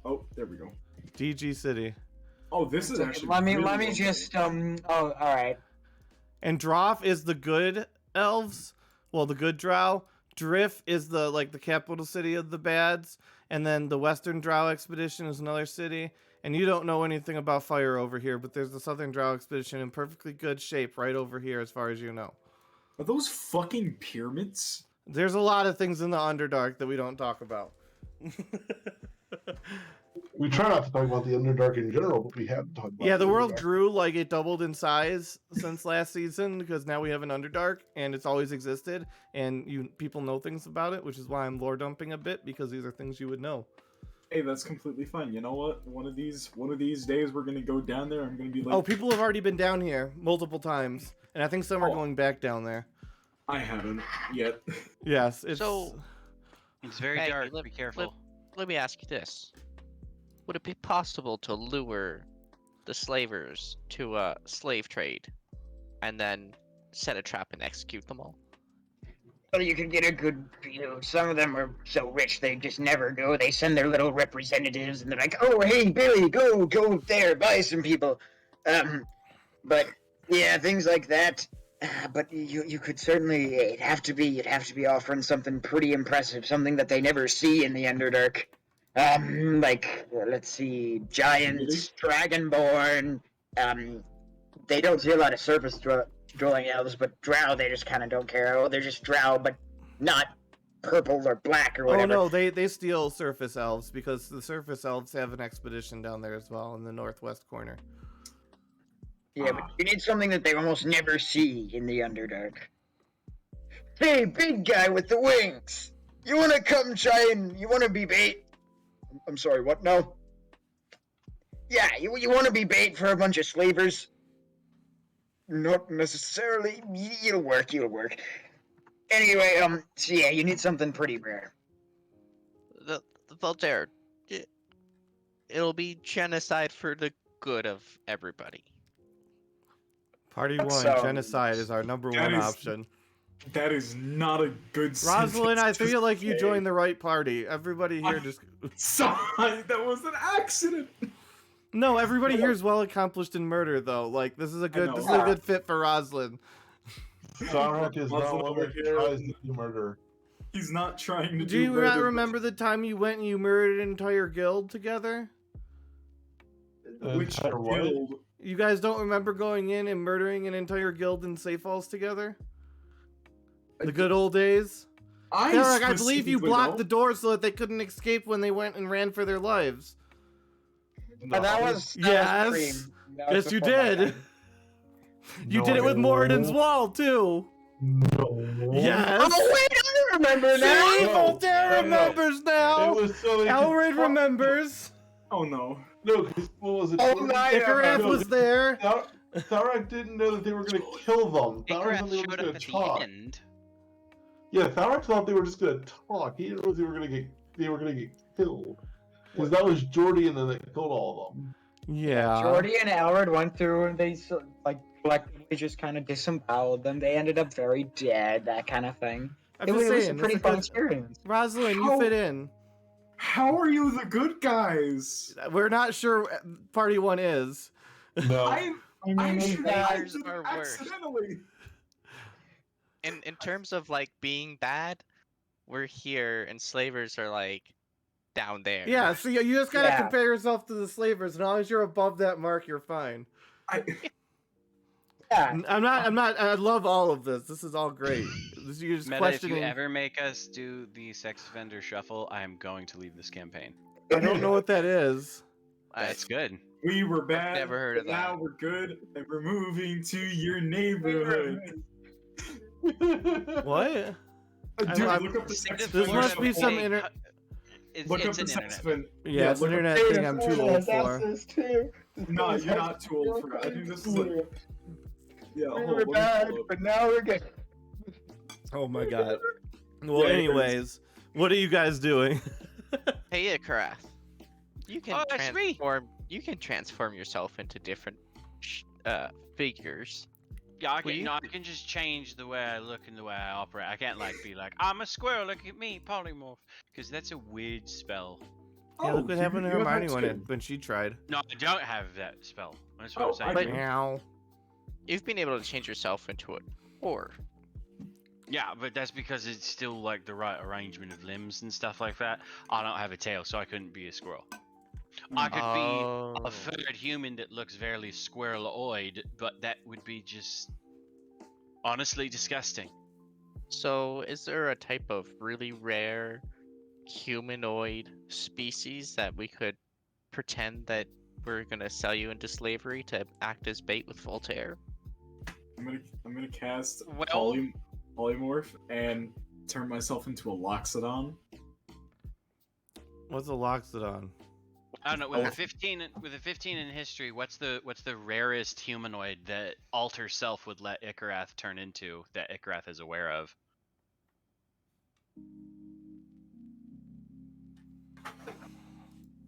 Oh, there we go. DG City. Oh, this is actually. let me really just well Oh, all right. And Droff is the good elves. Well, the good drow. Drift is the capital city of the bads. And then the Western Drow Expedition is another city. And you don't know anything about fire over here, but there's the Southern Drow Expedition in perfectly good shape right over here as far as you know. Are those fucking pyramids? There's a lot of things in the Underdark that we don't talk about. We try not to talk about the Underdark in general, but we have talked about Yeah, the world Underdark. grew like it doubled in size since last season because now we have an Underdark and it's always existed and people know things about it, which is why I'm lore dumping a bit because these are things you would know. Hey, that's completely fine. You know what? One of these days we're gonna go down there. I'm gonna be like, Oh, people have already been down here multiple times, and I think some are Oh. going back down there. I haven't yet. Yes, it's So- It's very Maggie, dark. let- Be careful. let me ask you this. Would it be possible to lure the slavers to a slave trade and then set a trap and execute them all? Well, you could get a good, some of them are so rich they just never go. They send their little representatives and they're like, oh, hey, Billy, go there, buy some people. But yeah, things like that. But you could certainly, you'd have to be offering something pretty impressive, something that they never see in the Underdark. Let's see, giants, dragonborn. They don't see a lot of surface dwelling elves, but drow, they just kind of don't care. Oh, they're just drow, but not purple or black or whatever. Oh no, they steal surface elves because the surface elves have an expedition down there as well in the northwest corner. Yeah, but you need something that they almost never see in the Underdark. Hey, big guy with the wings! You wanna come you wanna be bait? I'm sorry, what? No? Yeah, you wanna be bait for a bunch of slavers? Not necessarily. You'll work. Anyway, so yeah, you need something pretty rare. The Voltaire, it'll be genocide for the good of everybody. Party That one, sounds- genocide is our number That one is- option. That is not a good Rosalind, I sentence to feel like you say. joined the right party. Everybody here just... Sorry, that was an accident. No, everybody here is well accomplished in murder, though. Like, this is a good fit for Rosalind. Sarek is not Rosalind one over that here. tries to do murder. He's not trying to Do you murder, not but- remember the time you went and you murdered an entire guild together? Which Entire what? guild? You guys don't remember going in and murdering an entire guild in Safe Halls together? The good old days? Derek, I believe you blocked the doors so that they couldn't escape when they went and ran for their lives. But that was Yes. Cream. That was Yes, you before my did. time. You did it with Moradin's wall, too. No. Yes. Oh wait, I remember now. See, No, Voltaire no, no. remembers now. It was so they could Elraid talk- remembers. Oh no. No, because what was it? Oh my Ikarath No, was there. Tharok didn't know that they were going to kill them. Tharok thought they were Ikarath just showed going up to at talk. the end. Yeah, Tharok thought they were just going to talk. He didn't know they were going to get killed. Because that was Jordy and then they killed all of them. Yeah. Jordy and Elred went through and they like collectively just kind of disemboweled them. They ended up very dead, that kind of thing. I'm It just was a saying, pretty it's a fun good... experience. Rosalind, you How- fit in. How are you the good guys? We're not sure party one is. No. I mean, should I Slavers did it are worse. accidentally. In terms of like being bad, we're here, and slavers are like down there. Yeah, so you just gotta Yeah. compare yourself to the slavers. As long as you're above that mark, you're fine. Yeah. I'm not. I love all of this. This is all great. You're just Meta, if questioning. you ever make us do the sex offender shuffle, I am going to leave this campaign. I don't know what that is. That's good. We were bad. never heard of but Now that. we're good, and we're moving to your neighborhood. What? Dude, I'm- look up the sex This offender must be shuffle. some inter- It's, Look up it's the an sex internet. offender. Yeah, it's an look up- internet thing I'm too old for. No, you're not too old for it. I think this is like. Yeah, We hold were on, let me bad, pull up. but now we're good. Oh my god. Well, Yeah, anyways, what are you guys doing? Hey, Ikarath, you can Oh, that's me. transform. You can transform yourself into different figures. Yeah, I Will can, you- no, I can just change the way I look and the way I operate. I can't like be like, I'm a squirrel, look at me, polymorph, because that's a weird spell. Yeah, look what you- happened to you have Hermione that too. when she tried. No, I don't have that spell. That's what Oh, I'm saying. I But- do. Meow. You've been able to change yourself into a or. Yeah, but that's because it's still like the right arrangement of limbs and stuff like that. I don't have a tail, so I couldn't be a squirrel. I could be a furred human that looks very squirreloid, but that would be just honestly disgusting. So, is there a type of really rare humanoid species that we could pretend that we're gonna sell you into slavery to act as bait with Voltaire? I'm gonna cast Well- polymorph and turn myself into a Loxodon. What's a Loxodon? I don't know. With a 15 in history, what's the rarest humanoid that Alter Self would let Ikarath turn into that Ikarath is aware of?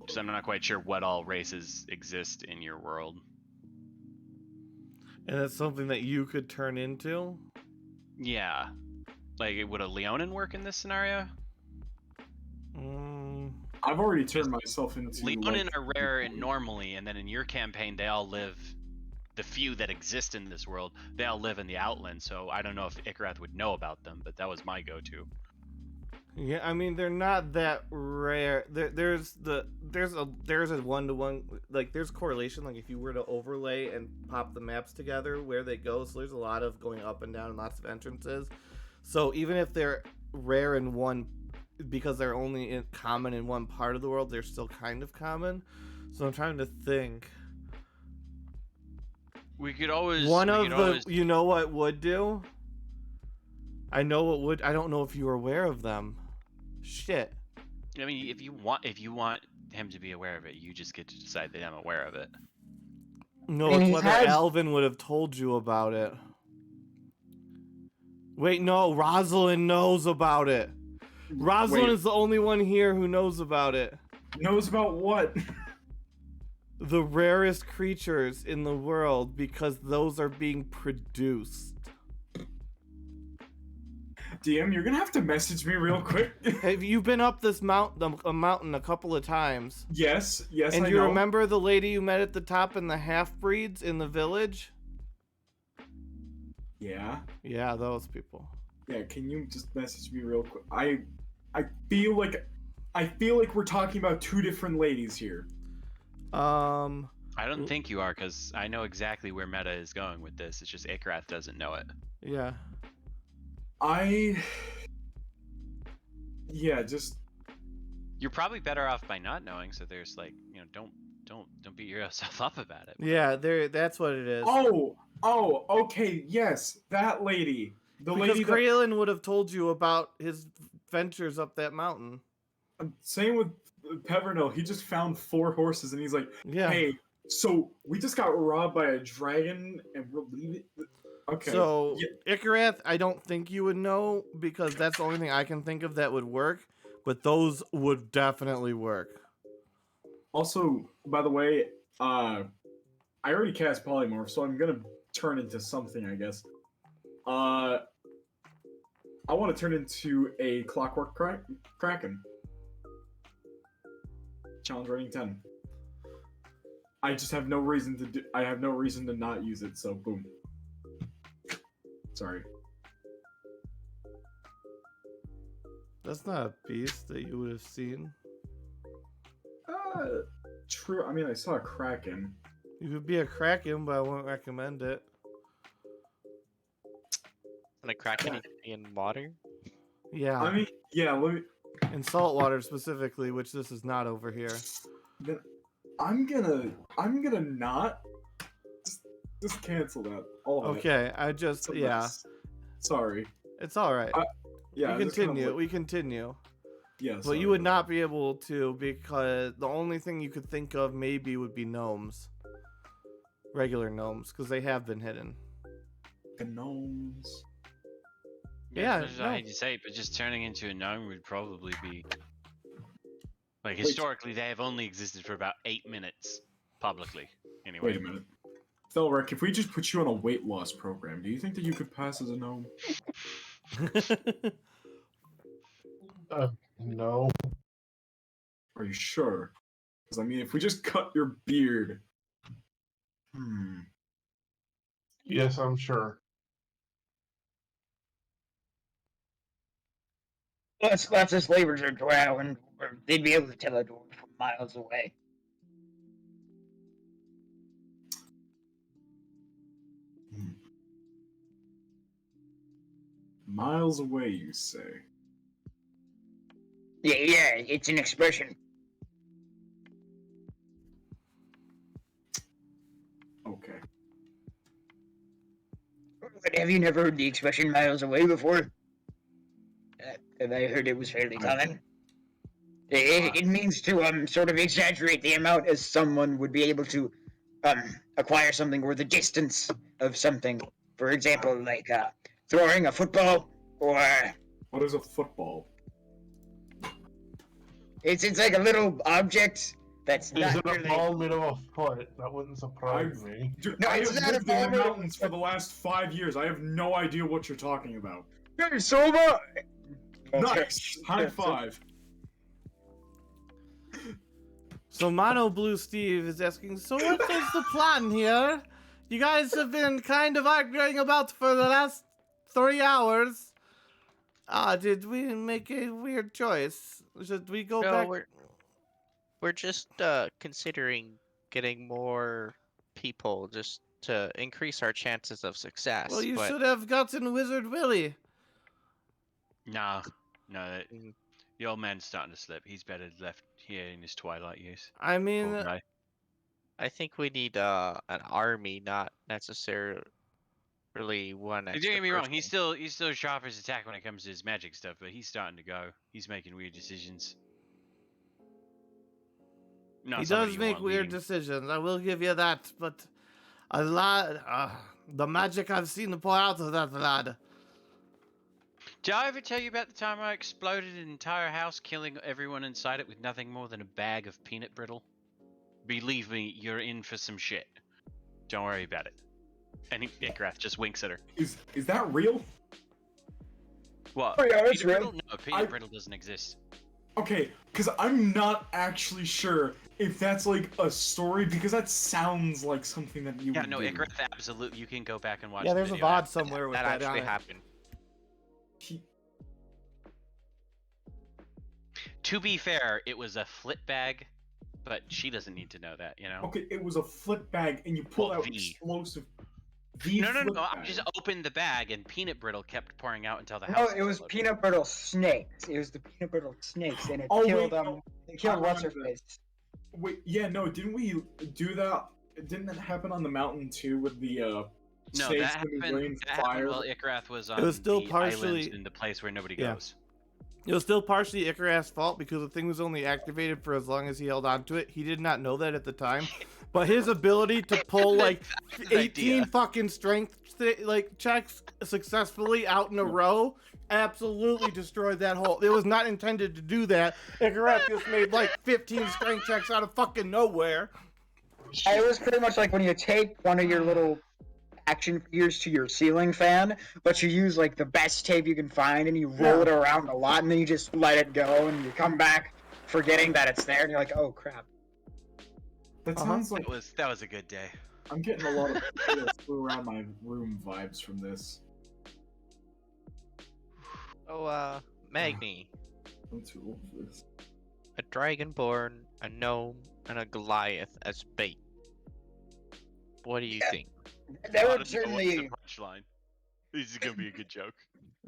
So I'm not quite sure what all races exist in your world. And that's something that you could turn into? Yeah, like would a Leonin work in this scenario? Mm, I've already turned myself into. Leonin like, are rare and normally, and then in your campaign they all live. The few that exist in this world, they all live in the Outland. So I don't know if Ikarath would know about them, but that was my go-to. yeah, I mean they're not that rare. There's a one-to-one, like there's correlation. Like if you were to overlay and pop the maps together, where they go. So there's a lot of going up and down and lots of entrances. So even if they're rare in one, because they're only common in one part of the world, they're still kind of common. So I'm trying to think. We could always One we of could the, always- you know what would do? I know what would. I don't know if you are aware of them. Shit. I mean, if you want him to be aware of it, you just get to decide that I'm aware of it. No, And it's he whether has- Alvin would have told you about it. Wait, no, Rosalind knows about it. Rosalind Wait. is the only one here who knows about it. knows about what? The rarest creatures in the world, because those are being produced. DM, you're gonna have to message me real quick. Have you been up this mountain a couple of times? Yes, And I you know. remember the lady you met at the top and the half-breeds in the village? Yeah. Yeah, those people. Yeah, can you just message me real quick? I feel like we're talking about two different ladies here. I don't think you are, because I know exactly where Meta is going with this. It's just Ikrath doesn't know it. Yeah. Yeah, just You're probably better off by not knowing. So there's like, don't beat yourself up about it. Yeah, that's what it is. Oh, okay, yes, that lady. The because lady that Kraylin would have told you about his ventures up that mountain. same with Peverno. He just found 4 horses and he's like, Yeah. "Hey, so we just got robbed by a dragon and we'll leave it." Okay. So, yeah. Ikarath, I don't think you would know because that's the only thing I can think of that would work. But those would definitely work. Also, by the way, I already cast Polymorph, so I'm gonna turn into something, I guess. I want to turn into a Clockwork Kraken. Challenge rating 10. I just have no reason to I have no reason to not use it, so boom. Sorry. That's not a beast that you would have seen. True. I mean, I saw a Kraken. You could be a Kraken, but I wouldn't recommend it. And a Kraken in water? Yeah. I mean, yeah. Let me. In salt water specifically, which this is not over here. Then I'm gonna not. Just cancel that. All of it. Okay, I just It's a yeah. mess. Sorry. It's all right. Yeah. we just kind of continue. like- We continue. Yeah. But sorry you would about not be able to because the only thing you could think of maybe would be gnomes. Regular gnomes, because they have been hidden. that. The gnomes. Yeah, as much as I hate to say it, but just turning into a gnome would probably be like Wait. historically they have only existed for about 8 minutes publicly. Anyway. Wait a minute. Thelric, if we just put you on a weight loss program, do you think that you could pass as a gnome? No. Are you sure? Because I mean, if we just cut your beard. Yes, I'm sure. Lots of slavers are drow, and they'd be able to tell a dwarf from miles away. Miles away, you say? Yeah, it's an expression. Okay. But have you never heard the expression "miles away" before? Have I heard it was fairly common? It means to sort of exaggerate the amount as someone would be able to acquire something or the distance of something. For example, like throwing a football or What is a football? it's like a little object that's Is not it a really. ball made of a foot? That wouldn't surprise me. Dude, No, I it's have not a lived in the ball. mountains for the last 5 years. I have no idea what you're talking about. Hey, Soma! Nice! High five. So Mono Blue Steve is asking, so what is the plan here? You guys have been kind of arguing about for the last 3 hours. Did we make a weird choice? Should we go No, back? we're just considering getting more people just to increase our chances of success. Well, you but should have gotten Wizard Willie. No, Mm. the old man's starting to slip. He's better left here in his twilight years. I mean, Poor guy. I think we need an army, not necessarily one Don't extra get me wrong. person. He's still sharp as attack when it comes to his magic stuff, but he's starting to go. He's making weird decisions. Not he somebody does you make want weird leading. decisions. I will give you that, but a lot, the magic I've seen pour out of that lad. Did I ever tell you about the time I exploded an entire house, killing everyone inside it with nothing more than a bag of peanut brittle? Believe me, you're in for some shit. Don't worry about it. And Ikrath just winks at her. Is that real? Well, Oh, yeah, that's peanut real. brittle? No, peanut brittle doesn't exist. Okay, because I'm not actually sure if that's like a story, because that sounds like something that you Yeah, would no, do. Icarus, absolutely. You can go back and watch Yeah, the there's a video VOD after. somewhere with That that actually on it. happened. He- To be fair, it was a flip bag, but she doesn't need to know that, you know? Okay, it was a flip bag, and you pulled Well, out V. explosive. V No, flip I bag. just opened the bag and peanut brittle kept pouring out until the No, house it was exploded. peanut brittle snakes. It was the peanut brittle snakes, and it Oh, killed wait, no. It killed I what's her remember face. Wait, yeah, no, didn't we do that? Didn't that happen on the mountain too with the No, snakes that and the happened, rain that happened fire? while Icarus was on It was still the partially- island in the place where nobody Yeah. goes. It was still partially Icarus' fault because the thing was only activated for as long as he held on to it. He did not know that at the time. But his ability to pull like That's an 18 idea. fucking strength checks successfully out in a row absolutely destroyed that hole. It was not intended to do that. Icarus just made like 15 strength checks out of fucking nowhere. It was pretty much like when you take one of your little action figures to your ceiling fan, but you use like the best tape you can find, and you roll it around a lot, and then you just let it go, and you come back forgetting that it's there, and you're like, oh crap. That sounds like That was a good day. I'm getting a lot of potatoes flew around my room vibes from this. Oh, Magni, I'm too old for this. a dragonborn, a gnome, and a Goliath as bait. What do you think? That I would don't know what's certainly the punchline. This is gonna be a good joke.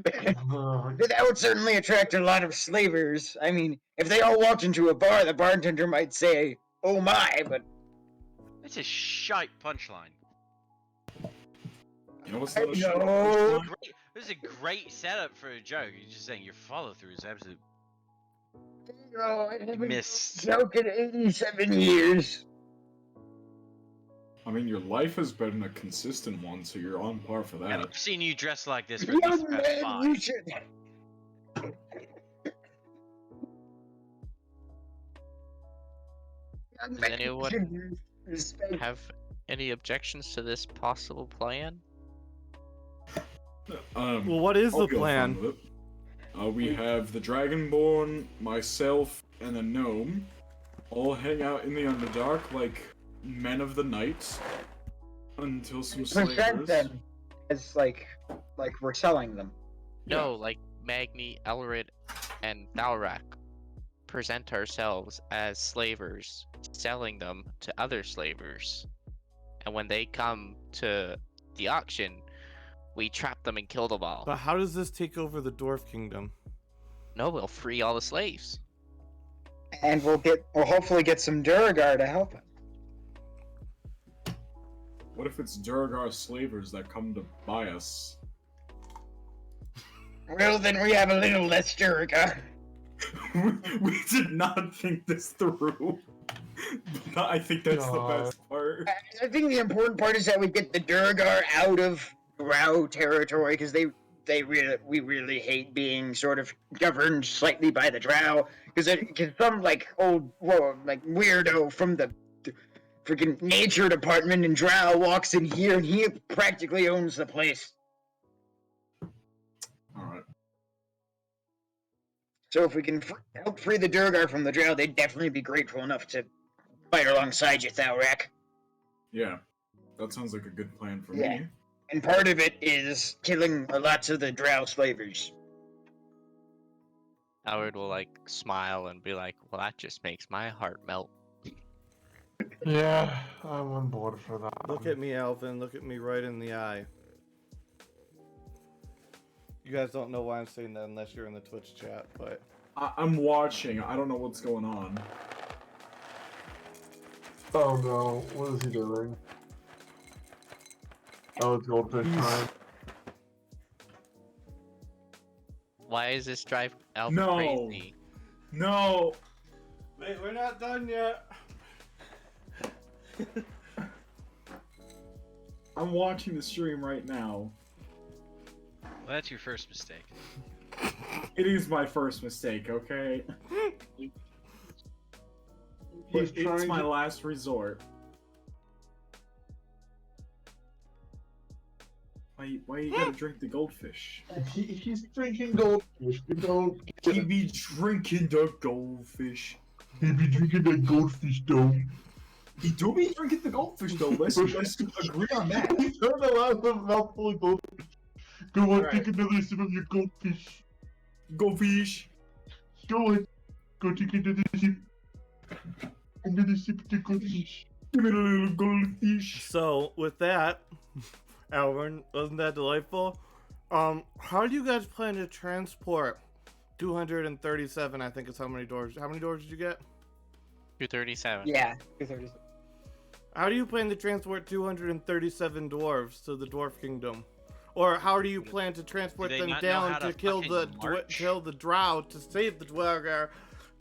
that would certainly attract a lot of slavers. I mean, if they all walked into a bar, the bartender might say, "Oh my," but It's a shite punchline. You know what's I not a shit know. punchline? This is a great setup for a joke. You're just saying your follow through is absolute I haven't miss. joked in 87 years. I mean, your life has been a consistent one, so you're on par for And that. I've seen you dressed like this for at least Young the past man, you 5. should. Young Does man, anyone should respect. have any objections to this possible plan? Well, what is I'll the be all fine plan? with it. We have the Dragonborn, myself, and a gnome all hang out in the Underdark like men of the night until some Present slavers. them as like we're selling them. No, like Magni, Elrid, and Thalrak present ourselves as slavers, selling them to other slavers. And when they come to the auction, we trap them and kill them all. But how does this take over the Dwarf Kingdom? No, we'll free all the slaves. And we'll hopefully get some Duragar to help us. What if it's Durgar slavers that come to buy us? Well, then we have a little less Duragar. We did not think this through. But I think that's the best part. I think the important part is that we get the Duragar out of Drow territory, because we really hate being sort of governed slightly by the Drow, because some like old like weirdo from the freaking nature department in Drow walks in here and he practically owns the place. Alright. So if we can help free the Duragar from the Drow, they'd definitely be grateful enough to fight alongside you, Thalrak. Yeah. That sounds like a good plan for Yeah. me. And part of it is killing lots of the Drow slavers. Howard will like smile and be like, "Well, that just makes my heart melt." Yeah, I'm on board for that. Look at me, Alvin. Look at me right in the eye. You guys don't know why I'm saying that unless you're in the Twitch chat, but I'm watching. I don't know what's going on. Oh no, what is he doing? Oh, it's goldfish time. Why is this drive Alpha No. crazy? No! wait, we're not done yet. I'm watching the stream right now. Well, that's your first mistake. It is my first mistake, okay? He's It's trying my to- last resort. Why you gotta drink the goldfish? He's drinking goldfish. We don't. He be drinking the goldfish. He be drinking that goldfish though. He do be drinking the goldfish though. Let's agree on that. He don't allow the mouthful of goldfish. Go on, Alright. take another sip of your goldfish. Goldfish. Go on. Go take another sip. Another sip of the goldfish. Give me a little goldfish. So with that, Alvin, wasn't that delightful? How do you guys plan to transport 237? I think is how many doors. How many doors did you get? 237. Yeah, 230. How do you plan to transport 237 dwarves to the Dwarf Kingdom? Or how do you plan to transport Do they them not know down how to to kill the fucking march? kill the drow to save the Dwargar,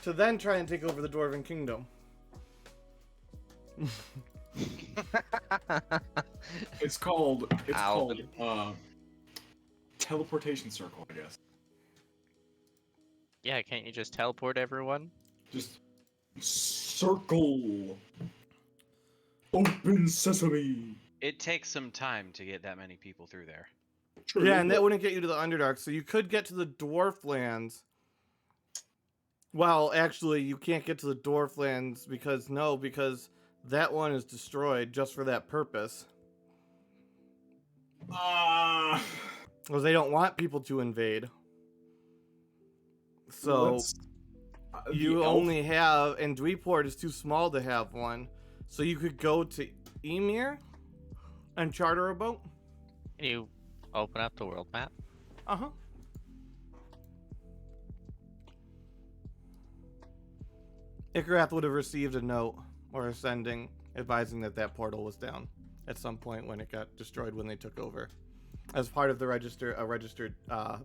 to then try and take over the Dwarven Kingdom? It's called Alvin. teleportation circle, I guess. Yeah, can't you just teleport everyone? Just circle. Open sesame. It takes some time to get that many people through there. True, Yeah, and that but- wouldn't get you to the Underdark, so you could get to the Dwarf Lands. Well, actually, you can't get to the Dwarf Lands because that one is destroyed just for that purpose. Because they don't want people to invade. So let's- the you elf- only have, and Dweeport is too small to have one. So you could go to Emir and charter a boat. Can you open up the world map? Uh-huh. Ikarath would have received a note or a sending advising that that portal was down at some point when it got destroyed when they took over, as part of the registered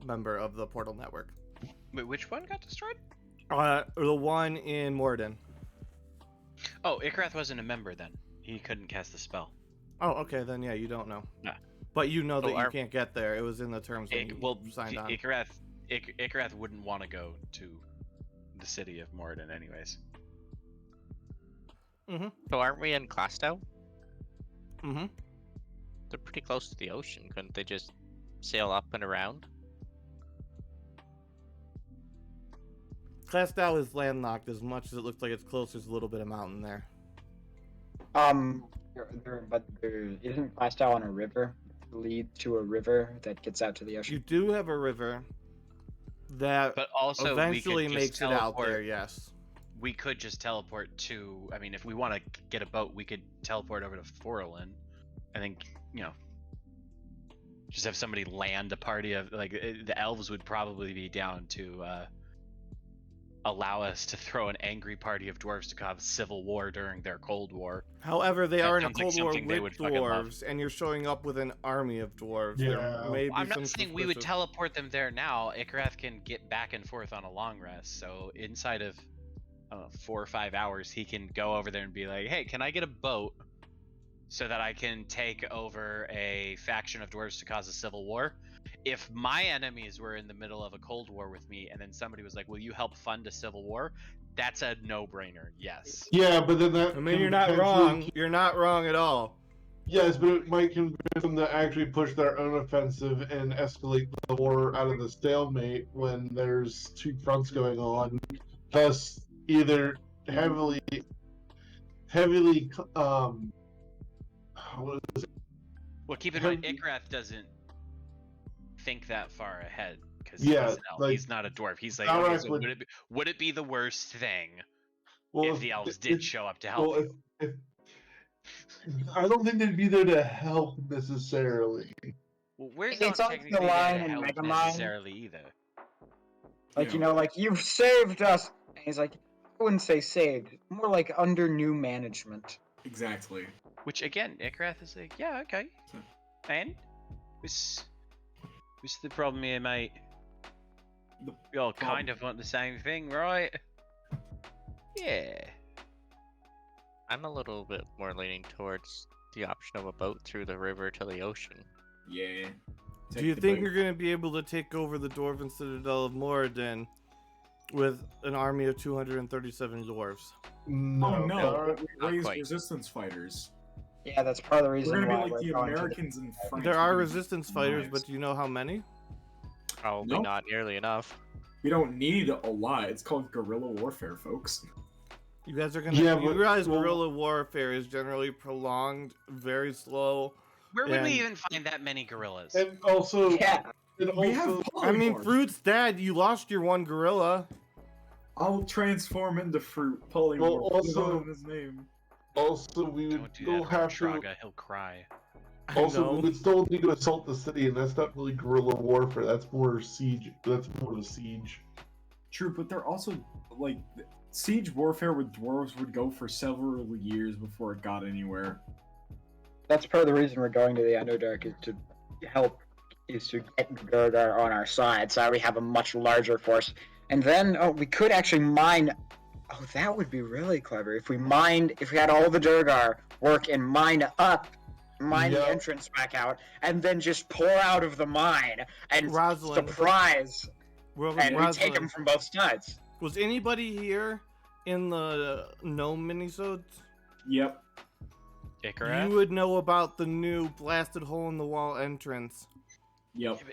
member of the portal network. Wait, which one got destroyed? The one in Morden. Oh, Ikarath wasn't a member then. He couldn't cast the spell. Oh, okay, then yeah, you don't know. Nah. But you know that So you can't get there. It was in the terms when you Well, signed on. Ikarath wouldn't want to go to the city of Morden anyways. Mm-hmm. So aren't we in Clastow? Mm-hmm. They're pretty close to the ocean. Couldn't they just sail up and around? Clastow is landlocked as much as it looks like it's close. There's a little bit of mountain there. But there isn't Clastow on a river. Lead to a river that gets out to the You ocean. do have a river that But also, eventually we could makes just it out teleport. there, yes. We could just teleport to. I mean, if we want to get a boat, we could teleport over to Forlin. I think, just have somebody land a party of the elves would probably be down to allow us to throw an angry party of dwarves to cause civil war during their Cold War. However, they That are in a sounds like Cold War something they with would fucking love. dwarves, and you're showing up with an army of dwarves. Yeah. There may be I'm some not saying we would suspicious- teleport them there now. Ikarath can get back and forth on a long rest, so inside of 4 or 5 hours, he can go over there and be like, "Hey, can I get a boat so that I can take over a faction of dwarves to cause a civil war?" If my enemies were in the middle of a Cold War with me, and then somebody was like, "Will you help fund a civil war?" That's a no-brainer. Yes. Yeah, but then that. I mean, can you're not potentially- wrong. You're not wrong at all. Yes, but it might convince them to actually push their own offensive and escalate the war out of the stalemate when there's two fronts going on. Thus, either heavily, what is it? Well, keep in mind, Ikarath doesn't think that far ahead because Yeah, he's an elf. like, He's not a dwarf. He's like, Alright, okay, so but- would it be the worst thing Well, if the elves did show up to help Well, you? if I don't think they'd be there to help necessarily. Well, we're It's not like the technically there line to in help Megamind. necessarily either. Like, Yeah. you know, like, you've saved us. And he's like, I wouldn't say saved. More like under new management. Exactly. Which again, Ikarath is like, yeah, okay. And what's the problem here, mate? The We all problem- kind of want the same thing, right? Yeah. I'm a little bit more leaning towards the option of a boat through the river to the ocean. Yeah. Do you think you're going to be able to take over the Dwarven Citadel of Moradin with an army of 237 dwarves? No, Oh no! not Raise quite. resistance fighters. Yeah, that's part of the We're reason gonna be why like we're the going to Americans in France. There We're are gonna resistance fighters, knives. but do you know how many? Probably Nope. not nearly enough. We don't need a lot. It's called guerrilla warfare, folks. You guys are gonna. Yeah, you but- realize well- guerrilla warfare is generally prolonged, very slow. Where would we And- even find that many gorillas? And also, Yeah, and We have also, I mean, polymorphs. Fruit's dead. You lost your one gorilla. I'll transform into fruit. Polymorph. Well, Put it also- on his name. also we would Don't do still that, have to. Traga. He'll cry. I Also, know. we would still need to assault the city, and that's not really guerrilla warfare. That's more siege. That's more of a siege. True, but they're also like siege warfare with dwarves would go for several years before it got anywhere. that's part of the reason we're going to the Underdark is to get Durgar on our side, so we have a much larger force. And then we could actually mine. Oh, that would be really clever if we had all the Durgar work and mine the Yep. entrance back out, and then just pour out of the mine and Rosalind. surprise, Well, and we take Rosalind, them from both sides. was anybody here in the gnome minisodes? Yep. Ikarat? You would know about the new blasted hole in the wall entrance Yep. to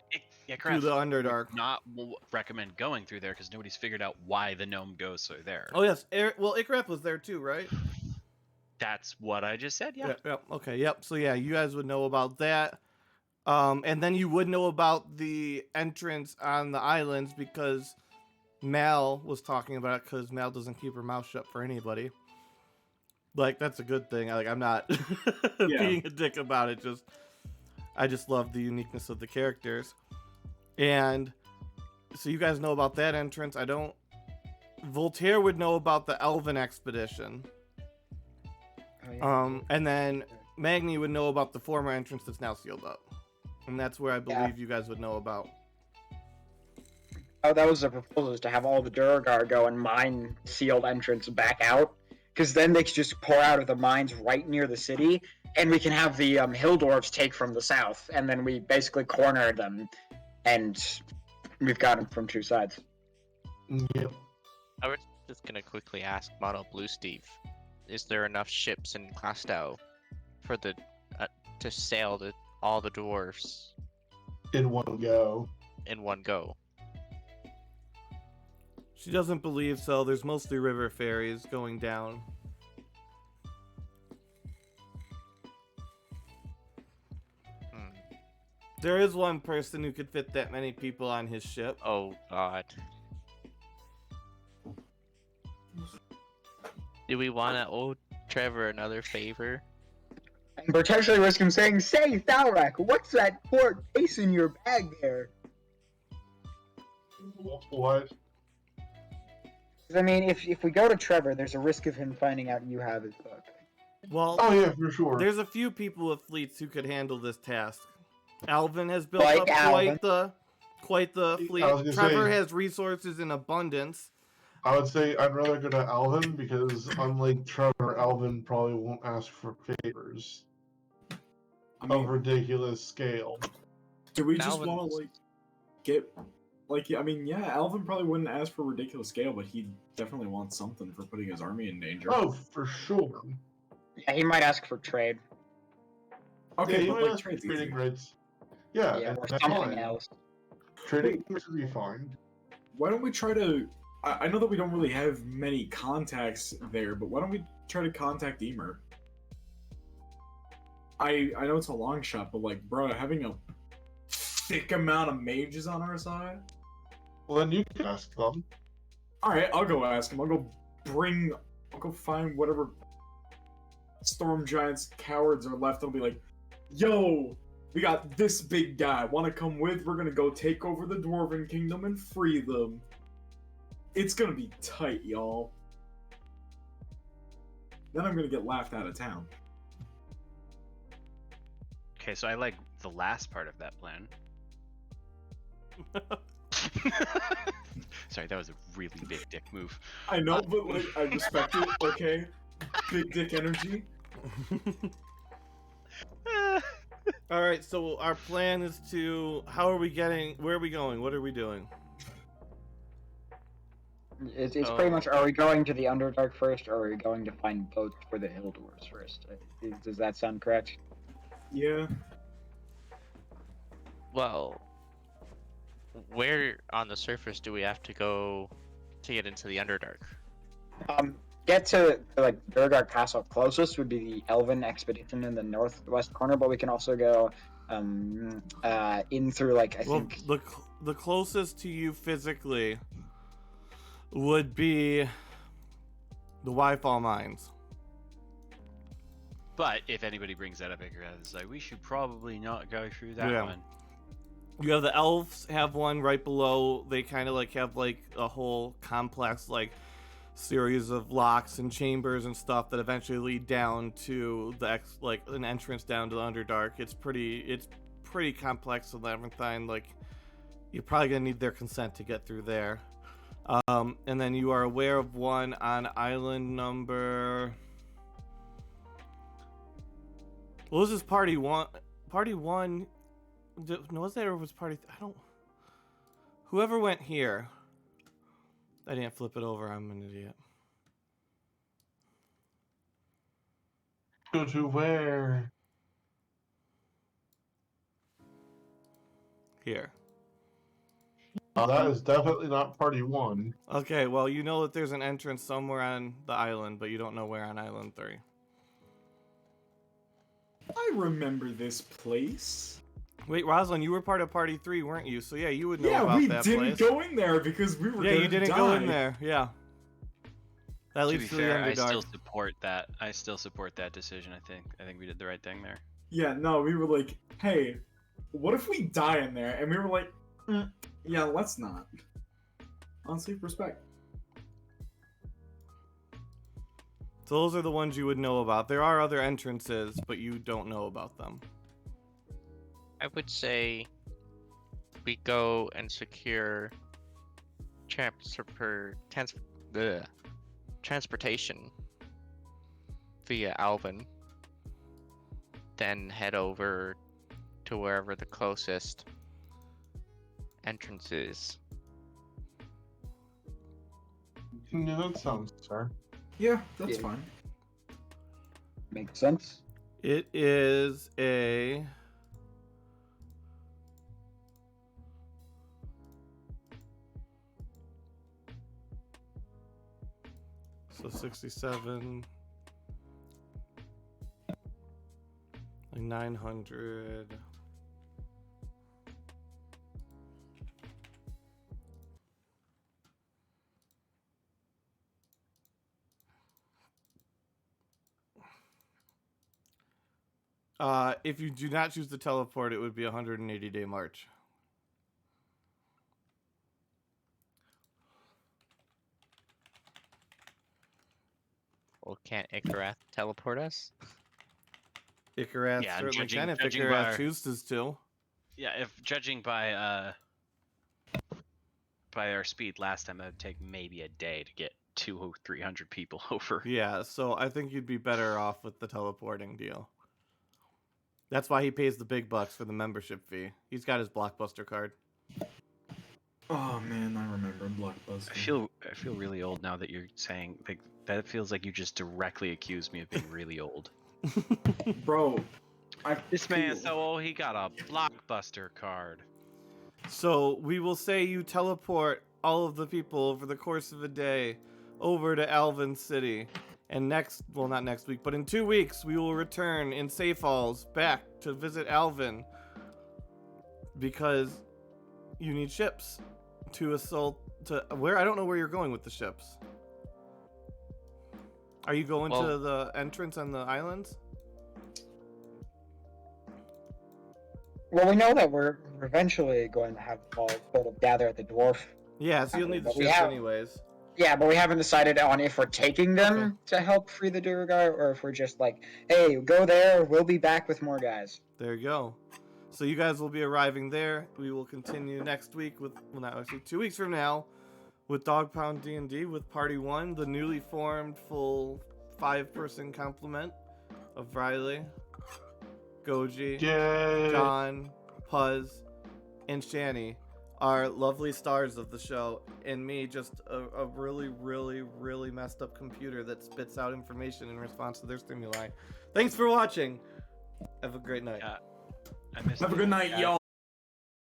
Ikarat the Underdark. not recommend going through there because nobody's figured out why the gnome ghosts are there. Oh yes, well Ikareth was there too, right? That's what I just said. Yeah. Yep. Okay. Yep. So yeah, you guys would know about that, and then you would know about the entrance on the islands because Mal was talking about it. Because Mal doesn't keep her mouth shut for anybody. Like that's a good thing. Like I'm not being a dick about it. I just love the uniqueness of the characters, and so you guys know about that entrance. I don't. Voltaire would know about the Elven expedition. And then Magni would know about the former entrance that's now sealed up. And that's where I believe you guys would know about. Oh, that was the proposal, is to have all the Durgar go and mine sealed entrance back out, because then they could just pour out of the mines right near the city, and we can have the hill dwarves take from the south, and then we basically corner them, and we've got them from two sides. Yep. I was just gonna quickly ask Mono Blue Steve, is there enough ships in Glasgow for the to sail all the dwarves In one go. in one go? She doesn't believe so. There's mostly river ferries going down. There is one person who could fit that many people on his ship. Oh God. Do we want to owe Trevor another favor? And potentially risk him saying, "Say, Thalrak, what's that poor case in your bag there?" What? 'Cause, I mean, if we go to Trevor, there's a risk of him finding out you have his book. Well, Oh yeah, for sure. there's a few people with fleets who could handle this task. Alvin has built Like up Alvin. quite the fleet. I was gonna Trevor say- has resources in abundance. I would say I'd rather go to Alvin because unlike Trevor, Alvin probably won't ask for favors I of mean, ridiculous scale. do we just want Alvin's- to get I mean, yeah, Alvin probably wouldn't ask for ridiculous scale, but he definitely wants something for putting his army in danger. Oh, for sure. Yeah, he might ask for trade. Okay, yeah, you but might like ask for trade's trading easy. rights. Yeah, Yeah, and or that's something fine. else. Trading rates would be fine. Why don't we try to? I know that we don't really have many contacts there, but why don't we try to contact Emer? I know it's a long shot, but like, bro, having a thick amount of mages on our side. Well, then you can ask them. All right, I'll go ask him. I'll go find whatever storm giants cowards are left. I'll be like, yo, we got this big guy. Want to come with? We're gonna go take over the Dwarven Kingdom and free them. It's gonna be tight, y'all. Then I'm gonna get laughed out of town. Okay, so I like the last part of that plan. Sorry, that was a really big dick move. I know, but like, I respect it. Okay, big dick energy. All right, so our plan is to. Where are we going? What are we doing? It's pretty much, are we going to the Underdark first, or are we going to find boats for the Hill Dwarves first? Does that sound correct? Yeah. Well, where on the surface do we have to go to get into the Underdark? Get to like Durgar Castle closest would be the Elven expedition in the northwest corner, but we can also go in through like I think the closest to you physically would be the Wyfall Mines. But if anybody brings that up, it's like, we should probably not go through that Yeah. one. You have the elves have one right below. They kind of like have like a whole complex like series of locks and chambers and stuff that eventually lead down to the like an entrance down to the Underdark. It's pretty complex and labyrinthine. Like you're probably gonna need their consent to get through there. And then you are aware of one on island number. Well, this is party one. Party one. Was there or was party? I don't. Whoever went here. I didn't flip it over. I'm an idiot. Go to where? Here. That is definitely not party 1. Okay, well, you know that there's an entrance somewhere on the island, but you don't know where on Island 3. I remember this place. Wait, Rosalind, you were part of Party 3, weren't you? So yeah, you would know Yeah, about we that didn't place. go in there because we were Yeah, gonna you didn't die. go in there. Yeah. That To leads be to fair, the I Underdark. still support that. I still support that decision. I think we did the right thing there. Yeah, no, we were like, hey, what if we die in there? And we were like, yeah, let's not. Honestly, respect. So those are the ones you would know about. There are other entrances, but you don't know about them. I would say we go and secure transportation via Alvin, then head over to wherever the closest entrance is. Yeah, that sounds fair. Yeah, that's Yeah. fine. Makes sense. It is a... So 67... Like 900... If you do not choose to teleport, it would be a 180-day march. Well, can't Ikarath teleport us? Ikarath Yeah, certainly judging- can if judging Ikarath by- chooses to. Yeah, if judging by our speed last time, it would take maybe a day to get 200 or 300 people over. Yeah, so I think you'd be better off with the teleporting deal. That's why he pays the big bucks for the membership fee. He's got his Blockbuster card. Oh man, I remember Blockbuster. I feel really old now that you're saying like that. Feels like you just directly accused me of being really old. Bro, This man's so old he got a Blockbuster card. So we will say you teleport all of the people over the course of a day over to Alvin City. And not next week, but in 2 weeks, we will return in Safe Halls back to visit Alvin. Because you need ships to assault where? I don't know where you're going with the ships. Are you going to the entrance on the islands? Well, we know that we're eventually going to have all sort of gather at the dwarf. Yeah, so you'll need the But we ships have- anyways. Yeah, but we haven't decided on if we're taking them to help free the Durgar, or if we're just like, hey, go there, we'll be back with more guys. There you go. So you guys will be arriving there. We will continue next week with, well, not actually 2 weeks from now, with Dog Pound D&D with Party 1, the newly formed full 5-person complement of Riley, Goji, Yay! John, Puzz, and Shani, are lovely stars of the show, and me, just a really, really, really messed up computer that spits out information in response to their stimuli. Thanks for watching. Have a great night. I missed Have a it. good night, Yeah. y'all.